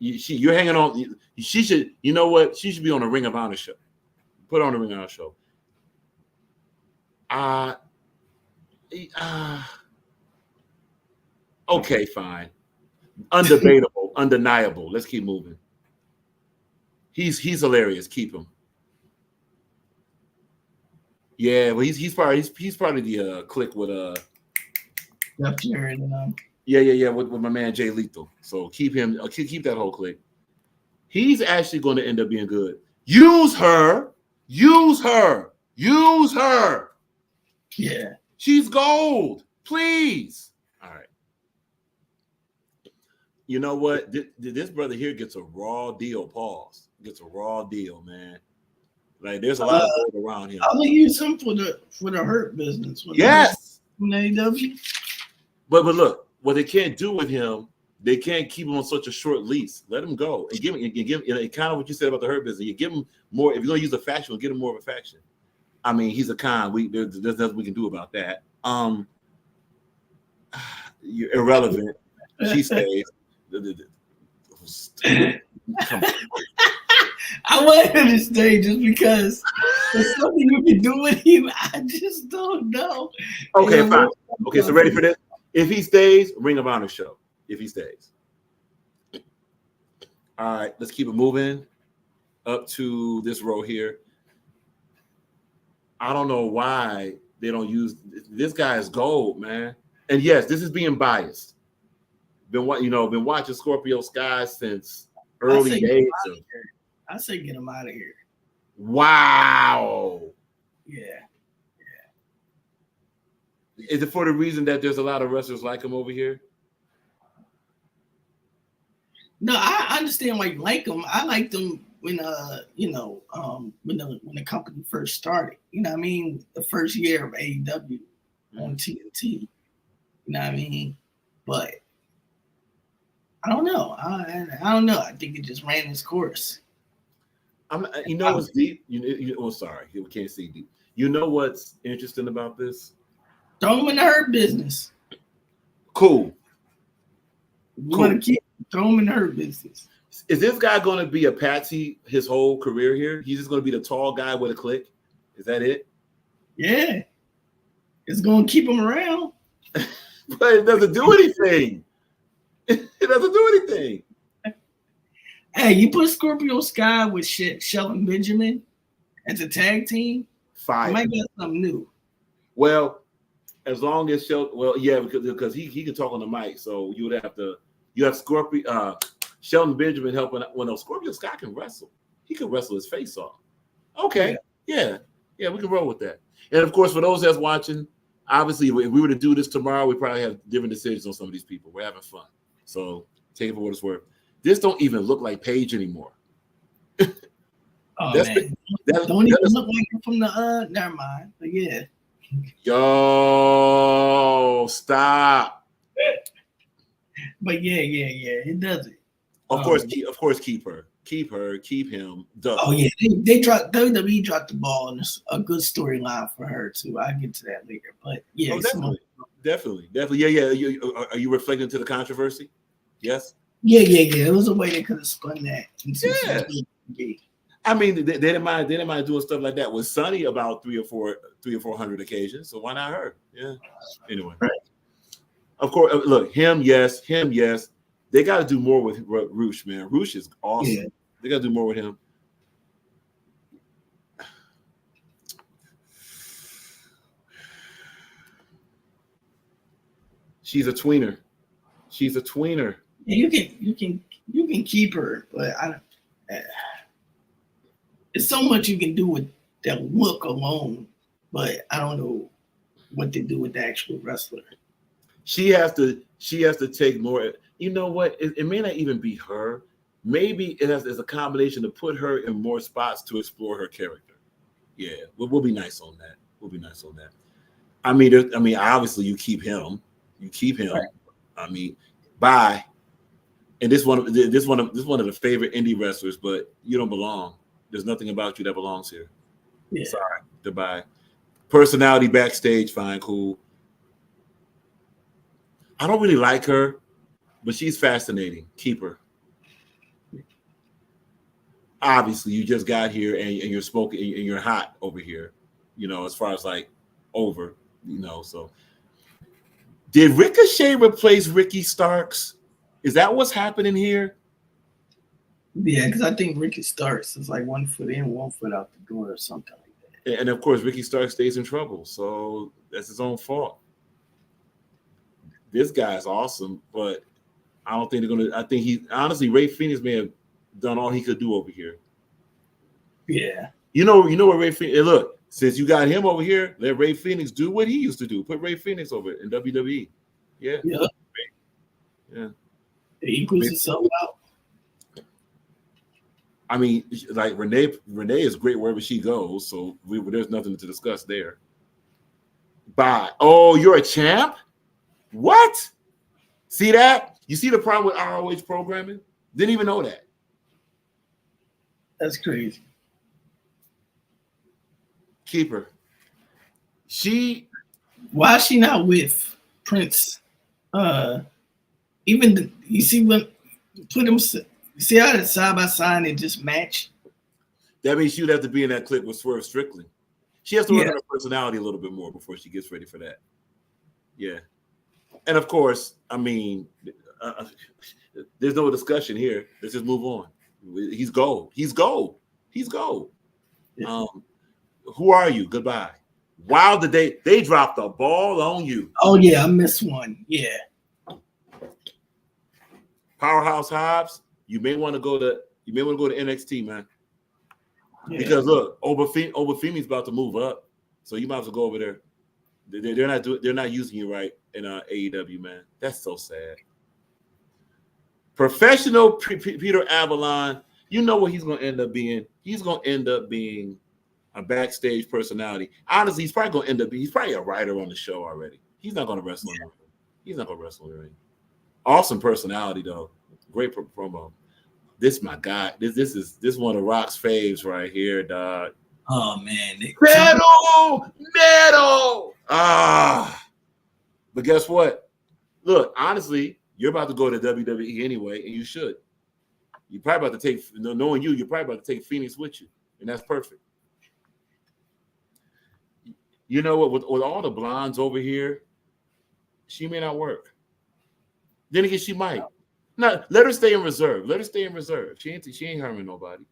You're hanging on. She should. You know what? She should be on a Ring of Honor show. Put on a Ring of Honor show. Okay, fine. Undebatable, undeniable. Let's keep moving. He's hilarious. Keep him. Yeah, well, he's part of the clique with Jeff Jarrett and Yeah, with my man Jay Lethal. So keep him. Keep that whole clique. He's actually going to end up being good. Use her. Yeah. She's gold. Please. All right. You know what? This brother here gets a raw deal. Pause. Gets a raw deal, man. Like there's a lot of gold around him. I'm gonna use him for the Hurt Business. Yes. AEW. But look, what they can't do with him, they can't keep him on such a short lease. Let him go and give him kind of what you said about the Hurt Business. You give him more. If you're gonna use a faction, get him more of a faction. I mean, he's a con. There's nothing we can do about that. You're irrelevant. She stays. Come on. I want him to stay just because there's something you can do with him. I just don't know. Okay, fine. Okay, so ready for this? If he stays, Ring of Honor show. If he stays. All right, let's keep it moving up to this row here. I don't know why they don't use this guy is gold, man. And yes, this is being biased. Been watching Scorpio Sky since early days. I say get him out of here. Wow. Yeah. Is it for the reason that there's a lot of wrestlers like him over here? No, I understand why you like him. I liked him when when the company first started. You know what I mean? The first year of AEW on TNT. You know what I mean? But I don't know. I don't know. I think it just ran its course. What's deep? Sorry, we can't see deep. You know what's interesting about this? Throw him in the Hurt Business. Cool. You want to throw him in the Hurt Business. Is this guy going to be a patsy his whole career here? He's just going to be the tall guy with a click? Is that it? Yeah. It's going to keep him around. But it doesn't do anything. It doesn't do anything. Hey, you put Scorpio Sky with Shelton Benjamin as a tag team. Fire. You might get something new. Well, as long as Shelton, because he can talk on the mic, so you have Scorpio. Shelton Benjamin helping out. Well, no, Scorpio Sky can wrestle. He can wrestle his face off. Okay. Yeah, we can roll with that. And of course, for those that's watching, obviously, if we were to do this tomorrow, we probably have different decisions on some of these people. We're having fun. So take it for what it's worth. This don't even look like Paige anymore. Oh, man. Don't even look like it from the, never mind. But yeah. Yo, stop. But yeah, it doesn't. Of course, keep her. Keep him. Duh. Oh yeah, they dropped WWE dropped the ball, and it's a good storyline for her too. I'll get to that later. But yeah, definitely. Yeah. Are you reflecting to the controversy? Yes. Yeah. It was a way they could have spun that. Yeah. I mean, they didn't mind doing stuff like that with Sunny about 300 occasions. So why not her? Yeah. Anyway. Right. Of course, look, him, yes. They got to do more with Roosh, man. Roosh is awesome. Yeah. They got to do more with him. She's a tweener. Yeah, you can keep her, but it's so much you can do with that look alone. But I don't know what to do with the actual wrestler. She has to take more. You know what? It may not even be her. Maybe it's a combination to put her in more spots to explore her character. Yeah, we'll be nice on that. I mean, obviously you keep him. Right. I mean, bye. And this one of the favorite indie wrestlers, but you don't belong. There's nothing about you that belongs here. Yeah. Sorry. Goodbye. Personality backstage, fine, cool. I don't really like her, but she's fascinating. Keep her. Obviously, you just got here and you're smoking and you're hot over here, as far as like over, so. Did Ricochet replace Ricky Starks? Is that what's happening here? Yeah, because I think Ricky Starks is like 1 foot in, 1 foot out the door or something like that. And of course, Ricky Starks stays in trouble, so that's his own fault. This guy's awesome, but I don't think they're gonna. I think Ray Phoenix may have done all he could do over here. Yeah. You know what Ray Phoenix. Look, since you got him over here, let Ray Phoenix do what he used to do. Put Ray Phoenix over in WWE. Yeah. Yeah. It equals itself out. I mean, like Renee is great wherever she goes, so there's nothing to discuss there. Bye. Oh, you're a champ? What? See that? You see the problem with ROH programming? Didn't even know that. That's crazy. Keep her. Why is she not with Prince? You see when put them. See how the side by side they just match? That means she'd have to be in that clip with Swerve Strickland. She has to work on her personality a little bit more before she gets ready for that. Yeah. And of course, I mean, there's no discussion here. Let's just move on. He's gold. Yeah. Who are you? Goodbye. Wow, they dropped the ball on you. Oh yeah, I missed one. Yeah. Powerhouse Hobbs, you may want to go to NXT, man. Yeah. Because look, Obafemi's about to move up, so you might as well go over there. They're not using you right in AEW, man. That's so sad. Professional Peter Avalon, you know what he's going to end up being? He's going to end up being a backstage personality. Honestly, he's probably a writer on the show already. He's not going to wrestle. Yeah. He's not going to wrestle already. Awesome personality though. Great promo. This my guy. This is one of Rock's faves right here, dog. Oh man, metal. But guess what? Look, honestly, you're about to go to WWE anyway, and you should. You're probably about to take, knowing you're probably about to take Phoenix with you, and that's perfect. You know what? With all the blondes over here, she may not work. Then again, she might. No, let her stay in reserve. She ain't harming nobody.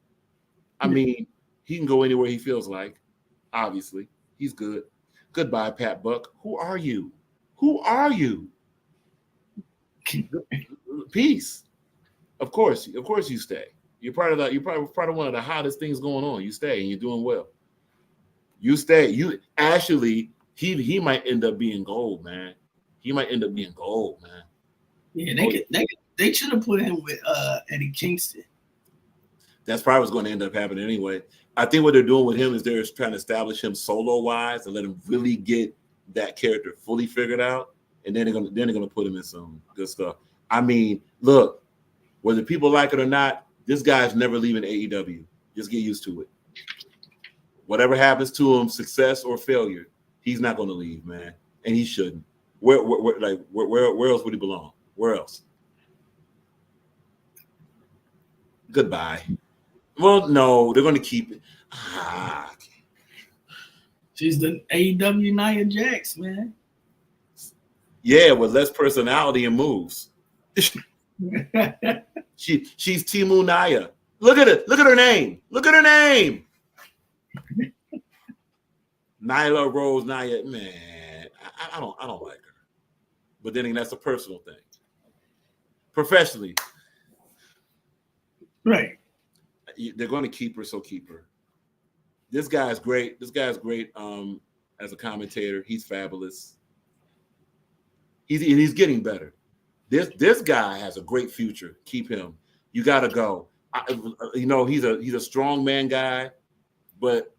I mean, he can go anywhere he feels like. Obviously, he's good. Goodbye, Pat Buck. Who are you? Peace. Of course you stay. You're probably part of one of the hottest things going on. You stay and you're doing well. You stay. You actually he might end up being gold, man. He might end up being gold, man. Yeah, they should have put him with Eddie Kingston. That's probably what's going to end up happening anyway. I think what they're doing with him is they're trying to establish him solo wise and let him really get that character fully figured out, and then they're gonna put him in some good stuff. I mean, look, whether people like it or not, this guy's never leaving AEW. Just get used to it. Whatever happens to him, success or failure, he's not going to leave, man, and he shouldn't. Where else would he belong? Where else? Goodbye. Well, no, they're going to keep it. She's the AEW Nia Jax, man. Yeah, with less personality and moves. She's Timu Naya. Look at it. Look at her name. Look at her name. Nyla Rose Naya. Man, I don't like her. But then again, that's a personal thing. Professionally, right? They're going to keep her, so keep her. This guy's great. This guy's great. As a commentator, he's fabulous. He's getting better. This guy has a great future. Keep him. You got to go. He's a strong man guy, but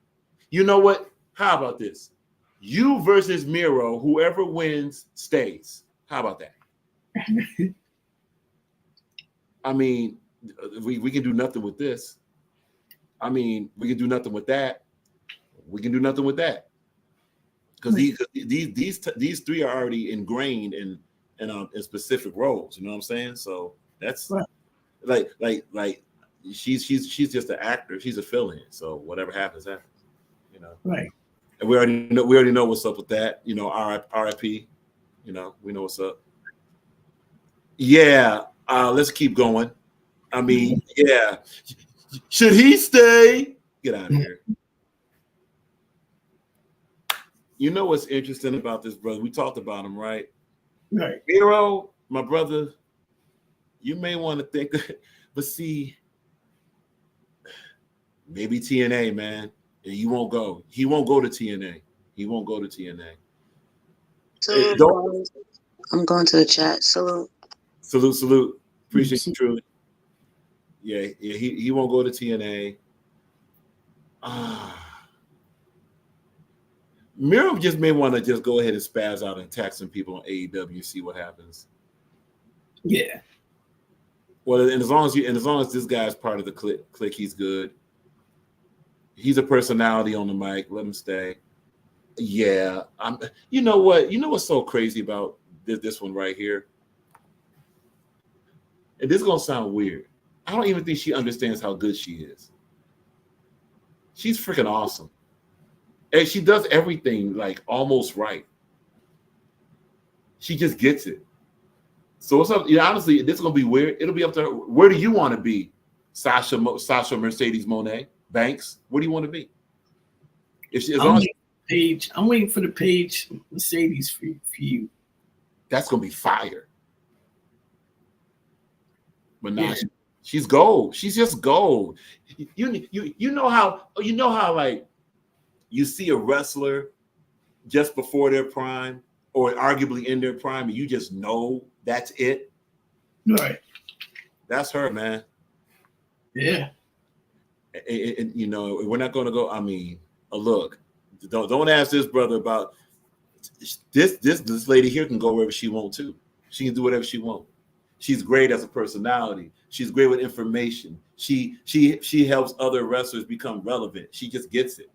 you know what? How about this? You versus Miro. Whoever wins stays. How about that? I mean, we can do nothing with this. I mean, we can do nothing with that. We can do nothing with that because these three are already ingrained in specific roles. You know what I'm saying? So that's right. like she's just an actor. She's a fill-in. So whatever happens, happens. You know. Right. And we already know what's up with that. You know, RIP. You know, we know what's up. Yeah. Let's keep going. I mean, yeah. Should he stay? Get out of here. You know what's interesting about this, brother? We talked about him, right? Right. Miro, my brother, you may want to think, but see, maybe TNA, man. And he won't go. He won't go to TNA. He won't go to TNA. So I'm going to the chat. Salute. Salute. Appreciate you truly. Yeah, he won't go to TNA. Miro just may want to just go ahead and spaz out and attack some people on AEW, see what happens. Yeah. Well, and as long as this guy's part of the clique, he's good. He's a personality on the mic. Let him stay. Yeah. You know what? You know what's so crazy about this one right here? And this is gonna sound weird. I don't even think she understands how good she is. She's freaking awesome. And she does everything like almost right. She just gets it. So it's up. Honestly, this is gonna be weird. It'll be up to her. Where do you want to be, Sasha Mercedes Moné Banks? Where do you want to be? I'm waiting for the Paige Mercedes for you. That's gonna be fire. But now she's gold. She's just gold. You know how like you see a wrestler just before their prime or arguably in their prime, and you just know that's it. Right. That's her, man. Yeah. And we're not going to go. I mean, look, don't ask this brother about this lady here can go wherever she wants to. She can do whatever she wants. She's great as a personality. She's great with information. She helps other wrestlers become relevant. She just gets it.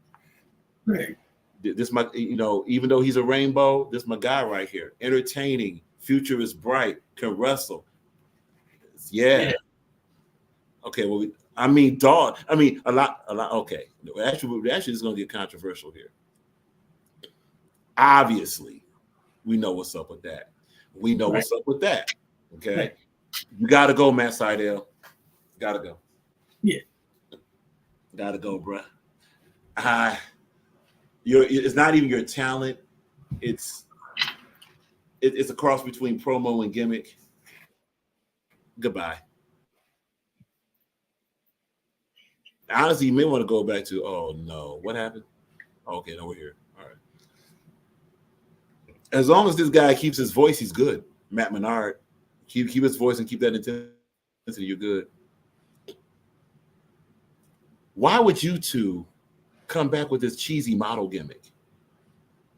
Right. This my even though he's a rainbow, this my guy right here. Entertaining, future is bright, can wrestle. Yeah. Okay. Well, a lot. Okay. Actually, this is going to get controversial here. Obviously, we know what's up with that. We know what's up with that. Okay. Right. You got to go, Matt Sydal. Got to go. Yeah. Got to go, bruh. It's not even your talent. It's a cross between promo and gimmick. Goodbye. Honestly, you may want to go back to. Oh no, what happened? Okay, no, we're here. All right. As long as this guy keeps his voice, he's good. Matt Menard, keep his voice and keep that intensity. You're good. Why would you two come back with this cheesy model gimmick?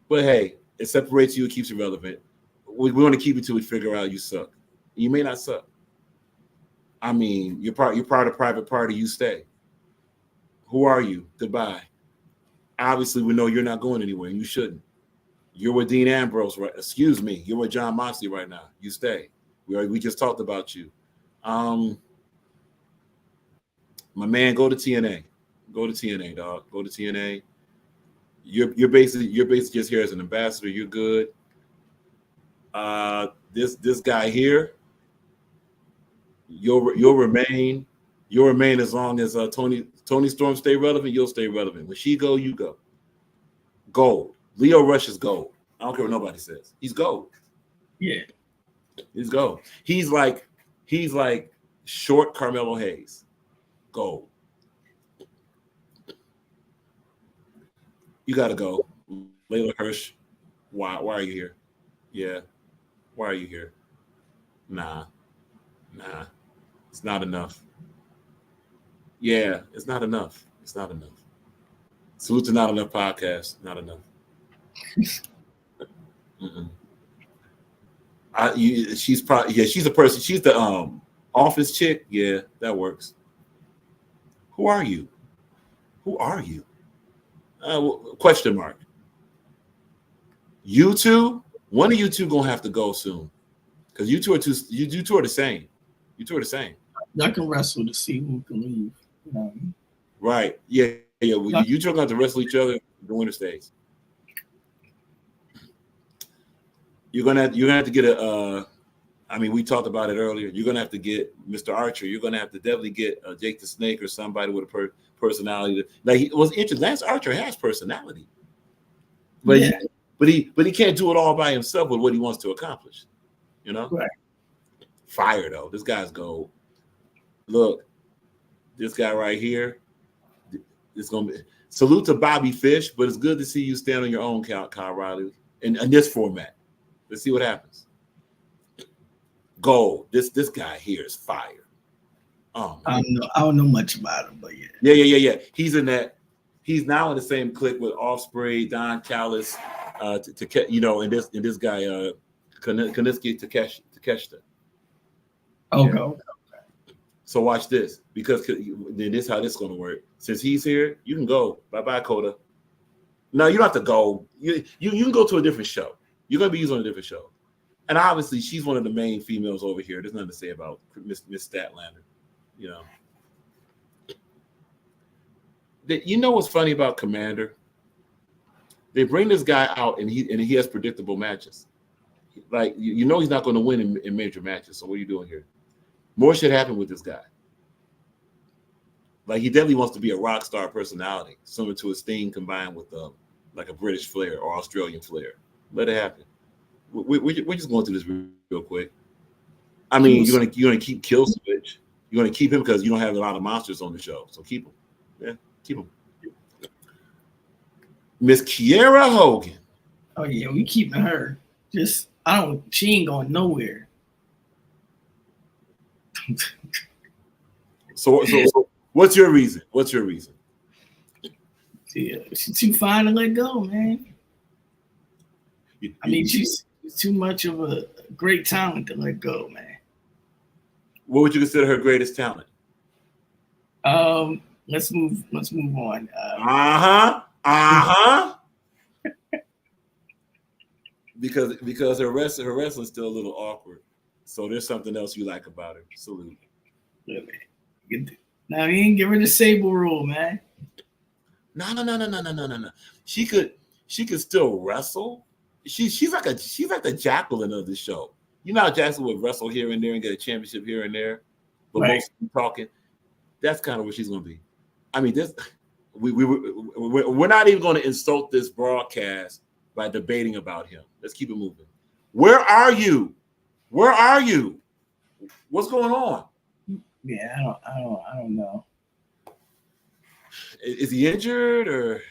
But hey, it separates you. It keeps you relevant. We want to keep it till we figure out you suck. You may not suck. I mean, you're part of a private party. You stay. Who are you? Goodbye. Obviously, we know you're not going anywhere, and you shouldn't. You're with Dean Ambrose, right? Excuse me. You're with John Moxley right now. You stay. We just talked about you. My man, go to TNA. Go to TNA, dog. Go to TNA. You're basically just here as an ambassador. You're good. This guy here, you'll remain as long as Tony Storm stay relevant. You'll stay relevant. When she go, you go. Gold. Leo Rush is gold. I don't care what nobody says. He's gold. Yeah. He's gold. He's like short Carmelo Hayes. Gold. You gotta go. Layla Hirsch. Why are you here? Yeah. Why are you here? Nah. It's not enough. Yeah, it's not enough. It's not enough. Salute to Not Enough Podcast. Not enough. She's probably she's a person. She's the office chick. Yeah, that works. Who are you? Who are you? Question mark. You two, one of you two gonna have to go soon, because you two are the same. You two are the same. Y'all can wrestle to see who can leave. Right? Yeah. Well, you two are gonna have to wrestle each other. The winner stays. You're gonna have to get a. I mean, we talked about it earlier. You're gonna have to get Mr. Archer. You're gonna have to definitely get Jake the Snake or somebody with a personality. Like it was interesting. Lance Archer has personality, but he can't do it all by himself with what he wants to accomplish. You know, right? Fire though. This guy's gold. Look, this guy right here. It's gonna be salute to Bobby Fish, but it's good to see you stand on your own, Kyle Riley, in this format. Let's see what happens. Gold. This guy here is fire. Oh, man. I don't know much about him, but yeah. Yeah. He's in that. He's now in the same clique with Offspray, Don Callis, and this guy, Kaniski Takeshita. Okay. Yeah. So watch this, because then this is how this is going to work. Since he's here, you can go. Bye, Coda. No, you don't have to go. You can go to a different show. You're going to be used on a different show. And obviously, she's one of the main females over here. There's nothing to say about Miss Statlander. You know. You know what's funny about Commander? They bring this guy out, and he has predictable matches. Like, you know he's not going to win in major matches. So what are you doing here? More should happen with this guy. Like, he definitely wants to be a rock star personality, similar to his thing combined with like a British flair or Australian flair. Let it happen. We're just going through this real quick. I mean, you're gonna keep Kill Switch. You're gonna keep him because you don't have a lot of monsters on the show. So keep him. Yeah, keep him. Miss Kiera Hogan. Oh yeah, we keeping her. She ain't going nowhere. So what's your reason? Yeah, she's too fine to let go, man. I mean, she's too much of a great talent to let go, man. What would you consider her greatest talent? Let's move on. Because her wrestling is still a little awkward. So there's something else you like about her. Salute. Yeah, man. Now you ain't get rid of Sable Rule, man. No. She could still wrestle. She's like the Jacqueline of the show. You know how Jacqueline would wrestle here and there and get a championship here and there, but right. Mostly talking. That's kind of what she's gonna be. I mean, we're not even going to insult this broadcast by debating about him. Let's keep it moving. Where are you? What's going on? Yeah, I don't know. Is he injured or?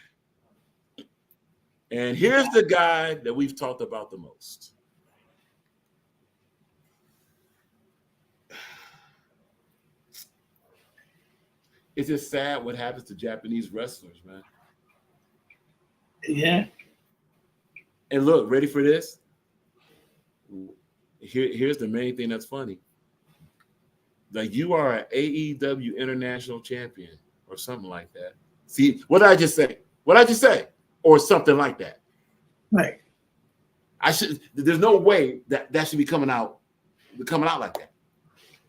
And here's the guy that we've talked about the most. It's just sad what happens to Japanese wrestlers, man. Yeah. And look, ready for this? Here's the main thing that's funny. Like, you are an AEW International Champion or something like that. See, what did I just say? What did I just say? Or something like that. Right. There's no way that should be coming out like that.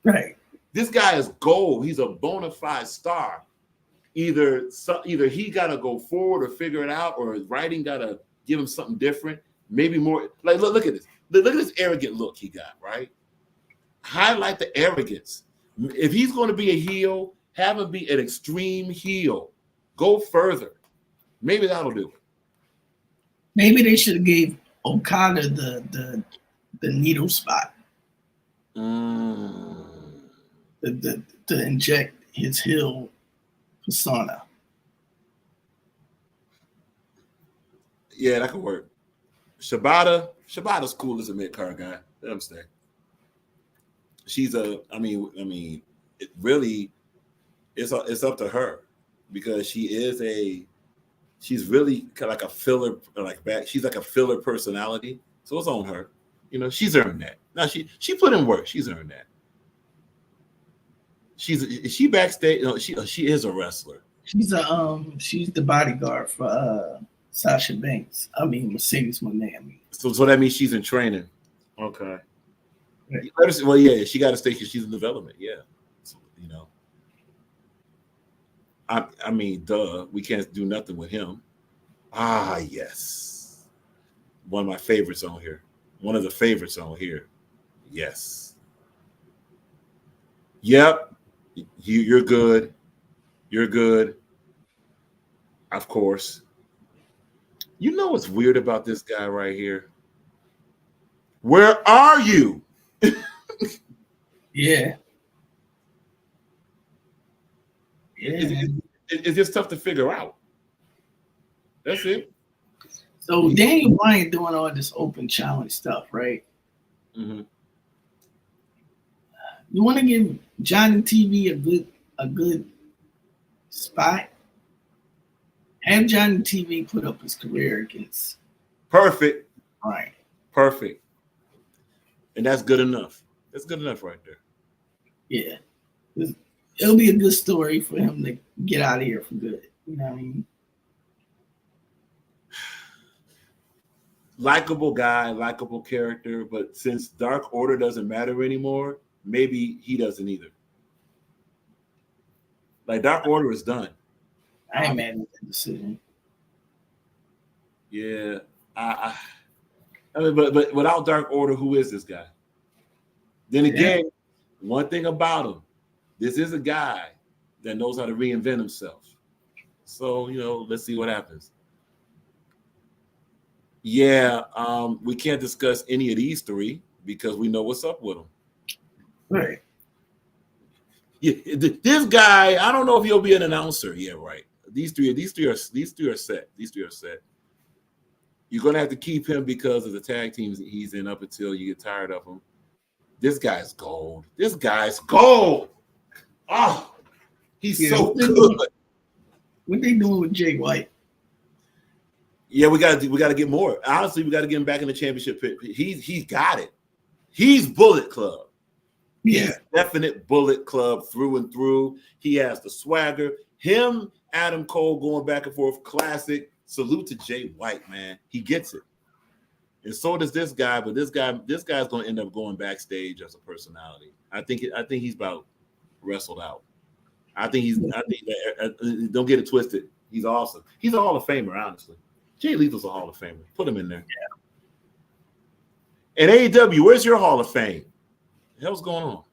Right. This guy is gold. He's a bona fide star. Either he got to go forward or figure it out, or his writing got to give him something different. Maybe more. Like, look at this. Look at this arrogant look he got, right? Highlight the arrogance. If he's going to be a heel, have him be an extreme heel. Go further. Maybe that'll do it. Maybe they should have gave Okada the needle spot. To inject his heel persona. Yeah, that could work. Shibata's cool as a mid-card guy. Let him stay. She's it really, it's up to her, because she's really kind of like a filler, she's like a filler personality. So it's on her. You know, she's earned that. Now she put in work. She's earned that. Is she backstage? No, she is a wrestler. She's the bodyguard for Sasha Banks. Mercedes Moné. So that means she's in training. Okay. Right. Well, yeah, she got to stay because she's in development. Yeah. So, you know. Duh. We can't do nothing with him. Ah, yes. One of my favorites on here. One of the favorites on here. Yes. Yep. You're good. You're good. Of course. You know what's weird about this guy right here? Where are you? Yeah. It's just tough to figure out. That's it. So Daniel Bryan doing all this open challenge stuff, right? Mm-hmm. You want to give Johnny TV a good spot? Have Johnny TV put up his career against. Perfect. All right. Perfect. And that's good enough. That's good enough right there. Yeah. It'll be a good story for him to get out of here for good. You know what I mean? Likeable guy, likeable character, but since Dark Order doesn't matter anymore, maybe he doesn't either. Like, Dark Order is done. I ain't mad at that decision. Yeah. But without Dark Order, who is this guy? Then again, one thing about him, this is a guy that knows how to reinvent himself. So, you know, let's see what happens. Yeah, we can't discuss any of these three because we know what's up with them. Right. Yeah, this guy, I don't know if he'll be an announcer. Yeah, right. These three are set. These three are set. You're gonna have to keep him because of the tag teams he's in up until you get tired of him. This guy's gold. This guy's gold. Oh, he's so good. What they doing with Jay White? Yeah, we got to get more. Honestly, we got to get him back in the championship pit. He's got it. He's Bullet Club. Yeah, he's definite Bullet Club through and through. He has the swagger. Him, Adam Cole going back and forth, classic. Salute to Jay White, man. He gets it. And so does this guy, but this guy's going to end up going backstage as a personality. I think he's about wrestled out. Don't get it twisted. He's awesome. He's a Hall of Famer, honestly. Jay Lethal's a Hall of Famer. Put him in there. Yeah. And AEW, where's your Hall of Fame? The hell's going on?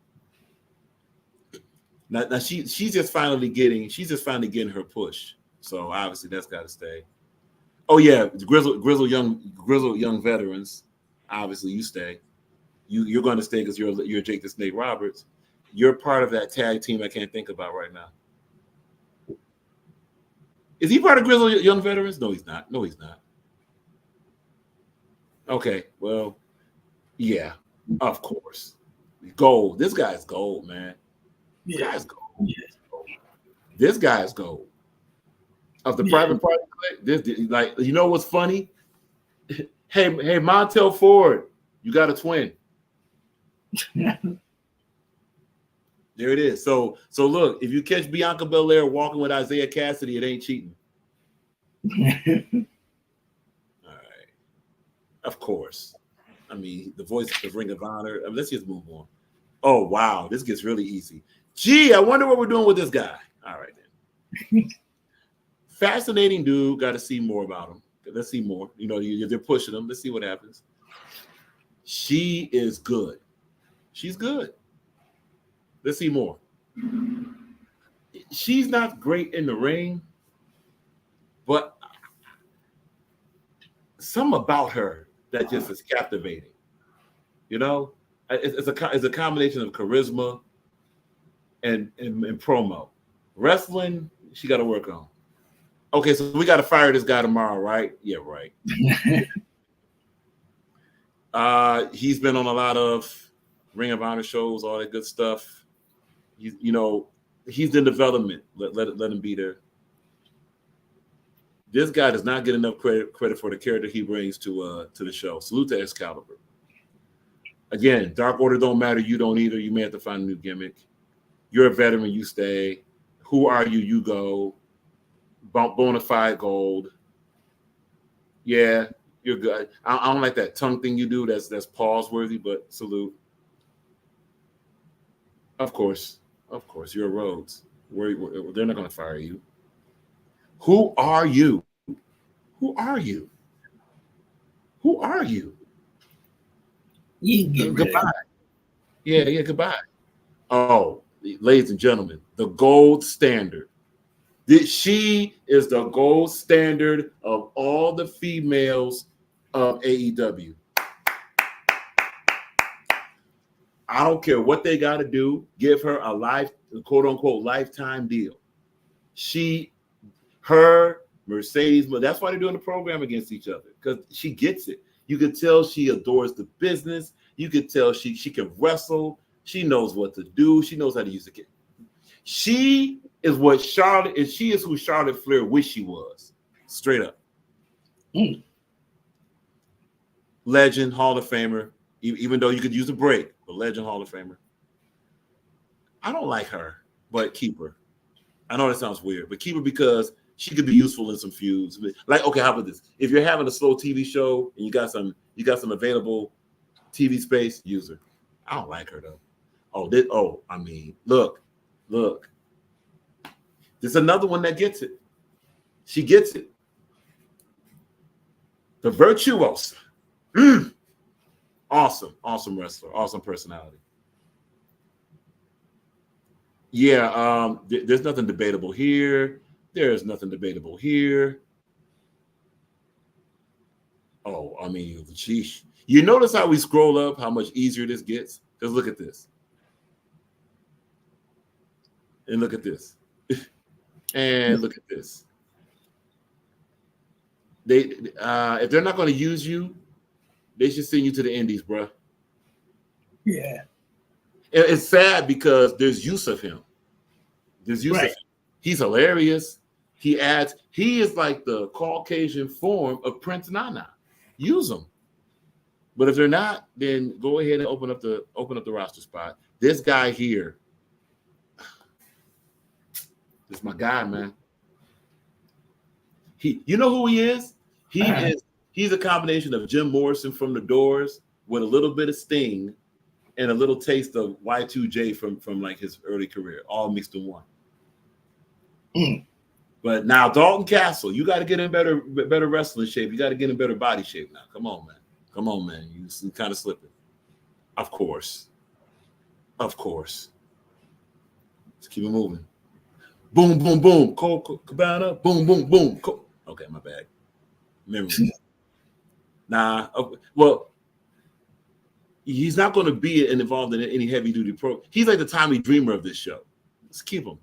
Now she's just finally getting her push. So obviously that's got to stay. Oh yeah, grizzled young veterans. Obviously you stay. You're going to stay because you're Jake the Snake Roberts. You're part of that tag team I can't think about right now. Is he part of Grizzled Young Veterans? No, he's not. No, he's not. Okay, well, yeah, of course. Gold. This guy's gold, man. This Yeah. guy's gold. Yeah. This guy's gold. Of the private party, this like, you know what's funny? Hey, Montel Ford, you got a twin. There it is. So look, if you catch Bianca Belair walking with Isaiah Cassidy, it ain't cheating. All right. Of course. I mean, the voice of Ring of Honor. I mean, let's just move on. Oh, wow. This gets really easy. Gee, I wonder what we're doing with this guy. All right, then. Fascinating dude. Got to see more about him. Let's see more. You know, they're pushing him. Let's see what happens. She is good. She's good. Let's see more. She's not great in the ring, but something about her that just is captivating. You know, it's a combination of charisma and promo. Wrestling, she got to work on. Okay, so we got to fire this guy tomorrow, right? Yeah, right. He's been on a lot of Ring of Honor shows, all that good stuff. He's in development. Let him be there. This guy does not get enough credit for the character he brings to the show. Salute to Excalibur. Again, Dark Order don't matter. You don't either. You may have to find a new gimmick. You're a veteran. You stay. Who are you? You go. Bona fide gold. Yeah, you're good. I don't like that tongue thing you do. That's pause worthy, but salute. Of course, you're a Rhodes. They're not going to fire you. Who are you? Who are you? Who are you? Goodbye. Yeah, goodbye. Oh, ladies and gentlemen, the gold standard. She is the gold standard of all the females of AEW. I don't care what they got to do. Give her a quote unquote lifetime deal. Her, Mercedes, but that's why they're doing the program against each other, because she gets it. You could tell she adores the business. You could tell she can wrestle. She knows what to do. She knows how to use the kid. She is what Charlotte is. She is who Charlotte Flair wished she was. Straight up. Legend, Hall of Famer, even though you could use a break, but legend, Hall of Famer. I don't like her, but keep her. I know that sounds weird, but keep her because she could be useful in some feuds. Like, okay, how about this? If you're having a slow TV show and you got some available TV space, use her. I don't like her though. Look. There's another one that gets it. She gets it. The Virtuosa. Awesome wrestler, awesome personality. Yeah, there's nothing debatable here. There's nothing debatable here. Oh, I mean, geez. You notice how we scroll up, how much easier this gets? Because look at this. And look at this. And look at this. If they're not going to use you, they should send you to the Indies, bro. Yeah. It's sad because there's use of him. There's use of him. He's hilarious. He is like the Caucasian form of Prince Nana. Use him. But if they're not, then go ahead and open up the roster spot. This guy here, this is my guy, man. You know who he is? He's a combination of Jim Morrison from The Doors with a little bit of Sting and a little taste of Y2J from like his early career, all mixed in one. But now Dalton Castle, you got to get in better wrestling shape. You got to get in better body shape now. Come on, man. You kind of slipping. Of course. Let's keep it moving. Boom, boom, boom. Colt Cabana. Boom, boom, boom. Okay, my bad. Memory. Nah. Okay. Well, he's not going to be involved in any heavy duty pro. He's like the Tommy Dreamer of this show. Let's keep him,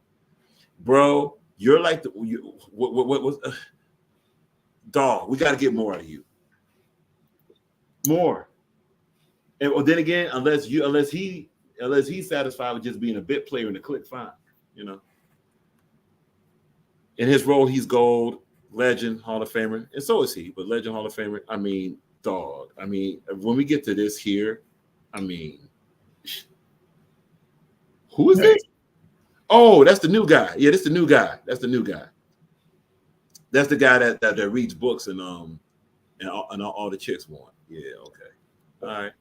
bro. You're like what was dog? We got to get more out of you. More. And well, then again, unless he's satisfied with just being a bit player in the clique, fine. You know. In his role, he's gold, legend, Hall of Famer, and so is he. But legend, Hall of Famer. I mean, dog. I mean, when we get to this here, I mean, who is this? Oh, that's the new guy. Yeah, that's the new guy. That's the new guy. That's the guy that reads books and all the chicks want. Yeah, okay. All right.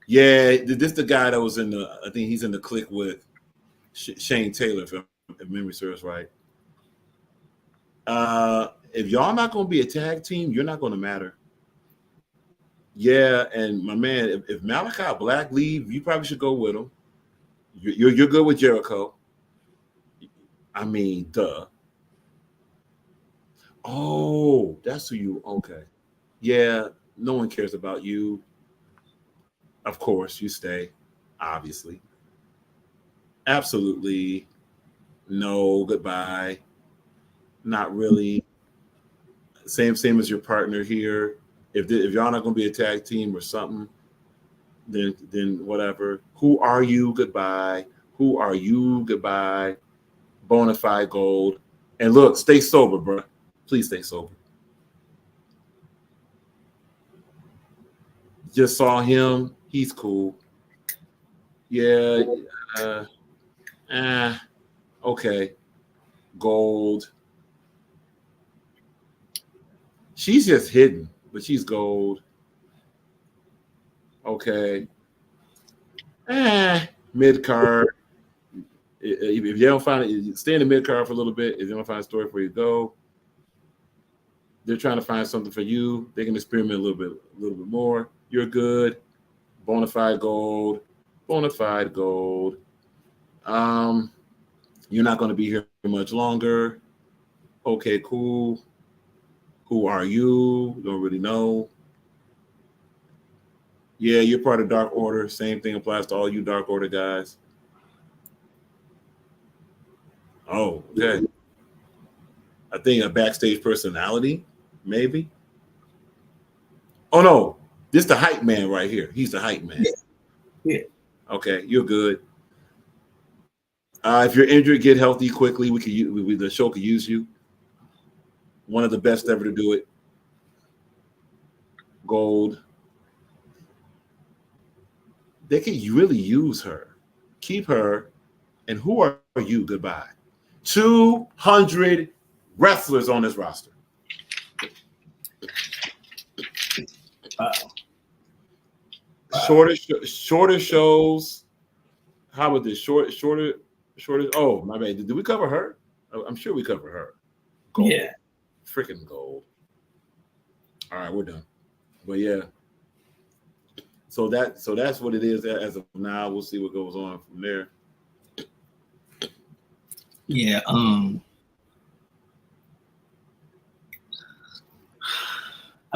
Yeah, this the guy that was in the. I think he's in the clique with Shane Taylor, if memory serves right. If y'all not gonna be a tag team, you're not gonna matter. Yeah, and my man, if Malachi Black leave, you probably should go with him. You're good with Jericho. I mean, duh. Oh, that's who you. Okay. Yeah, no one cares about you. Of course, you stay. Obviously, absolutely. No, goodbye. Not really. Same as your partner here. If y'all not gonna be a tag team or something, then whatever. Who are you? Goodbye. Who are you? Goodbye. Bonafide gold. And look, stay sober, bro. Please stay sober. Just saw him. He's cool. Yeah. Okay. Gold. She's just hidden, but she's gold. Okay. Mid card. If you don't find it, stay in the mid card for a little bit. If you don't find a story for you, go. They're trying to find something for you. They can experiment a little bit more. You're good. Bonafide gold. Bonafide gold. You're not going to be here much longer. Okay, cool. Who are you? Don't really know. Yeah, you're part of Dark Order. Same thing applies to all you Dark Order guys. Oh, okay. I think a backstage personality, maybe. Oh no, this is the hype man right here. He's the hype man. Yeah. Okay, you're good. If you're injured, get healthy quickly. The show could use you. One of the best ever to do it. Gold. They can really use her. Keep her. And who are you? Goodbye. 200 wrestlers on this roster. Wow. Shorter shows. How about this? Shorter. Oh, my bad. Did we cover her? I'm sure we covered her. Gold. Yeah. Freaking gold. All right, we're done. But yeah. So that's what it is as of now. We'll see what goes on from there. Yeah. I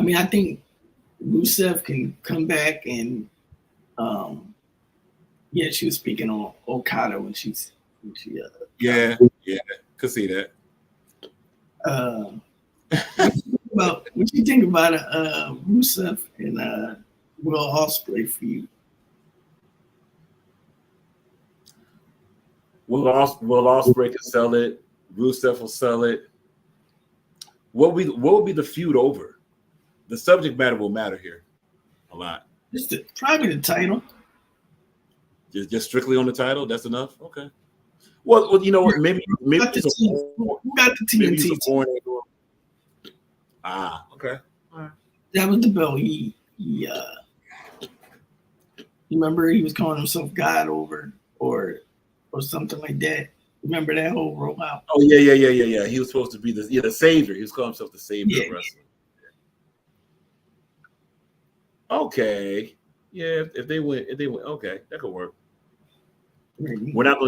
mean, I think Rusev can come back and yeah, she was speaking on Okada when she yeah, could see that. Well, what you think about Rusev and Will Ospreay for you? Will Ospreay can sell it. Rusev will sell it. What will be the feud over? The subject matter will matter here a lot. Probably the title. Just strictly on the title. That's enough. Okay. Well, you know what? Maybe Who got the TNT? Okay. All right. That was the belt. He you remember he was calling himself God over or something like that. Remember that whole rollout? Oh yeah. He was supposed to be the savior. He was calling himself the savior of wrestling. Okay. Yeah, if they win, okay, that could work. Mm-hmm. We're not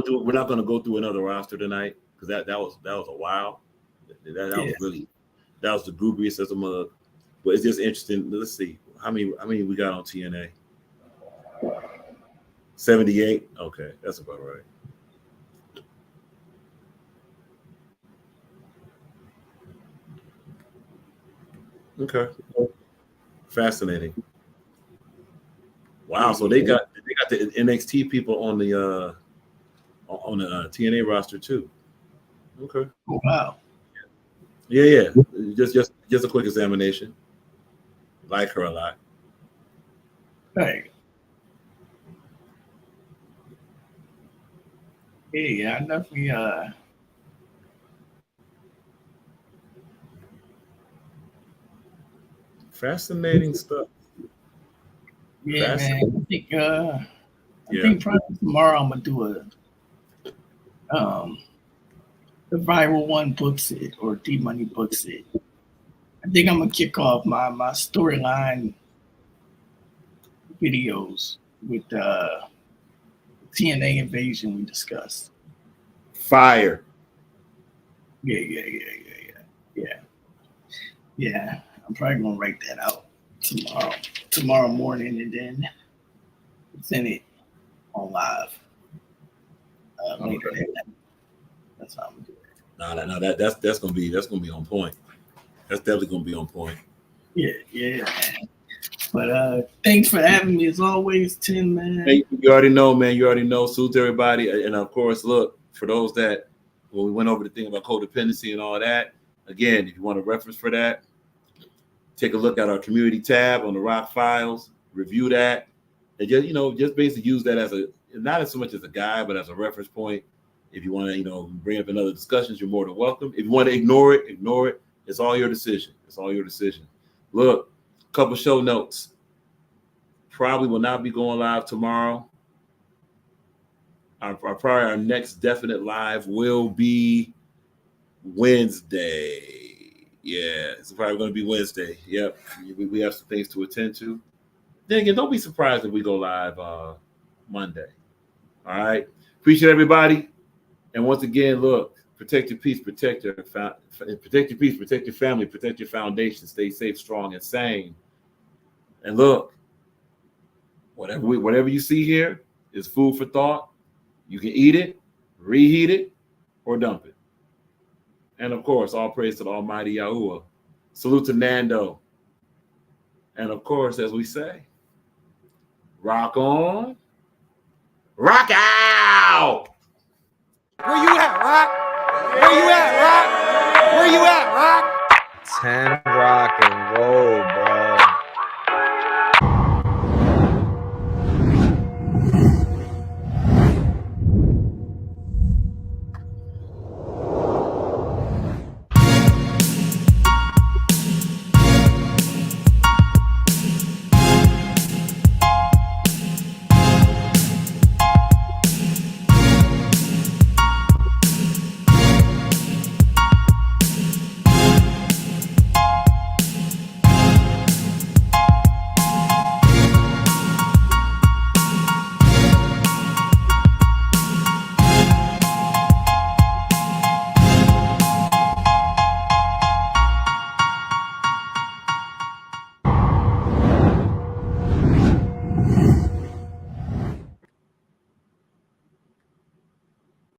gonna go through another roster tonight because that was a while. That was the goobriest as a mug. But it's just interesting. Let's see how many we got on TNA. 78. Okay, that's about right. Okay. Fascinating. Wow. So they got the NXT people on the TNA roster too. Okay. Oh, wow. Yeah. Just a quick examination. Like her a lot. Right. Yeah, I definitely Fascinating stuff. yeah, man. I Yeah. think probably tomorrow I'm gonna do the viral one books it or D Money books it. I think I'm gonna kick off my storyline videos with TNA invasion we discussed. Fire. Yeah. Yeah. I'm probably gonna write that out tomorrow morning, and then send it on live later. Okay. That's how I'm gonna do it. No, that's gonna be on point. That's definitely gonna be on point. Yeah, man. But thanks for having me as always, Tim, man. Hey, you already know, man. You already know. Salute to everybody, and of course, look for those that when we went over the thing about codependency and all that. Again, if you want a reference for that, take a look at our community tab on the Rock Files. Review that, and just basically use that as not as so much as a guide, but as a reference point. If you want to, bring up in other discussions, you're more than welcome. If you want to ignore it. It's all your decision. Look, couple show notes. Probably will not be going live tomorrow. Our next definite live will be Wednesday. Yeah, it's probably going to be Wednesday. Yep, we have some things to attend to. Then again, don't be surprised if we go live Monday. All right. Appreciate everybody. And once again, look, protect your peace, protect your peace, protect your family, protect your foundation. Stay safe, strong, and sane. And look, whatever you see here is food for thought. You can eat it, reheat it, or dump it. And of course, all praise to the Almighty Yahuwah. Salute to Nando. And of course, as we say, rock on, rock out.